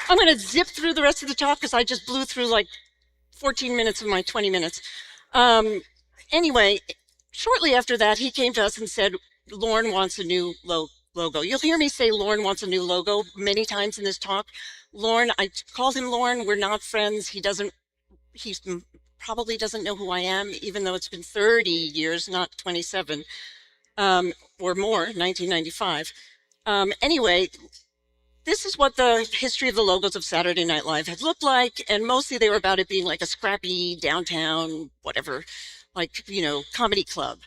[SPEAKER 21] I'm going to zip through the rest of the talk because I just blew through like 14 minutes of my 20 minutes. Anyway, shortly after that, he came to us and said, Lorne wants a new logo. You'll hear me say Lorne wants a new logo many times in this talk. Lorne, I called him Lorne. We're not friends. He probably doesn't know who I am, even though it's been 30 years, not 27, or more, 1995. Anyway, this is what the history of the logos of Saturday Night Live had looked like, and mostly they were about it being like a scrappy downtown, whatever, like, comedy club.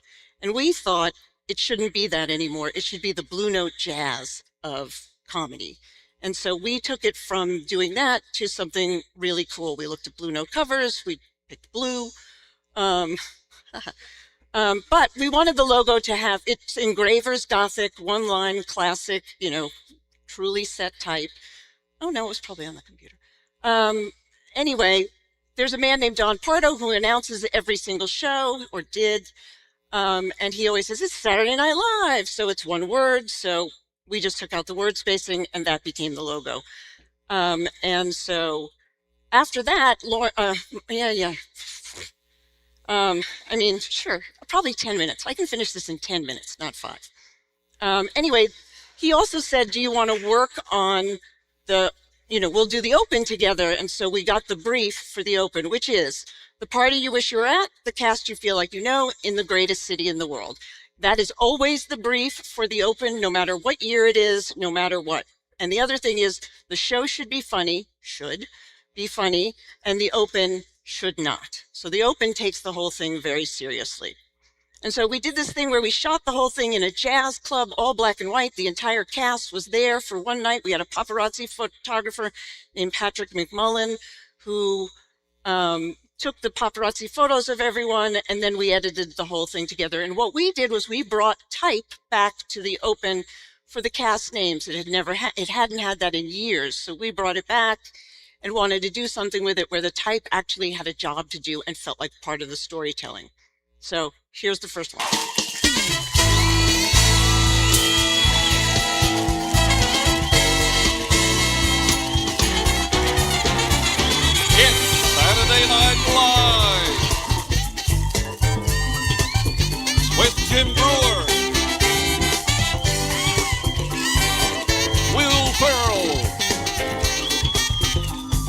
[SPEAKER 21] And we thought it shouldn't be that anymore. It should be the Blue Note jazz of comedy. And so we took it from doing that to something really cool. We looked at Blue Note covers, we picked blue. But we wanted the logo to have, it's Engravers Gothic, one line, classic, truly set type. Oh no, it was probably on the computer. Anyway, there's a man named Don Pardo who announces every single show, or did. And he always says, it's Saturday Night Live. So it's one word. So we just took out the word spacing and that became the logo. And so after that, I mean, sure, probably 10 minutes. I can finish this in 10 minutes, not 5. Anyway, he also said, do you want to work on the, we'll do the open together. And so we got the brief for the open, which is the party you wish you were at, the cast you feel like you know, in the greatest city in the world. That is always the brief for the open, no matter what year it is, no matter what. And the other thing is the show should be funny, and the open should not. So the open takes the whole thing very seriously. And so we did this thing where we shot the whole thing in a jazz club, all black and white. The entire cast was there for one night. We had a paparazzi photographer named Patrick McMullen who took the paparazzi photos of everyone, and then we edited the whole thing together. And what we did was we brought type back to the open for the cast names. It hadn't had that in years. So we brought it back and wanted to do something with it where the type actually had a job to do and felt like part of the storytelling. So here's the first one.
[SPEAKER 1] It's Saturday Night Live with Jim Brewer, Will Ferrell,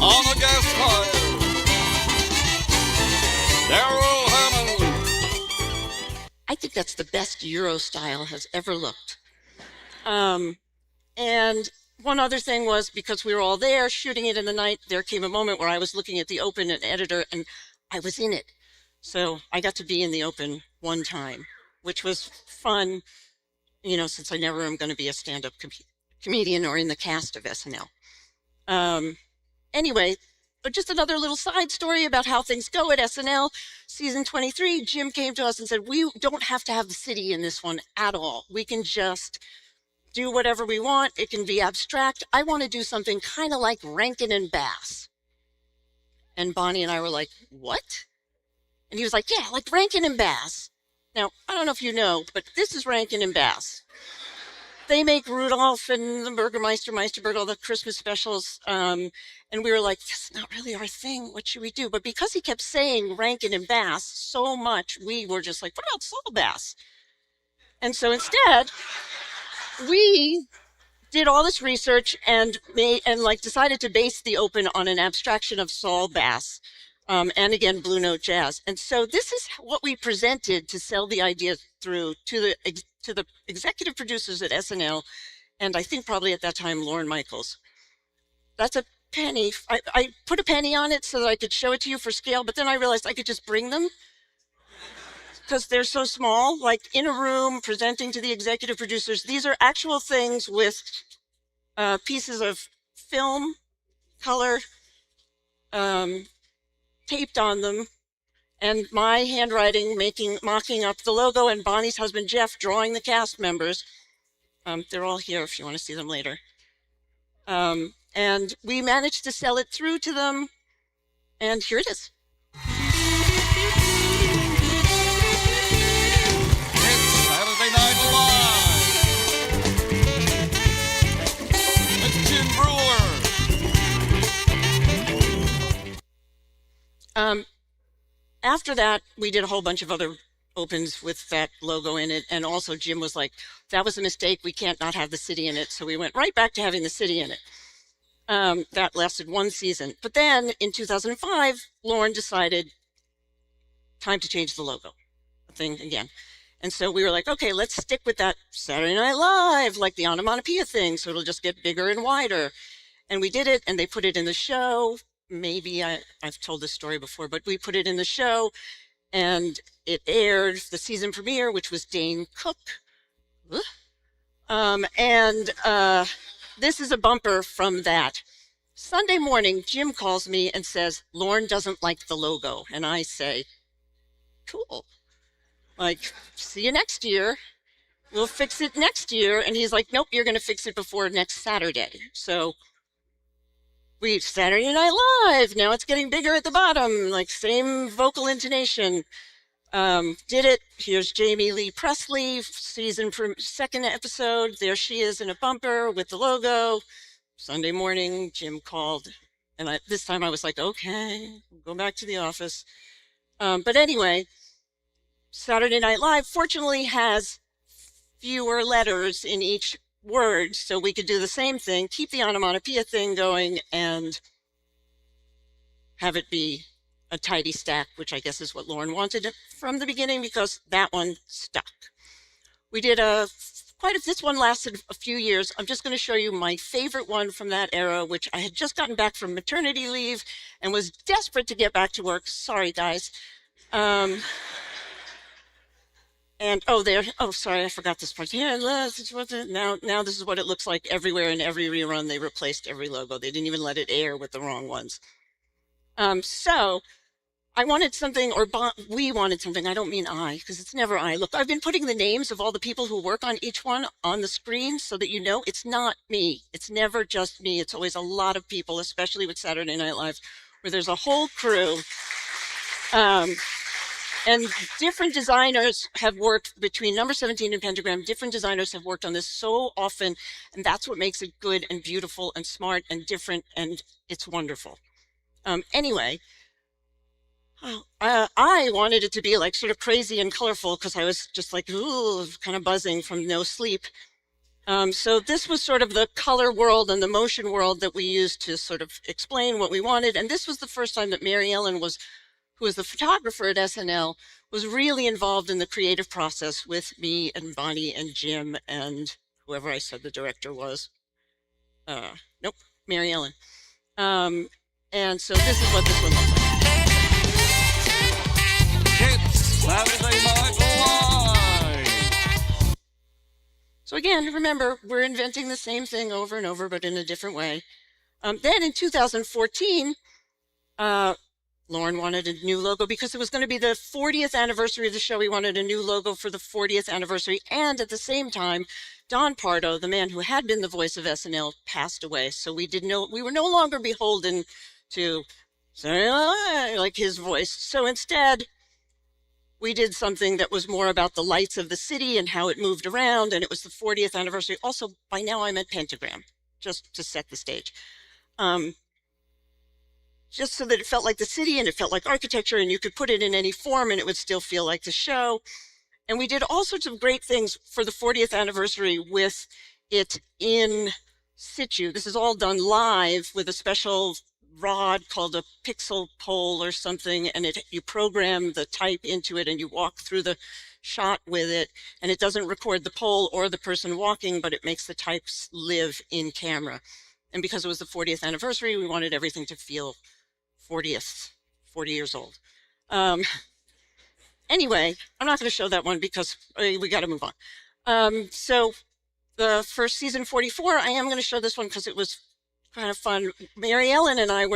[SPEAKER 1] on a gas fire,
[SPEAKER 21] think that's the best Euro style has ever looked. And one other thing was, because we were all there shooting it in the night, there came a moment where I was looking at the open and editor, and I was in it. So I got to be in the open one time, which was fun, you know, since I never am going to be a stand-up comedian or in the cast of SNL. Anyway, but just another little side story about how things go at SNL. Season 23, Jim came to us and said, we don't have to have the city in this one at all. We can just do whatever we want. It can be abstract. I want to do something kind of like Rankin and Bass. And Bonnie and I were like, what? And he was like, yeah, like Rankin and Bass. Now, I don't know if you know, but this is Rankin and Bass. They make Rudolph and the Burgermeister, Meisterburger, all the Christmas specials. And we were like, that's not really our thing. What should we do? But because he kept saying Rankin and Bass so much, we were just like, what about Saul Bass? And so instead, we did all this research and decided to base the open on an abstraction of Saul Bass, and again Blue Note Jazz. And so this is what we presented to sell the idea through to the executive producers at SNL, and I think probably at that time Lorne Michaels. That's a penny. I put a penny on it so that I could show it to you for scale, but then I realized I could just bring them, because they're so small, like in a room presenting to the executive producers. These are actual things with pieces of film, color, taped on them, and my handwriting mocking up the logo, and Bonnie's husband, Jeff, drawing the cast members. They're all here if you want to see them later. And we managed to sell it through to them, and here it is.
[SPEAKER 1] Saturday Night Live with Jim Brewer.
[SPEAKER 21] After that, we did a whole bunch of other opens with that logo in it, and also Jim was like, that was a mistake, we can't not have the city in it. So we went right back to having the city in it. That lasted one season. But then in 2005, Lorne decided, time to change the logo thing again. And so we were like, okay, let's stick with that Saturday Night Live, like the onomatopoeia thing, so it'll just get bigger and wider. And we did it, and they put it in the show. Maybe I've told this story before, but we put it in the show, and it aired the season premiere, which was Dane Cook. This is a bumper from that. Sunday morning, Jim calls me and says, Lorne doesn't like the logo. And I say, cool. Like, see you next year. We'll fix it next year. And he's like, nope, you're going to fix it before next Saturday. So we Saturday Night Live. Now it's getting bigger at the bottom, like same vocal intonation. Did it. Here's Jamie Lee Presley, second episode. There she is in a bumper with the logo. Sunday morning, Jim called, and this time I was like, okay, go back to the office. But anyway, Saturday Night Live fortunately has fewer letters in each word, so we could do the same thing, keep the onomatopoeia thing going, and have it be a tidy stack, which I guess is what Lorne wanted from the beginning, because that one stuck. We did this one lasted a few years. I'm just going to show you my favorite one from that era, which I had just gotten back from maternity leave and was desperate to get back to work. Sorry, guys. And sorry, I forgot this part. Yeah, now this is what it looks like everywhere. In every rerun, they replaced every logo. They didn't even let it air with the wrong ones. So I wanted something, or we wanted something. I don't mean I, because it's never I. Look, I've been putting the names of all the people who work on each one on the screen so that you know it's not me. It's never just me. It's always a lot of people, especially with Saturday Night Live, where there's a whole crew. And different designers have worked between Number 17 and Pentagram. Different designers have worked on this so often, and that's what makes it good and beautiful and smart and different, and it's wonderful. Anyway, I wanted it to be like sort of crazy and colorful because I was just like, ooh, kind of buzzing from no sleep. So this was sort of the color world and the motion world that we used to sort of explain what we wanted. And this was the first time that Mary Ellen was who was the photographer at SNL, was really involved in the creative process with me and Bonnie and Jim and whoever I said the director was. Nope, Mary Ellen. And so this is what this one looks like.
[SPEAKER 1] It's Saturday Night Live.
[SPEAKER 21] So again, remember, we're inventing the same thing over and over, but in a different way. Then in 2014, Lauren wanted a new logo because it was going to be the 40th anniversary of the show. We wanted a new logo for the 40th anniversary. And at the same time, Don Pardo, the man who had been the voice of SNL, passed away. So we were no longer beholden to like his voice. So instead, we did something that was more about the lights of the city and how it moved around. And it was the 40th anniversary. Also, by now I'm at Pentagram, just to set the stage. Just so that it felt like the city and it felt like architecture, and you could put it in any form and it would still feel like the show. And we did all sorts of great things for the 40th anniversary with it in situ. This is all done live with a special rod called a pixel pole or something, and you program the type into it and you walk through the shot with it, and it doesn't record the pole or the person walking, but it makes the types live in camera. And because it was the 40th anniversary, we wanted everything to feel 40 years old. Anyway, I'm not going to show that one because we got to move on. So for season 44, I am going to show this one because it was kind of fun. Mary Ellen and I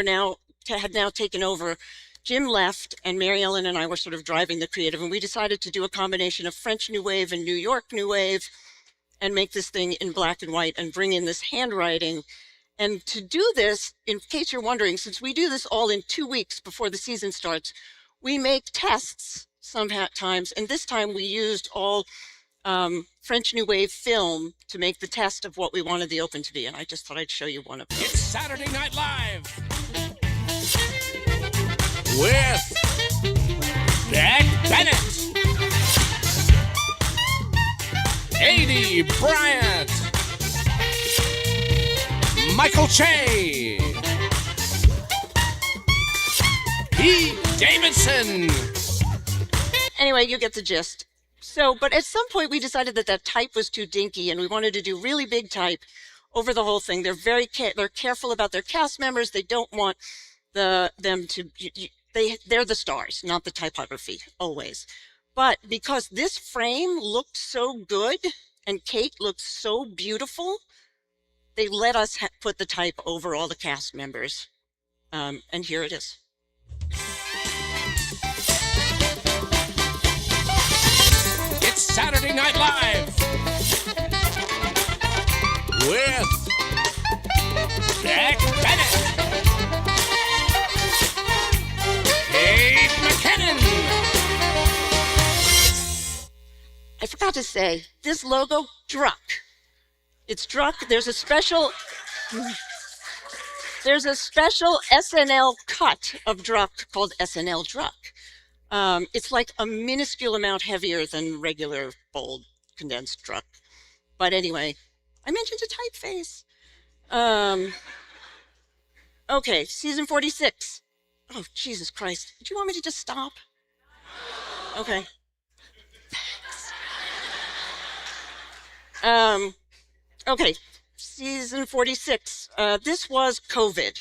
[SPEAKER 21] had now taken over. Jim left, and Mary Ellen and I were sort of driving the creative, and we decided to do a combination of French New Wave and New York New Wave and make this thing in black and white and bring in this handwriting. And to do this, in case you're wondering, since we do this all in 2 weeks before the season starts, we make tests sometimes, and this time we used all French New Wave film to make the test of what we wanted the open to be, and I just thought I'd show you one of them.
[SPEAKER 1] It's Saturday Night Live with Beck Bennett, A.D. Bryant, Michael Che, Pete Davidson.
[SPEAKER 21] Anyway, you get the gist. So, but at some point we decided that type was too dinky and we wanted to do really big type over the whole thing. They're they're careful about their cast members. They don't want them to, they're the stars, not the typography, always. But because this frame looked so good and Kate looked so beautiful, they let us put the type over all the cast members. And here it is.
[SPEAKER 1] It's Saturday Night Live with Beck Bennett, Kate McKinnon.
[SPEAKER 21] I forgot to say, this logo, Druck. It's Druck. There's a special SNL cut of Druck called SNL Druck. It's like a minuscule amount heavier than regular bold condensed Druck. But anyway, I mentioned a typeface. Okay, season 46. Oh, Jesus Christ. Do you want me to just stop? Okay. Okay, season 46. This was COVID.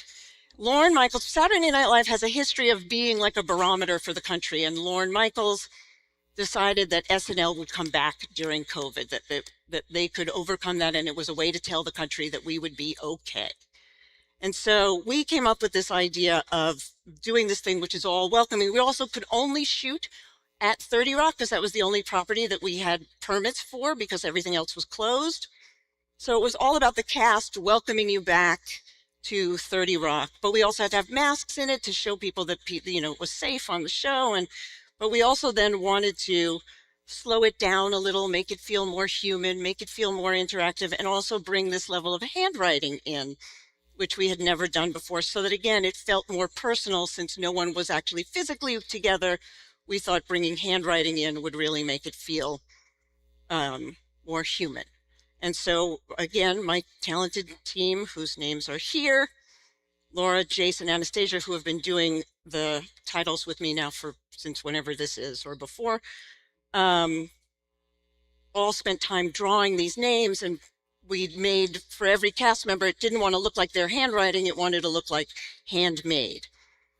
[SPEAKER 21] Lorne Michaels, Saturday Night Live has a history of being like a barometer for the country, and Lorne Michaels decided that SNL would come back during COVID, that they could overcome that, and it was a way to tell the country that we would be okay. And so we came up with this idea of doing this thing, which is all welcoming. We also could only shoot at 30 Rock because that was the only property that we had permits for because everything else was closed. So it was all about the cast welcoming you back to 30 Rock, but we also had to have masks in it to show people that it was safe on the show. But we also then wanted to slow it down a little, make it feel more human, make it feel more interactive, and also bring this level of handwriting in, which we had never done before, so that again, it felt more personal since no one was actually physically together. We thought bringing handwriting in would really make it feel more human. And so again, my talented team, whose names are here, Laura, Jason, Anastasia, who have been doing the titles with me now since whenever this is or before. All spent time drawing these names, and we made for every cast member, it didn't want to look like their handwriting, it wanted to look like handmade.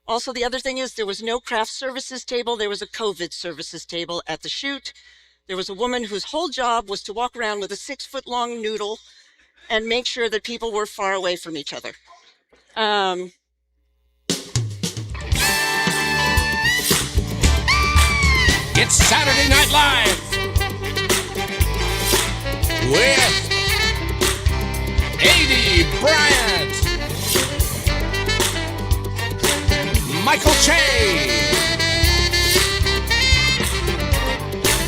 [SPEAKER 21] Also, the other thing is there was no craft services table, there was a COVID services table at the shoot. There was a woman whose whole job was to walk around with a 6-foot-long noodle and make sure that people were far away from each other.
[SPEAKER 2] It's Saturday Night Live with A.D. Bryant, Michael Che,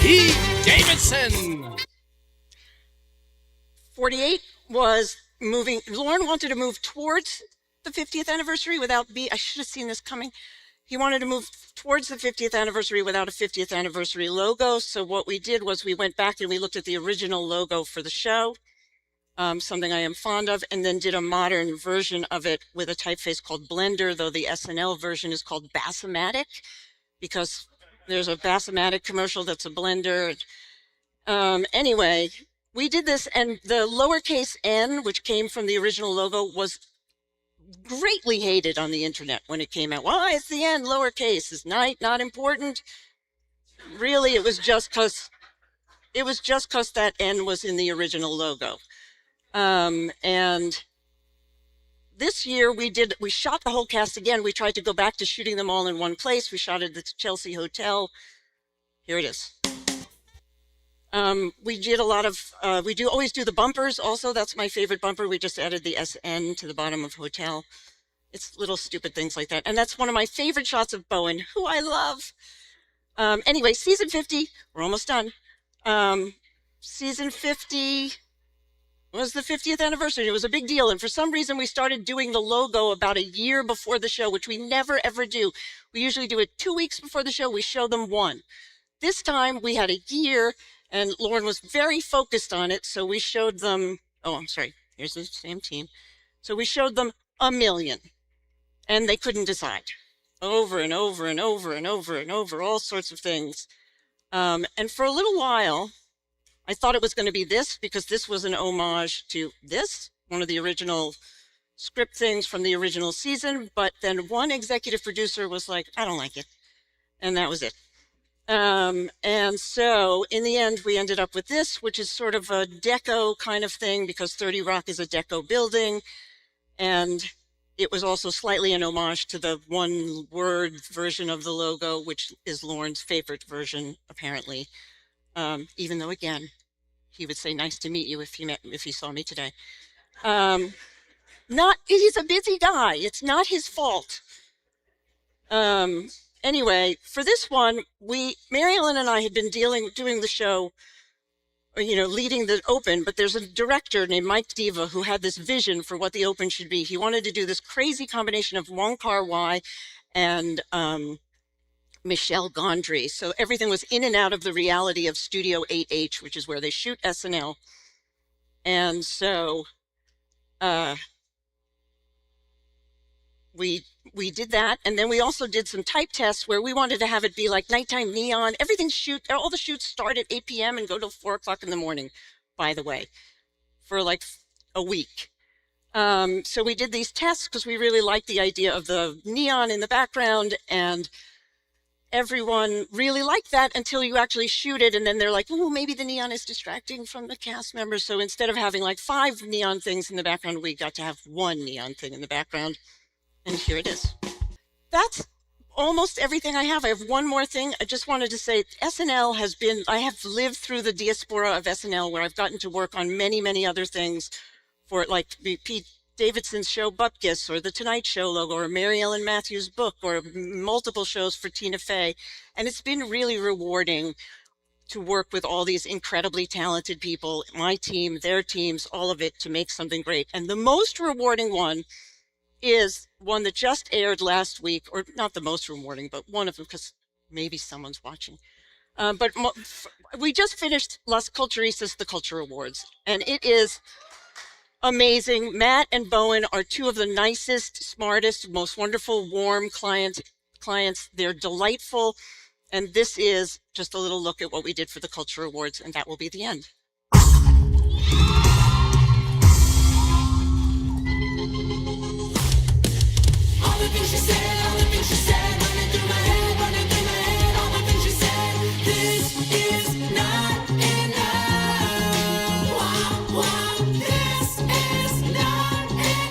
[SPEAKER 2] E. Davidson.
[SPEAKER 21] 48 was moving. Lauren wanted to move towards the 50th anniversary without I should have seen this coming. He wanted to move towards the 50th anniversary without a 50th anniversary logo. So what we did was we went back and we looked at the original logo for the show, something I am fond of, and then did a modern version of it with a typeface called Blender, though the SNL version is called Bassomatic because there's a Bassomatic commercial that's a blender. Anyway, we did this, and the lowercase n, which came from the original logo, was greatly hated on the internet when it came out. Why is the n lowercase? Is not important? Really, it was just because that n was in the original logo. And this year we shot the whole cast again. We tried to go back to shooting them all in one place. We shot at the Chelsea Hotel. Here it is. We did a lot of, we always do the bumpers also. That's my favorite bumper. We just added the SN to the bottom of hotel. It's little stupid things like that. And that's one of my favorite shots of Bowen, who I love. Anyway, season 50, we're almost done. Season 50 was the 50th anniversary. It was a big deal. And for some reason, we started doing the logo about a year before the show, which we never, ever do. We usually do it 2 weeks before the show. We show them one. This time we had a year, and Lauren was very focused on it. So we showed them, oh, I'm sorry, here's the same team. So we showed them 1 million, and they couldn't decide. Over and over and over and over and over, all sorts of things. And for a little while, I thought it was going to be this because this was an homage to this, one of the original script things from the original season. But then one executive producer was like, I don't like it. And that was it. And so in the end, we ended up with this, which is sort of a deco kind of thing because 30 Rock is a deco building. And it was also slightly an homage to the one-word version of the logo, which is Lauren's favorite version, apparently. Even though, again, he would say, nice to meet you if he saw me today. He's a busy guy. It's not his fault. Anyway, for this one, Mary Ellen and I had been doing the show, leading the open, but there's a director named Mike Diva who had this vision for what the open should be. He wanted to do this crazy combination of Wong Kar-wai and Michelle Gondry. So everything was in and out of the reality of Studio 8H, which is where they shoot SNL. And so we did that, and then we also did some type tests where we wanted to have it be like nighttime neon. All the shoots start at 8 p.m. and go till 4 o'clock in the morning, by the way, for like a week. So we did these tests because we really liked the idea of the neon in the background, and everyone really liked that until you actually shoot it, and then they're like, oh, maybe the neon is distracting from the cast members. So instead of having like 5 neon things in the background, we got to have 1 neon thing in the background. And here it is. That's almost everything I have. I have one more thing. I just wanted to say SNL I have lived through the diaspora of SNL where I've gotten to work on many, many other things for like Pete Davidson's show Bupkis or The Tonight Show logo or Mary Ellen Matthews' book or multiple shows for Tina Fey. And it's been really rewarding to work with all these incredibly talented people, my team, their teams, all of it to make something great. And the most rewarding one is one that just aired last week, or not the most rewarding, but one of them, because maybe someone's watching. But we just finished Las Culturistas, the Culture Awards, and it is amazing. Matt and Bowen are 2 of the nicest, smartest, most wonderful, warm clients clients. They're delightful. And this is just a little look at what we did for the Culture Awards, and that will be the end.
[SPEAKER 1] All the things she said, all the things she said, running through my head, running through my head, all the things she said. This is not enough. Wow, wow, this is not enough.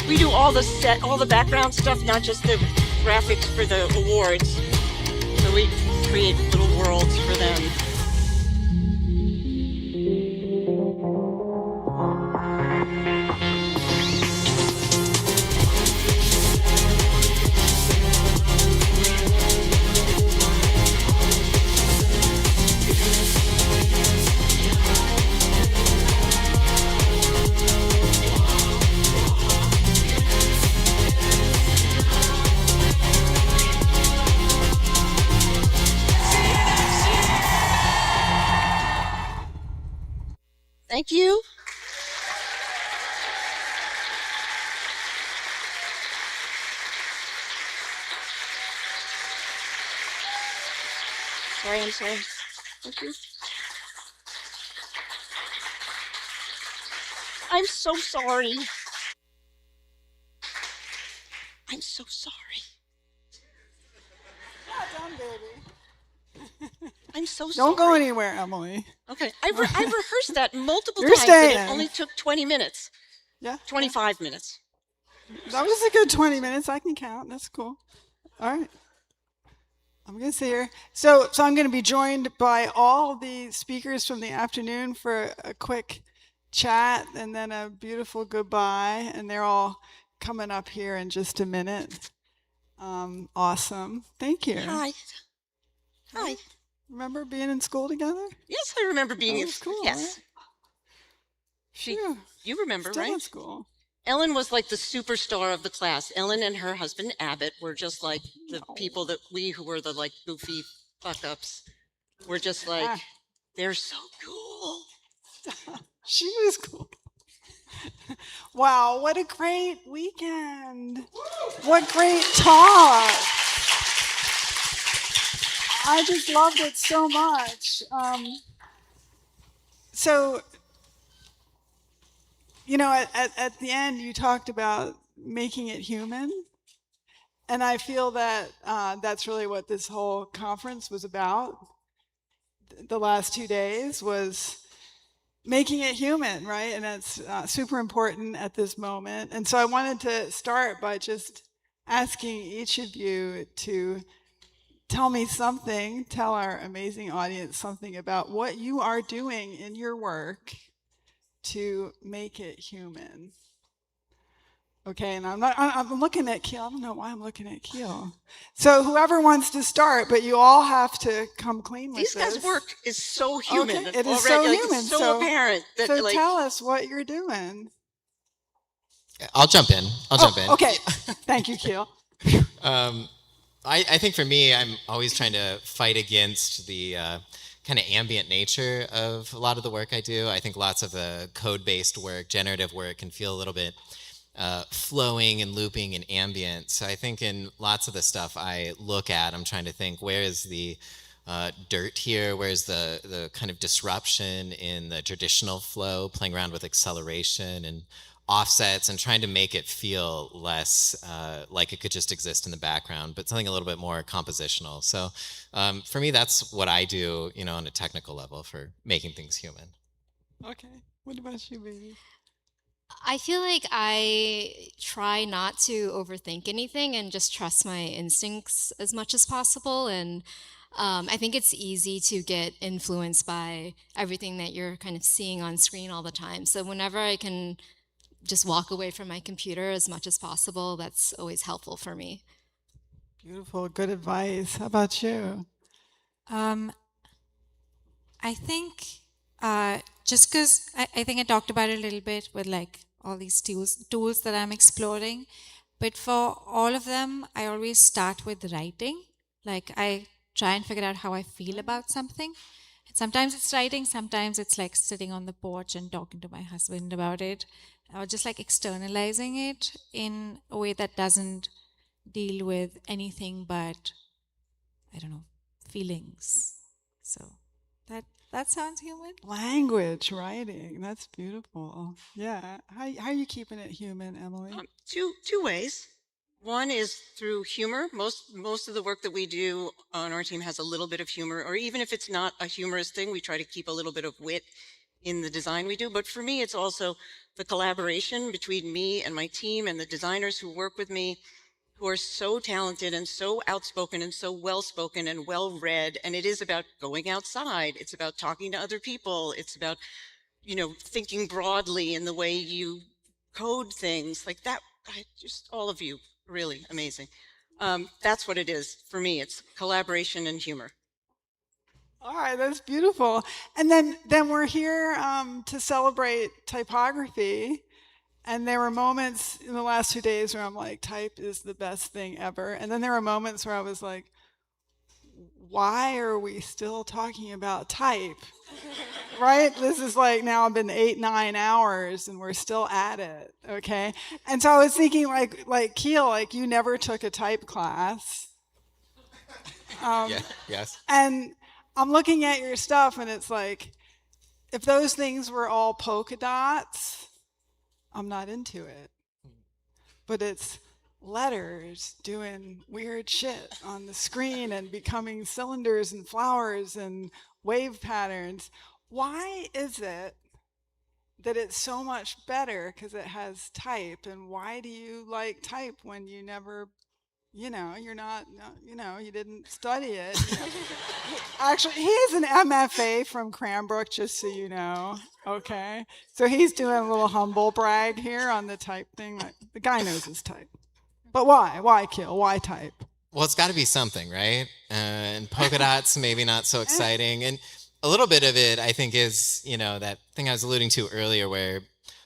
[SPEAKER 21] We do all the background stuff, not just the graphics for the awards. So we create little worlds for them. Thank you. Sorry, I'm sorry. Thank you. I'm so sorry. I'm so sorry.
[SPEAKER 4] Not done, baby.
[SPEAKER 21] I'm so sorry.
[SPEAKER 4] Don't go anywhere, Emily.
[SPEAKER 21] Okay, I rehearsed that multiple
[SPEAKER 4] You're
[SPEAKER 21] times,
[SPEAKER 4] staying.
[SPEAKER 21] and it only took 20 minutes.
[SPEAKER 4] Yeah.
[SPEAKER 21] 25 minutes.
[SPEAKER 4] That was a good 20 minutes. I can count. That's cool. All right. I'm going to sit here. So I'm going to be joined by all the speakers from the afternoon for a quick chat and then a beautiful goodbye. And they're all coming up here in just a minute. Awesome. Thank you.
[SPEAKER 21] Hi. Hi.
[SPEAKER 4] Remember being in school together?
[SPEAKER 21] Yes, I remember being in
[SPEAKER 4] school.
[SPEAKER 21] Yes.
[SPEAKER 4] Right?
[SPEAKER 21] You remember,
[SPEAKER 4] Still
[SPEAKER 21] right?
[SPEAKER 4] in school.
[SPEAKER 21] Ellen was like the superstar of the class. Ellen and her husband Abbott were just like the people that we who were the like goofy fuck-ups were just like, they're so cool.
[SPEAKER 4] She was cool. Wow, what a great weekend. What great talk. I just loved it so much. So, you know, at the end, you talked about making it human. And I feel that that's really what this whole conference was about. The last 2 days was making it human, right? And that's super important at this moment. And so I wanted to start by just asking each of you to tell me something, tell our amazing audience something about what you are doing in your work to make it human. Okay, and I'm looking at Keel. I don't know why I'm looking at Keel. So whoever wants to start, but you all have to come clean with
[SPEAKER 21] These
[SPEAKER 4] this.
[SPEAKER 21] guys' work is so human.
[SPEAKER 4] Okay, it is
[SPEAKER 21] already,
[SPEAKER 4] so
[SPEAKER 21] like,
[SPEAKER 4] human.
[SPEAKER 21] It's so apparent. That,
[SPEAKER 4] so
[SPEAKER 21] like,
[SPEAKER 4] tell us what you're doing.
[SPEAKER 17] I'll jump in. I'll jump in.
[SPEAKER 4] Okay, thank you, Keel.
[SPEAKER 17] I think for me, I'm always trying to fight against the kind of ambient nature of a lot of the work I do. I think lots of the code-based work, generative work, can feel a little bit flowing and looping and ambient. So I think in lots of the stuff I look at, I'm trying to think, where is the dirt here? Where's the kind of disruption in the traditional flow, playing around with acceleration and offsets and trying to make it feel less like it could just exist in the background, but something a little bit more compositional. So for me, that's what I do, you know, on a technical level for making things human.
[SPEAKER 4] Okay, what about you, baby?
[SPEAKER 18] I feel like I try not to overthink anything and just trust my instincts as much as possible. And I think it's easy to get influenced by everything that you're kind of seeing on screen all the time. So whenever I can just walk away from my computer as much as possible, that's always helpful for me.
[SPEAKER 4] Beautiful, good advice. How about you?
[SPEAKER 6] I think just because I think I talked about it a little bit with like all these tools that I'm exploring, but for all of them, I always start with writing. Like I try and figure out how I feel about something. Sometimes it's writing, sometimes it's like sitting on the porch and talking to my husband about it, or just like externalizing it in a way that doesn't deal with anything but, I don't know, feelings. So that sounds human.
[SPEAKER 4] Language, writing, that's beautiful. Yeah. How are you keeping it human, Emily?
[SPEAKER 21] Two ways. One is through humor. Most of the work that we do on our team has a little bit of humor, or even if it's not a humorous thing, we try to keep a little bit of wit in the design we do. But for me, it's also the collaboration between me and my team and the designers who work with me, who are so talented and so outspoken and so well-spoken and well-read. And it is about going outside. It's about talking to other people. It's about, thinking broadly in the way you code things like that. Just all of you, really amazing. That's what it is for me. It's collaboration and humor.
[SPEAKER 4] All right, that's beautiful. And then we're here to celebrate typography. And there were moments in the last 2 days where I'm like, type is the best thing ever. And then there were moments where I was like, why are we still talking about type? Right? This is like now been 8-9 hours and we're still at it. Okay. And so I was thinking like Keel, like you never took a type class.
[SPEAKER 17] Yes.
[SPEAKER 4] And I'm looking at your stuff and it's like, if those things were all polka dots, I'm not into it. But it's letters doing weird shit on the screen and becoming cylinders and flowers and wave patterns. Why is it that it's so much better because it has type? And why do you like type when you never, you're not, you didn't study it? Actually, he is an MFA from Cranbrook, just so you know. Okay. So he's doing a little humble brag here on the type thing. The guy knows his type. But why? Why Keel? Why type?
[SPEAKER 17] Well, it's got to be something, right? And polka dots, maybe not so exciting. And a little bit of it, I think, is, that thing I was alluding to earlier where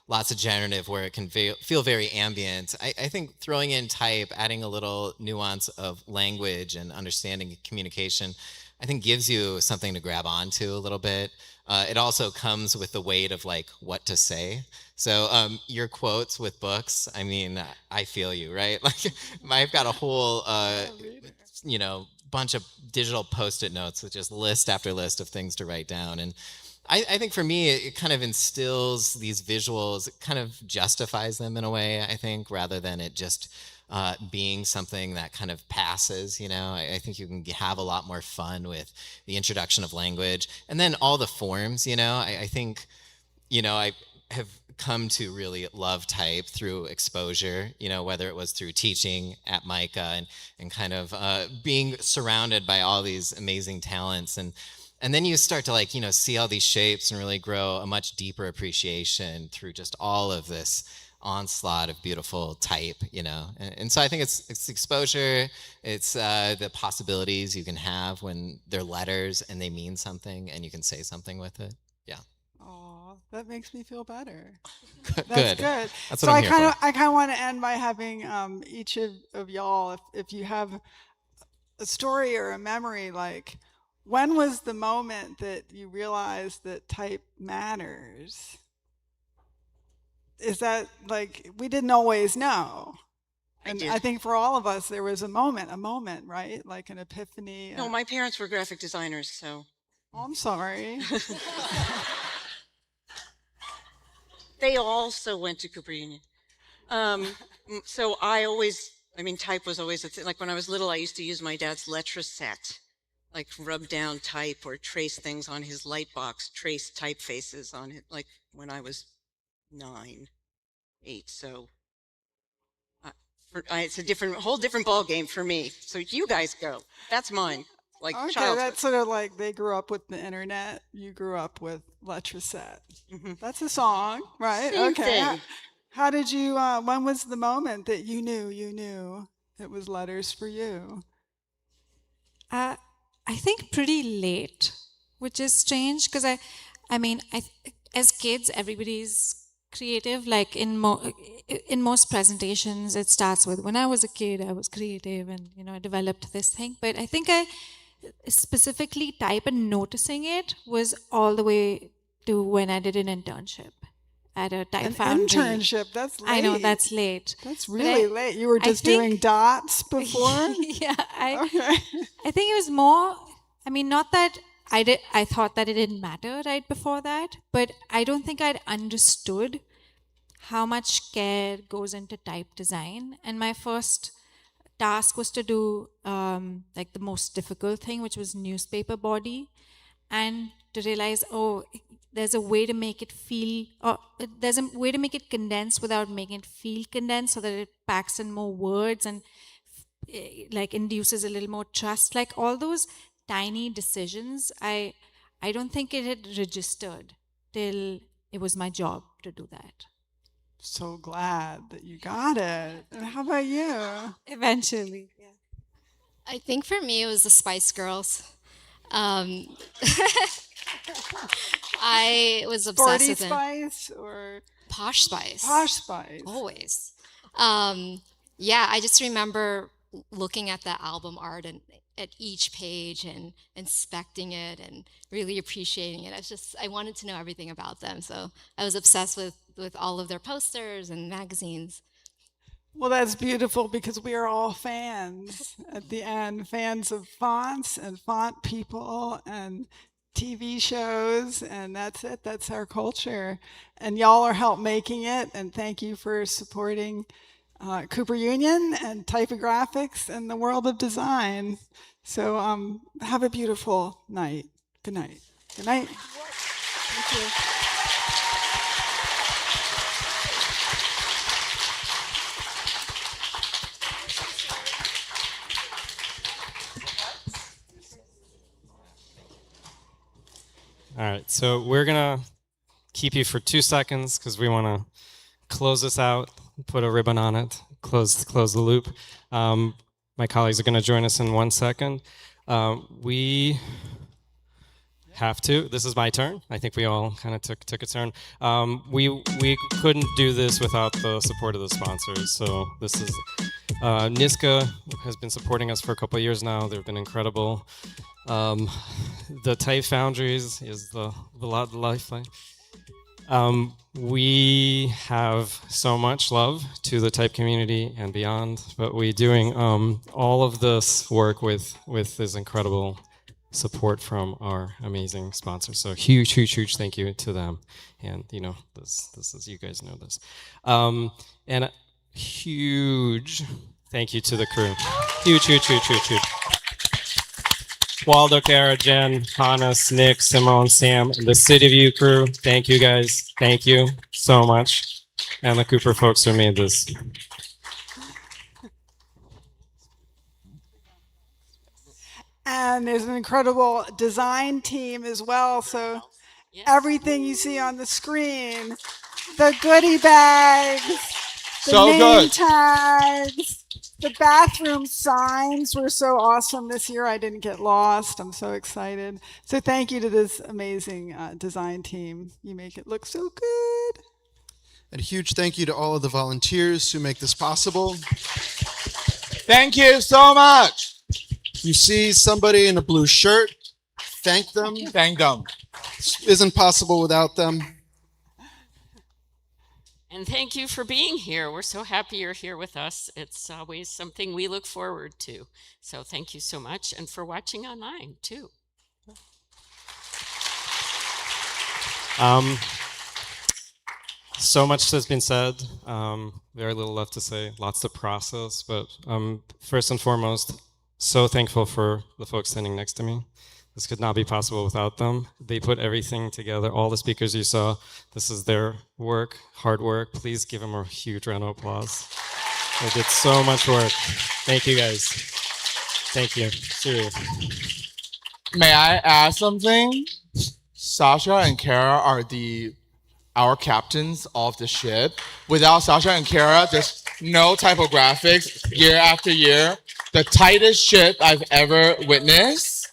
[SPEAKER 17] lots of generative where it can feel very ambient. I think throwing in type, adding a little nuance of language and understanding communication, I think gives you something to grab onto a little bit. It also comes with the weight of like what to say. So your quotes with books, I mean, I feel you, right? Like I've got a whole, bunch of digital Post-it notes with just list after list of things to write down. And I think for me, it kind of instills these visuals, it kind of justifies them in a way, I think, rather than it just being something that kind of passes, I think you can have a lot more fun with the introduction of language. And then all the forms, I think, I have come to really love type through exposure, whether it was through teaching at MICA and kind of being surrounded by all these amazing talents. And then you start to see all these shapes and really grow a much deeper appreciation through just all of this onslaught of beautiful type, and so I think it's exposure, it's the possibilities you can have when they're letters and they mean something and you can say something with it. Yeah.
[SPEAKER 4] Oh, that makes me feel better.
[SPEAKER 17] Good.
[SPEAKER 4] That's good.
[SPEAKER 17] That's
[SPEAKER 4] So
[SPEAKER 17] what I'm here for.
[SPEAKER 4] I kind of want to end by having each of y'all, if you have a story or a memory, like when was the moment that you realized that type matters? Is that like we didn't always know? And I think for all of us there was a moment, right? Like an epiphany.
[SPEAKER 21] No, my parents were graphic designers, so.
[SPEAKER 4] Oh, I'm sorry.
[SPEAKER 21] They also went to Cooper Union. So type was always a thing. Like when I was little, I used to use my dad's letter set, like rub down type or trace things on his light box, trace typefaces on it, like when I was 9, 8. So it's a whole different ball game for me. So you guys go. That's mine. Like
[SPEAKER 4] okay,
[SPEAKER 21] childhood.
[SPEAKER 4] that's sort of like they grew up with the internet. You grew up with letter set. That's a song, right?
[SPEAKER 21] Same
[SPEAKER 4] okay.
[SPEAKER 21] thing.
[SPEAKER 4] How did you? When was the moment that you knew it was letters for you?
[SPEAKER 6] I think pretty late, which is strange because as kids, everybody's creative. Like in most presentations, it starts with when I was a kid, I was creative and I developed this thing. But I think specifically type and noticing it was all the way to when I did an internship at a type
[SPEAKER 4] An
[SPEAKER 6] foundry.
[SPEAKER 4] internship, that's late.
[SPEAKER 6] I know, that's late.
[SPEAKER 4] That's
[SPEAKER 6] But
[SPEAKER 4] really late. You were just doing dots before?
[SPEAKER 6] Yeah, I think it was more, I mean, not that I thought that it didn't matter right before that, but I don't think I'd understood how much care goes into type design. And my first task was to do like the most difficult thing, which was newspaper body, and to realize, oh, there's a way to make it feel, or there's a way to make it condensed without making it feel condensed, so that it packs in more words and like induces a little more trust. Like all those tiny decisions, I don't think it had registered till it was my job to do that.
[SPEAKER 4] So glad that you got it. And how about you?
[SPEAKER 6] Eventually. Yeah.
[SPEAKER 18] I think for me it was the Spice Girls. I was obsessed
[SPEAKER 4] Sporty
[SPEAKER 18] with it.
[SPEAKER 4] Spice or
[SPEAKER 18] Posh Spice.
[SPEAKER 4] Posh Spice.
[SPEAKER 18] Always. Yeah, I just remember looking at the album art and at each page and inspecting it and really appreciating it. I wanted to know everything about them. So I was obsessed with all of their posters and magazines.
[SPEAKER 4] Well, that's beautiful because we are all fans at the end, fans of fonts and font people and TV shows, and that's it. That's our culture. And y'all are help making it, and thank you for supporting Cooper Union and Typographics and the world of design. So have a beautiful night. Good night. Good night. Thank you.
[SPEAKER 7] All right, so we're gonna keep you for 2 seconds because we want to close this out, put a ribbon on it, close the loop. My colleagues are going to join us in 1 second. We have to. This is my turn. I think we all kind of took a turn. We couldn't do this without the support of the sponsors. So this is Niska has been supporting us for a couple of years now. They've been incredible. The Type Foundries is the lifeline. We have so much love to the type community and beyond, but we're doing all of this work with this incredible support from our amazing sponsors. So huge thank you to them. And you know, this is, you guys know this. And a huge thank you to the crew. Huge. Waldo, Kara, Jen, Hannes, Nick, Simone, Sam, and the City View crew. Thank you guys. Thank you so much. And the Cooper folks who made this.
[SPEAKER 4] And there's an incredible design team as well. So everything you see on the screen, the goodie bags, the
[SPEAKER 8] So
[SPEAKER 4] name
[SPEAKER 8] good.
[SPEAKER 4] tags, the bathroom signs were so awesome this year. I didn't get lost. I'm so excited. So thank you to this amazing design team. You make it look so good.
[SPEAKER 3] And a huge thank you to all of the volunteers who make this possible.
[SPEAKER 8] Thank you so much.
[SPEAKER 3] You see somebody in a blue shirt, thank them.
[SPEAKER 8] Thank them.
[SPEAKER 3] This isn't possible without them.
[SPEAKER 23] And thank you for being here. We're so happy you're here with us. It's always something we look forward to. So thank you so much, and for watching online too.
[SPEAKER 7] So much has been said, very little left to say, lots to process, but first and foremost, so thankful for the folks standing next to me. This could not be possible without them. They put everything together, all the speakers you saw. This is their work, hard work. Please give them a huge round of applause. They did so much work. Thank you guys. Thank you, serious.
[SPEAKER 8] May I add something? Sasha and Kara are our captains of the ship. Without Sasha and Kara, there's no typographics year after year. The tightest ship I've ever witnessed.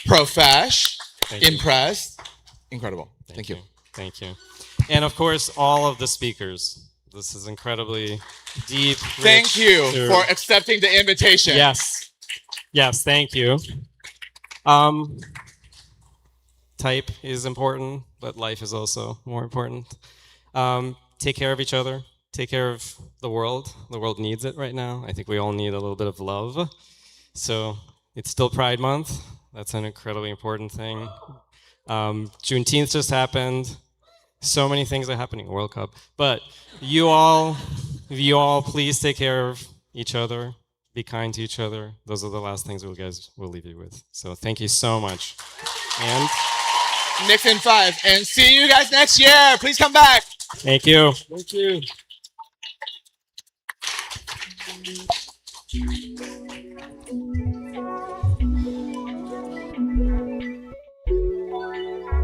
[SPEAKER 8] Profesh, impressed, incredible. Thank you.
[SPEAKER 7] Thank you. And of course, all of the speakers. This is incredibly deep.
[SPEAKER 8] Thank you for accepting the invitation.
[SPEAKER 7] Yes, thank you. Type is important, but life is also more important. Take care of each other. Take care of the world. The world needs it right now. I think we all need a little bit of love. So it's still Pride Month. That's an incredibly important thing. Juneteenth just happened. So many things are happening. World Cup. But you all please take care of each other. Be kind to each other. Those are the last things we'll leave you with. So thank you so much. And
[SPEAKER 8] Nixon 5. And see you guys next year. Please come back.
[SPEAKER 7] thank you.
[SPEAKER 8] Thank you.